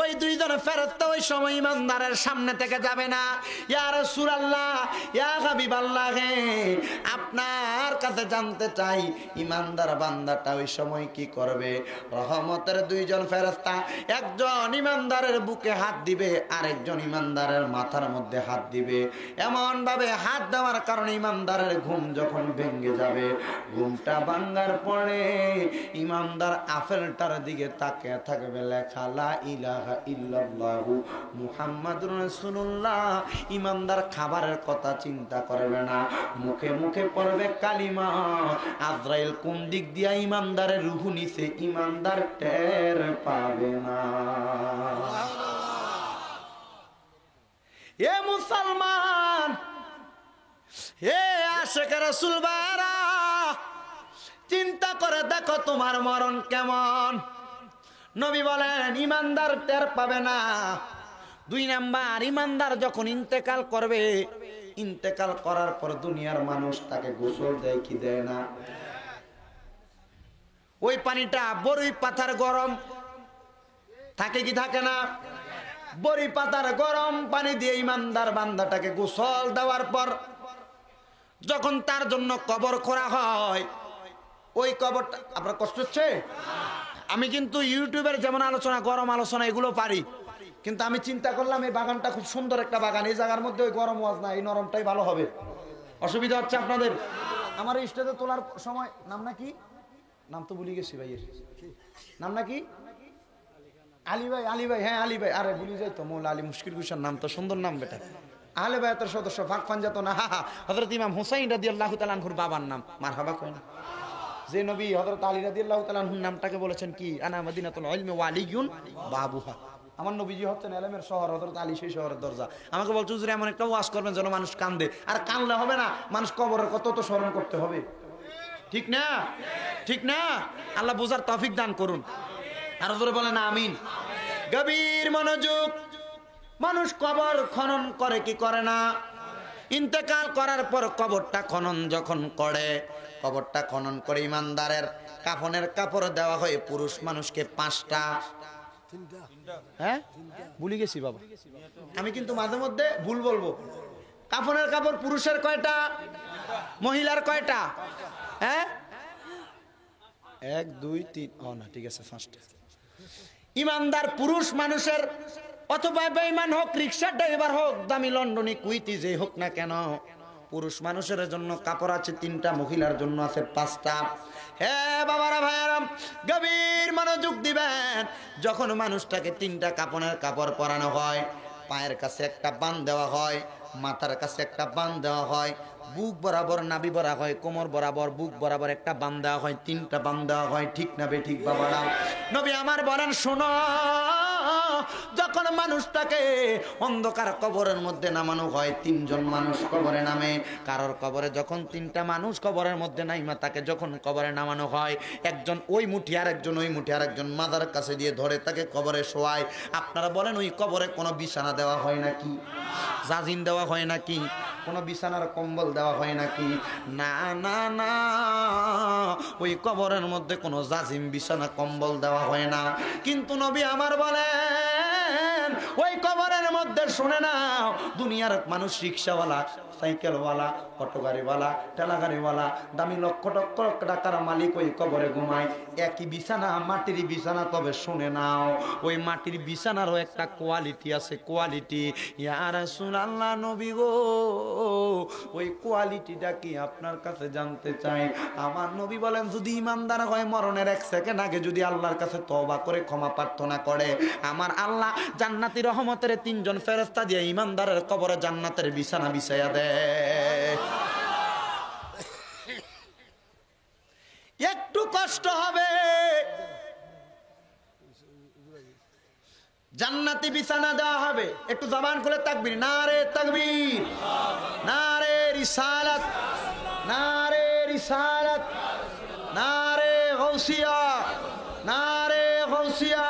ওই দুইজন ফেরেশতা ওই সময় ইমানদারের সামনে থেকে যাবে না। ইয়া রাসূলুল্লাহ, ইয়া হাবিবাল্লাহ, আপনার কাছে জানতে চাই ইমানদার বান্দাটা ওই সময় কি করবে? রহমতের দুইজন ফেরেশতা একজন ইমানদারের বুকে হাত দিবে, আরেকজন ইমানদারের মাথার মধ্যে হাত দিবে। এমন ভাবে হাত দেওয়ার কারণে ইমানদারের ঘুম যখন ভেঙে যাবে, ঘুমটা ভাঙার পরে ইমানদার আপেলটার দিকে তাকিয়ে থাকবে, লেখা লা ইলাহা ইল্লাল্লাহু মুহাম্মাদুর রাসূলুল্লাহ। ইমানদার খাবারের কথা চিন্তা করবে না, মুখে মুখে পড়বে কালিমা। আজরাইল কোন দিক দিয়া ইমানদারের রূহ নিছে ইমানদার টের পাবে না। এ মুসলমান, এ আশিক রাসূল বারা, চিন্তা করে দেখো তোমার মরণ কেমন। নবী বলেন ইমানদার টের পাবে না। দুই নাম্বার, ইমানদার যখন ইন্তেকাল করবে, ইন্তেকাল করার পর দুনিয়ার মানুষ তাকে গোসল দেয় কি দেয় না? ওই পানিটা বড়ই পাতার গরম থাকে কি থাকে না? বড়ি পাতার গরম পানি দিয়ে ইমানদার বান্দাটাকে গোসল দেওয়ার পর যখন তার জন্য কবর করা হয়, ওই কবরটা, আপনার কষ্ট হচ্ছে? আমি কিন্তু ইউটিউবের যেমন আলোচনা, গরম আলোচনা এগুলো পারি, কিন্তু আমি চিন্তা করলাম এই বাগানটা খুব সুন্দর একটা বাগান, এই জায়গার মধ্যে ওই গরম ওয়াজ না, এই নরমটাই ভালো হবে। অসুবিধা হচ্ছে আপনাদের? আমার এই স্টেজে তোলার সময় নাম না কি? নাম তো ভুলে গেছি ভাইয়ের নাম না কি? আলী ভাই, আলী ভাই, হ্যাঁ আলী ভাই। আরে ভুলে যাই তো, মৌলা আলী মুশকিল কুশার নাম তো সুন্দর নাম বেটা। আহলে বায়াতের সদস্য ফাঁক ফানজাত না, হযরত ইমাম হুসাইন রাদিয়াল্লাহু তাআলা আনহুর বাবার নাম। মারহাবা কই না? যে নবী হযরত আলী রাদিয়াল্লাহু তাআলা আনহুর নামটাকে বলেছেন কি? আনা মাদিনাতুল ইলমি ওয়া আলিয়ুন বাবুহা। আমার নবীজি হচ্ছেন ইলমের শহর, হযরত আলী সেই শহরের দরজা। আমাকে বলছে হুজুর এমন একটা ওয়াজ করবেন যেন মানুষ কান্দে। আর কানলে হবে না, মানুষ কবরের কত তো স্মরণ করতে হবে, ঠিক না? ঠিক না? আল্লাহ বুঝার তৌফিক দান করুন। আর জোরে বলেন আমিন। গভীর মনোযোগ। মানুষ কবর খনন করে কি করে না? ইন্তেকাল করার পর কবরটা খনন যখন করে, কবরটা খনন করে ইমানদারের কাফনের কাপড় দেওয়া হয় পুরুষ মানুষকে 5টা। হ্যাঁ ভুলে গেছি বাবা, আমি কিন্তু মাঝে মধ্যে ভুল বলবো। কাফনের কাপড় পুরুষের কয়টা, মহিলার কয়টা? হ্যাঁ 1 2 3, ও না ঠিক আছে 5টা। ইমানদার পুরুষ মানুষের, অথবা বেঈমান হোক, রিকশা ড্রাইভার হোক, দামি লন্ডনী কুইতি যে হোক না কেন, পুরুষ মানুষের জন্য কাপড় আছে 3টা, মহিলার জন্য আছে 5টা। হে বাবারা ভাইয়ারা, গভীর মনোযোগ দিবেন। যখন মানুষটাকে 3টা কাপড়ের কাপড় পরানো হয়, পায়ের কাছে একটা বান দেওয়া হয়, মাথার কাছে একটা বান দেওয়া হয়, বুক বরাবর নাভি বরাবর হয়, কোমর বরাবর বুক বরাবর একটা বান দেওয়া হয়, 3টা বান দেওয়া হয়, ঠিক না বে ঠিক বাবারা? নবী আমার বলেন শোনো, যখন মানুষটাকে অন্ধকার কবরের মধ্যে নামানো হয়, 3 জন মানুষ কবরে নামে। কারোর কবরে যখন 3টা মানুষ কবরের মধ্যে নাইমা তাকে যখন কবরে নামানো হয়, একজন ওই মুঠি, আর একজন ওই মুঠি, আর একজন মাথার কাছে দিয়ে ধরে তাকে কবরে শোয়ায়। আপনারা বলেন ওই কবরে কোনো বিছানা দেওয়া হয় নাকি? জাজিম দেওয়া হয় নাকি? কোনো বিছানার কম্বল দেওয়া হয় নাকি? না না না, ওই কবরের মধ্যে কোনো জাজিম বিছানা কম্বল দেওয়া হয় না। কিন্তু নবী আমার বলেন ওই কবরের মধ্যে শুনে নাও, দুনিয়ার মানুষ রিক্সাওয়ালা, সাইকেলওয়ালা, অটো গাড়িওয়ালা, ঠেলা গাড়িওয়ালা, দামি লক্ষ লক্ষ টাকার মালিক ওই কবরে ঘুমায়, একই বিছানা, মাটির বিছানা। তবে শুনে নাও, ওই মাটির বিছানারও একটা কোয়ালিটি আছে, কোয়ালিটি। ইয়া রাসূলুল্লাহ, নবী গো, ওই কোয়ালিটিটা কি আপনার কাছে জানতে চাই। আমার নবী বলেন, যদি ইমানদার হয় মরণের 1 সেকেন্ড আগে যদি আল্লাহর কাছে তওবা করে ক্ষমা প্রার্থনা করে, আমার আল্লাহ জান্নাতি রহমতের 3 জন ফেরেশতা দিয়ে ইমানদারের কবরে জান্নাতের বিছানা বিছাইয়া দেয়। একটু কষ্ট হবে, জান্নাতি বিছানা দেওয়া হবে। একটু জবান খুলে তাকবীর, নারে তাকবীর, নারে রিসালাত, নারে রিসালাত, নারে গাউসিয়া, নারে গাউসিয়া।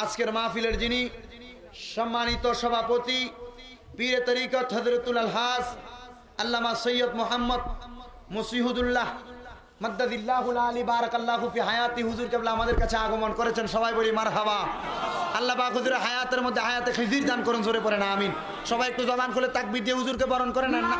আজকের মাহফিলের যিনি সম্মানিত সভাপতি, পীরে তরিকত হযরতুল আলহাজ আল্লামা সৈয়দ মোহাম্মদ মুসিহুদুল্লাহ মাদ্দাদিল্লাহুল আলী বারাকাল্লাহু ফি হায়াতি, হুজুর কেবলা আমাদের কাছে আগমন করেছেন। সবাই বলি মারহাবা। আল্লাহ পাক হুজুরের হায়াতের মধ্যে হায়াতে খিজির দান করুন, জোরে পড়েন আমিন। সবাই একটু জবান খুলে তাকবীর দিয়ে হুজুরকে বরণ করে নেন না।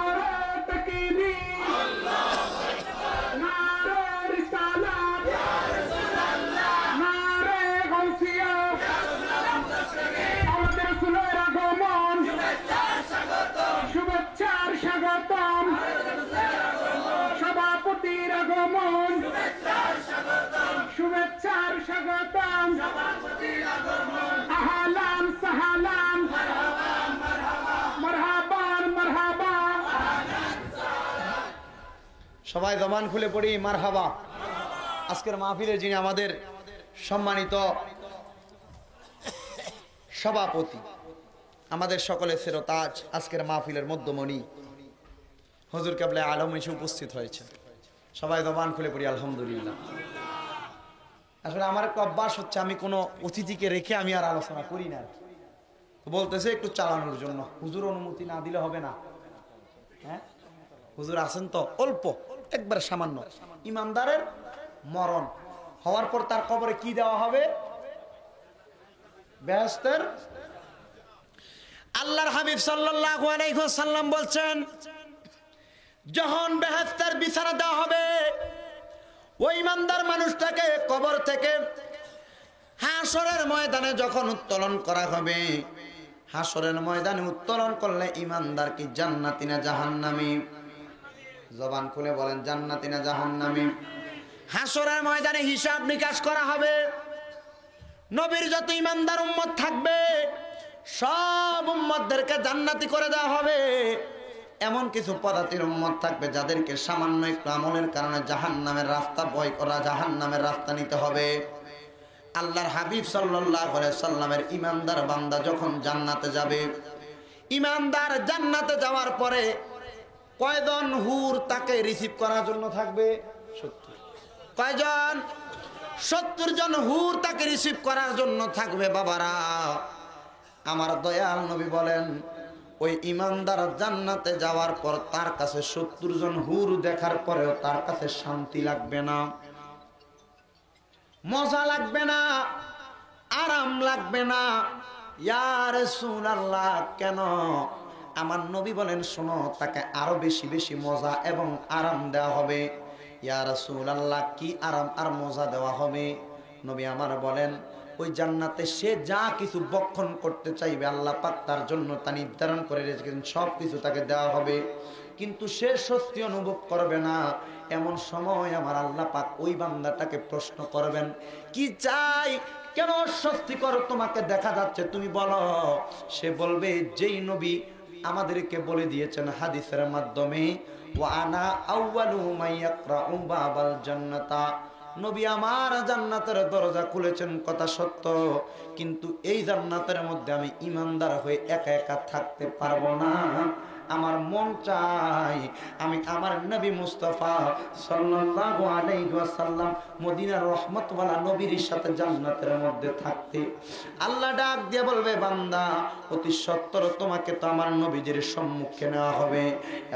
শুভেচ্ছার স্বাগতম, সভাপতির আগমন, শুভেচ্ছার স্বাগতম, আহলান সাহলান, মারহাবান মারহাবা। সবাই জবান খুলে পড়ি মারহাবা। আজকের মাহফিলে যিনি আমাদের সম্মানিত সভাপতি, আমাদের সকলের সেরতাজ, আজকের মাহফিলের মধ্যমণি হুজুর কেবলা আলম এসে উপস্থিত হয়েছে। সবাই জবান খুলে পড়ি আলহামদুলিল্লাহ। আসলে আমার একটা অভ্যাস হচ্ছে, আমি কোনো অতিথিকে রেখে আমি আর আলোচনা করি না। বলতেছে একটু চালানোর জন্য, হুজুর অনুমতি না দিলে হবে না। হ্যাঁ, হুজুর আছেন তো, অল্প একবার সামান্য। ইমানদারের মরণ হওয়ার পর তার কবরে কি দেওয়া হবে? বেহেশতের। আল্লাহর হাবিব সাল্লাল্লাহু আলাইহি ওয়াসাল্লাম বলছেন, যখন বেহেশতের বিছানা দেওয়া হবে, ওই ইমানদার মানুষটাকে কবর থেকে হাসরের ময়দানে যখন উত্তোলন করা হবে, হাসরের ময়দানে উত্তোলন করলে ইমানদার কি জান্নাতি না জাহান্নামী? জবান খুলে বলেন, জান্নাতি না জাহান্নামী? হাসরের ময়দানে হিসাব নিকাশ করা হবে। নবীর যত ইমানদার উম্মত থাকবে, সব উম্মতদেরকে জান্নাতি করে দেওয়া হবে। এমন কিছু পদাতির উম্মত থাকবে যাদেরকে সামান্য একটু আমলের কারণে জাহান্নামের রাস্তা বয় করা, জাহান্নামের রাস্তা নিতে হবে। আল্লাহর হাবিব সাল্লাল্লাহু আলাইহি সাল্লামের ইমানদার বান্দা যখন জান্নাতে যাবে, ইমানদার জান্নাতে যাওয়ার পরে কয়জন হুর তাকে রিসিভ করার জন্য থাকবে? 70। কয়জন? 70 জন হুর তাকে রিসিভ করার জন্য থাকবে। বাবারা, আমার দয়াল নবী বলেন, ওই ইমানদার জান্নাতে যাওয়ার পর তার কাছে 70 জন হুর দেখার পরেও তার কাছে শান্তি লাগবে না, মজা লাগবে না, আরাম লাগবে না। ইয়া রাসূলুল্লাহ, কেন? আমার নবী বলেন, শোনো, তাকে আরো বেশি বেশি মজা এবং আরাম দেওয়া হবে। ইয়া রাসূলুল্লাহ, কি আরাম আর মজা দেওয়া হবে? নবী আমার বলেন, ওই জান্নাতে সে যা কিছু বক্ষণ করতে চাইবে আল্লাহ পাক তার জন্য তা নির্ধারণ করে রেখেছেন, সব কিছু তাকে দেওয়া হবে। কিন্তু সে স্বস্তি অনুভব করবে না। এমন সময় আমার আল্লাহ পাক ওই বান্দাটাকে প্রশ্ন করবেন, কি চাই, কেন অস্বস্তিকর তোমাকে দেখা যাচ্ছে, তুমি বলো। সে বলবে, যেই নবী আমাদেরকে বলে দিয়েছেন হাদিসের মাধ্যমে, ওয়া আনা আউয়ালু মাইয়াকরাউ বাবাল জান্নাতা, নবী আমার জান্নাতের দরজা খুলেছেন, কথা সত্য, কিন্তু এই জান্নাতের মধ্যে আমি ইমানদার হয়ে একা একা থাকতে পারবো না। আমার মন চাই আমি আমার নবী মুস্তাফা সাল্লাল্লাহু আলাইহি ওয়াসাল্লাম মদিনার রহমতওয়ালা নবীর সাথে জান্নাতের মধ্যে থাকতে। আল্লাহ ডাক দিয়ে বলবে, বান্দা অতি সত্বর তোমাকে তো আমার নবীজির সম্মুখে নেওয়া হবে।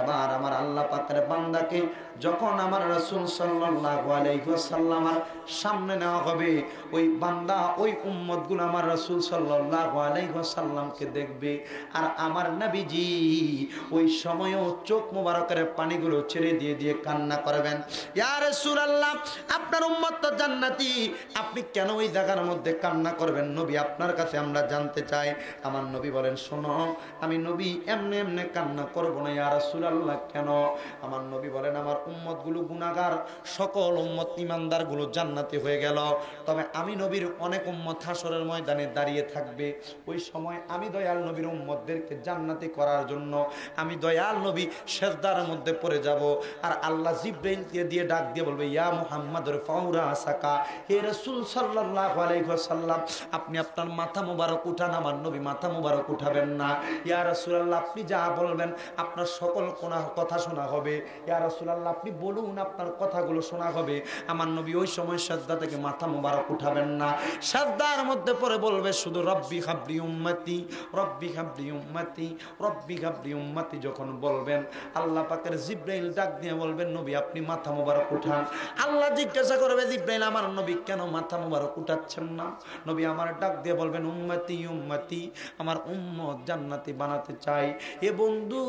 এবার আমার আল্লাহ পাকের বান্দাকে যখন আমার রাসূল সাল্লাল্লাহু আলাইহি ওয়াসাল্লামের সামনে নেওয়া হবে, ওই বান্দা ওই উম্মতগুলো আমার রাসূল সাল্লাল্লাহু আলাইহি ওয়াসাল্লামকে দেখবে। আর আমার নবীজি ওই সময়ও চোখ মোবারকের পানিগুলো ছেড়ে দিয়ে দিয়ে কান্না করবেন, ইয়া রাসূলুল্লাহ আপনার উম্মত তো জান্নাতি, আপনি কেন ওই জায়গার মধ্যে কান্না করবেন নবী, আপনার কাছে আমরা জানতে চাই। আমার নবী বলেন, শোনো আমি নবী এমনি এমনি কান্না করব না ইয়া রাসূলুল্লাহ। কেন? আমার নবী বলেন, আমার উম্মতগুলো গুনাহগার, সকল উম্মত ঈমানদারগুলো জান্নাতি হয়ে গেল, তবে আমি নবীর অনেক উম্মত হাসরের ময়দানে দাঁড়িয়ে থাকবে। ওই সময় আমি দয়াল নবীর উম্মতদেরকে জান্নাতি করার জন্য আমি দয়াল নবী সিজদার মধ্যে পড়ে যাব। আর আল্লাহ জিবরাইলকে দিয়ে ডাক দিয়ে বলবে, ইয়া মুহাম্মাদুর ফাউরা সাকা, হে রাসূল সাল্লাল্লাহু আলাইহি ওয়াসাল্লাম আপনি আপনার মাথা মোবারক উঠান। আমার নবী মাথা মোবারক উঠাবেন না। ইয়া রাসূলুল্লাহ আপনি যা বলবেন আপনার সকল কথা শোনা হবে। ইয়া রাসূলুল্লাহ আপনি বলুন আপনার কথাগুলো শোনা হবে। আমার নবী ওই সময় সিজদা থেকে মাথা মোবারক উঠাবেন না, সিজদার মধ্যে পড়ে বলবে শুধু রব্বি হাবলি উম্মতি, রব্বি হাবলি উম্মতি, রব্বি হাবলি উম্মতি। যখন বলবেন আল্লাহ পাকের জিবরাইল ডাক দিয়ে বলবেন, নবী আপনি মাথা মোবারক উঠান। আল্লাহ জিজ্ঞাসা করবে, জিবরাইল আমার নবী কেন মাথা মোবারক উঠাচ্ছেন না? নবী আমার ডাক দিয়ে বলবেন, উম্মতি উম্মতি, আমার উম্মত জান্নাতি বানাতে চাই। এ বন্ধু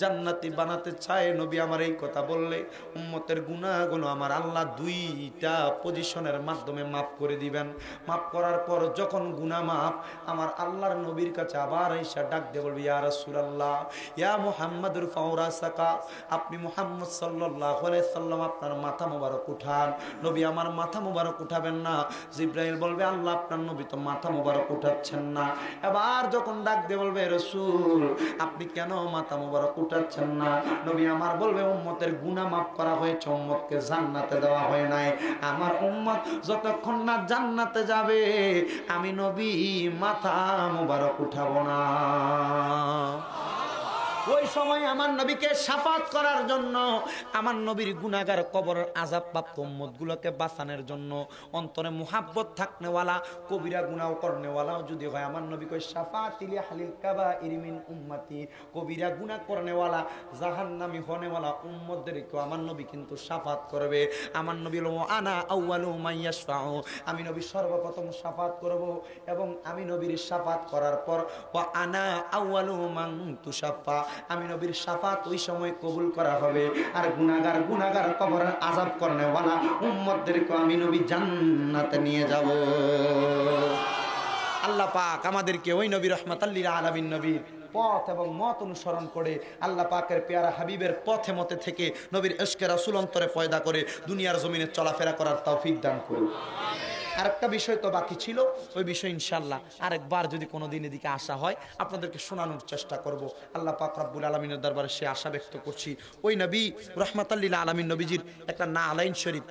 জান্নাতি বানাতে চায় নবী আমার এই কথা বললে উম্মতের গুনাহগুলো আমার আল্লাহ দুইটা পজিশনের মাধ্যমে মাফ করে দিবেন। মাফ করার পর যখন গুনাহ মাফ, আমার আল্লাহর নবীর কাছে আবার এসে ডাক দিয়ে বলবে, ইয়া রাসূলুল্লাহ ইয়া মুহাম্মাদুর ফাউরা সাকা, আপনি মুহাম্মদ সাল্লাল্লাহু আলাইহি সাল্লাম আপনার মাথা মোবারক উঠান। নবী আমার মাথা মোবারক উঠাবেন না। জিবরাইল বলবে, আল্লাহ আপনার নবী তো মাথা মোবারক উঠাচ্ছেন না। এবার যখন ডাক দিয়ে বলবে, রাসূল আপনি কেন মাথা মোবারক উঠাচ্ছেন না? নবী আমার বলবে, উম্মতের গুনাহ মাফ করা হয়েছে, উম্মতকে জান্নাতে দেওয়া হয় নাই। আমার উম্মত যতক্ষণ না জান্নাতে যাবে আমি নবী মাথা মোবারক উঠাবো না। ওই সময় আমার নবীকে শাফাত করার জন্য, আমার নবীর গুনাহগার কবরের আযাবপ্রাপ্ত উম্মতগুলোকে বাঁচানোর জন্য অন্তরে মুহাব্বত থাকনেওয়ালা, কবিরা গুনাহ করনেওয়ালাও যদি হয়, আমার নবী কই শাফাতিল আহলিল কাবাইর মিন উম্মতি, কবিরা গুনাহ করনেওয়ালা জাহান্নামী হনেওয়ালা উম্মতদেরকে আমার নবী কিন্তু শাফাত করবে। আমার নবী বলল, আনা আউয়ালু মান ইয়াশফাউ, আমি নবী সর্বপ্রথম শাফাত করব। এবং আমি নবীর শাফাত করার পর ওয়া আনা আউয়ালু মান তুশাফা, আমি নবীর শাফাত ওই সময় কবুল করা হবে। আর গুনাহগার কবরের আযাব করনেওয়ালা উম্মতদেরকে আমি নবী জান্নাতে নিয়ে যাব। আল্লাহ পাক আমাদেরকে ওই নবী রাহমাতাল লিল আলামিন নবীর পথ এবং মত অনুসরণ করে আল্লাহ পাকের পেয়ারা হাবিবের পথে মতে থেকে নবীর ইশকে রাসূল অন্তরে পয়দা করে দুনিয়ার জমিনে চলাফেরা করার তৌফিক দান করুন। আরেকটা বিষয় তো বাকি ছিল, ওই বিষয় ইনশাআল্লাহ আরেকবার যদি কোনোদিন এদিকে আসা হয় আপনাদেরকে শোনানোর চেষ্টা করব। আল্লাহ পাক রব্বুল আলামিনের দরবারে সে আশা ব্যক্ত করছি, ওই নবী রাহমাতাল লিল আলামিন নবীজির একটা নালাইন শরীফ